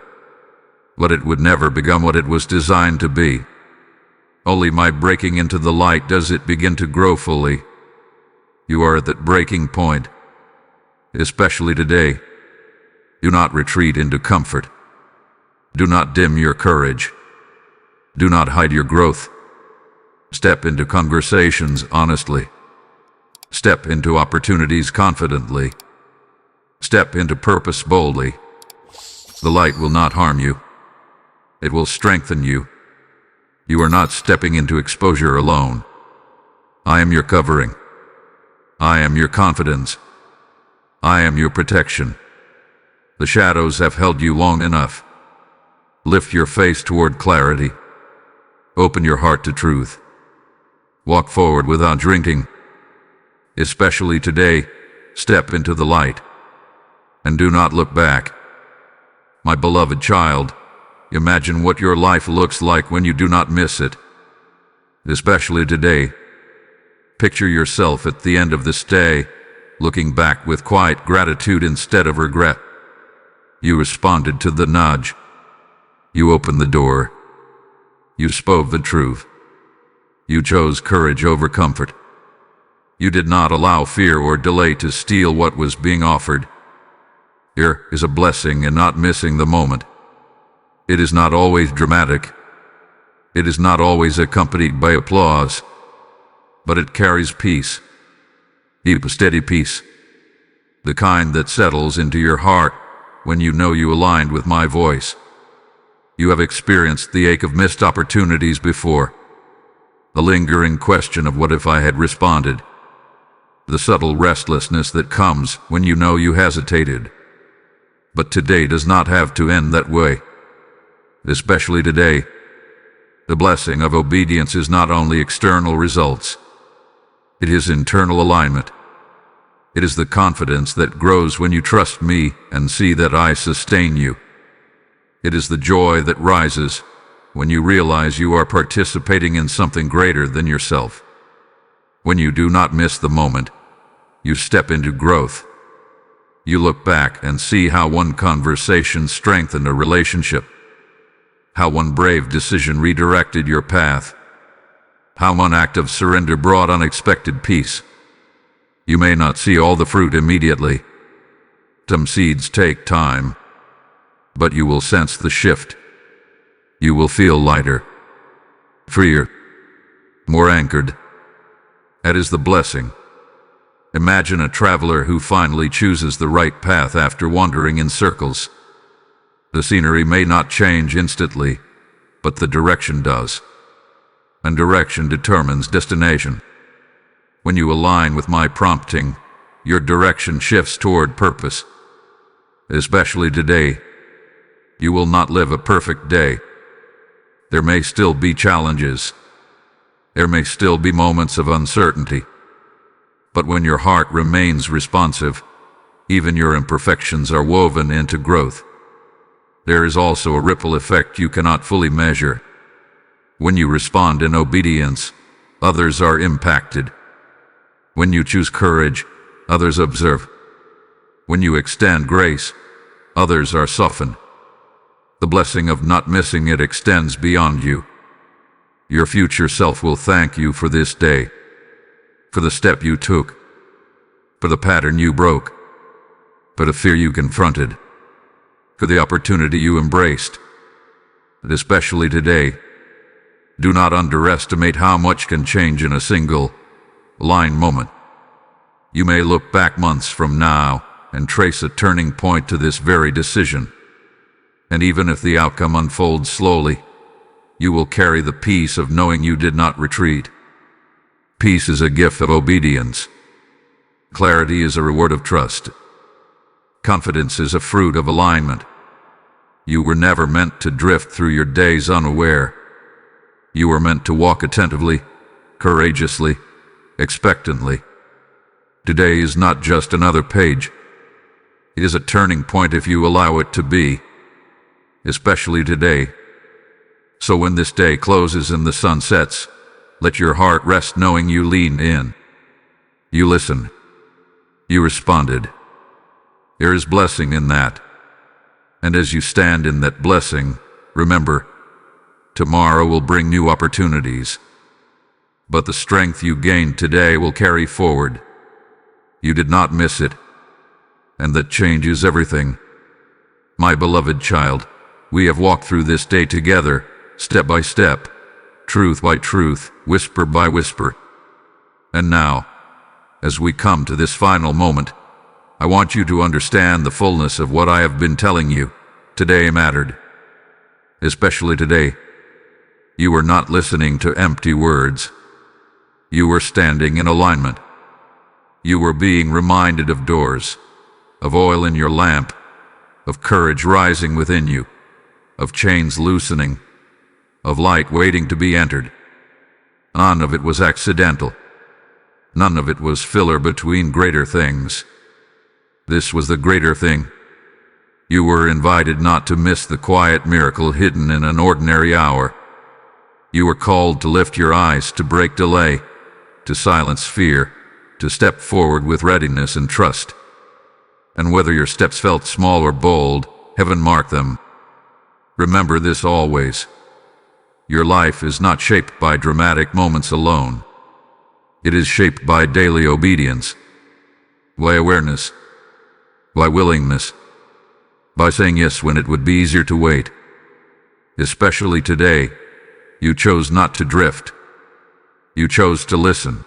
but it would never become what it was designed to be. Only by breaking into the light does it begin to grow fully. You are at that breaking point, especially today. Do not retreat into comfort. Do not dim your courage. Do not hide your growth. Step into conversations honestly. Step into opportunities confidently. Step into purpose boldly. The light will not harm you. It will strengthen you. You are not stepping into exposure alone. I am your covering. I am your confidence. I am your protection. The shadows have held you long enough. Lift your face toward clarity. Open your heart to truth. Walk forward without drinking. Especially today, step into the light. And do not look back. My beloved child, imagine what your life looks like when you do not miss it. Especially today. Picture yourself at the end of this day, looking back with quiet gratitude instead of regret. You responded to the nudge. You opened the door. You spoke the truth. You chose courage over comfort. You did not allow fear or delay to steal what was being offered. Here is a blessing in not missing the moment. It is not always dramatic. It is not always accompanied by applause. But it carries peace. Deep, steady peace. The kind that settles into your heart when you know you aligned with my voice. You have experienced the ache of missed opportunities before. The lingering question of what if I had responded. The subtle restlessness that comes when you know you hesitated. But today does not have to end that way. Especially today, the blessing of obedience is not only external results. It is internal alignment. It is the confidence that grows when you trust me and see that I sustain you. It is the joy that rises when you realize you are participating in something greater than yourself. When you do not miss the moment, you step into growth. You look back and see how one conversation strengthened a relationship, how one brave decision redirected your path, how one act of surrender brought unexpected peace. You may not see all the fruit immediately. Some seeds take time, but you will sense the shift. You will feel lighter, freer, more anchored. That is the blessing. Imagine a traveler who finally chooses the right path after wandering in circles. The scenery may not change instantly, but the direction does. And direction determines destination. When you align with my prompting, your direction shifts toward purpose. Especially today, you will not live a perfect day. There may still be challenges. There may still be moments of uncertainty. But when your heart remains responsive, even your imperfections are woven into growth. There is also a ripple effect you cannot fully measure. When you respond in obedience, others are impacted. When you choose courage, others observe. When you extend grace, others are softened. The blessing of not missing it extends beyond you. Your future self will thank you for this day, for the step you took, for the pattern you broke, for the fear you confronted, for the opportunity you embraced. And especially today, do not underestimate how much can change in a single line moment. You may look back months from now and trace a turning point to this very decision. And even if the outcome unfolds slowly, you will carry the peace of knowing you did not retreat. Peace is a gift of obedience. Clarity is a reward of trust. Confidence is a fruit of alignment. You were never meant to drift through your days unaware. You were meant to walk attentively, courageously, expectantly. Today is not just another page. It is a turning point if you allow it to be. Especially today. So when this day closes and the sun sets, let your heart rest knowing you leaned in. You listened. You responded. There is blessing in that. And as you stand in that blessing, Remember, tomorrow will bring new opportunities, but the strength you gained today will carry forward. You did not miss it, and that changes everything. My beloved child, we have walked through this day together, step by step, truth by truth, whisper by whisper. And now, as we come to this final moment, I want you to understand the fullness of what I have been telling you. Today mattered. Especially today. You were not listening to empty words. You were standing in alignment. You were being reminded of doors, of oil in your lamp, of courage rising within you, of chains loosening, of light waiting to be entered. None of it was accidental. None of it was filler between greater things. This was the greater thing. You were invited not to miss the quiet miracle hidden in an ordinary hour. You were called to lift your eyes, to break delay, to silence fear, to step forward with readiness and trust. And whether your steps felt small or bold, heaven marked them. Remember this always. Your life is not shaped by dramatic moments alone. It is shaped by daily obedience, by awareness, by willingness, by saying yes when it would be easier to wait. Especially today, you chose not to drift. You chose to listen.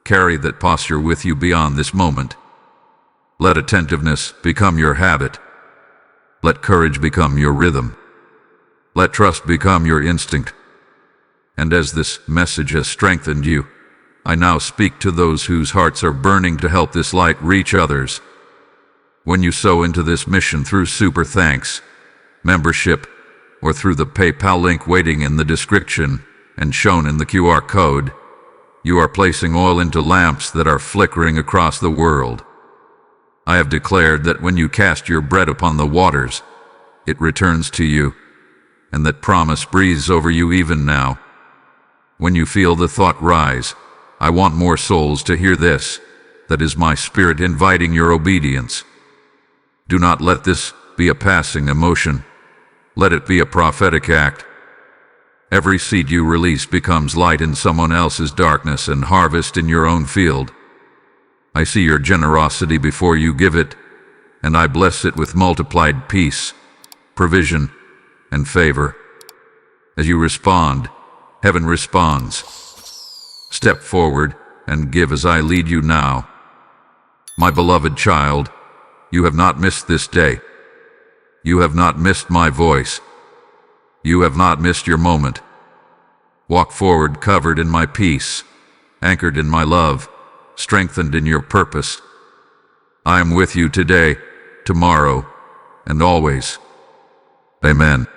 Carry that posture with you beyond this moment. Let attentiveness become your habit. Let courage become your rhythm. Let trust become your instinct. And as this message has strengthened you, I now speak to those whose hearts are burning to help this light reach others. When you sow into this mission through Super Thanks, membership, or through the PayPal link waiting in the description and shown in the QR code, you are placing oil into lamps that are flickering across the world. I have declared that when you cast your bread upon the waters, it returns to you, and that promise breathes over you even now. When you feel the thought rise, I want more souls to hear this. That is my spirit inviting your obedience. Do not let this be a passing emotion. Let it be a prophetic act. Every seed you release becomes light in someone else's darkness and harvest in your own field. I see your generosity before you give it, and I bless it with multiplied peace, provision, and favor. As you respond, heaven responds. Step forward and give as I lead you now. My beloved child, you have not missed this day. You have not missed my voice. You have not missed your moment. Walk forward covered in my peace, anchored in my love, strengthened in your purpose. I am with you today, tomorrow, and always. Amen.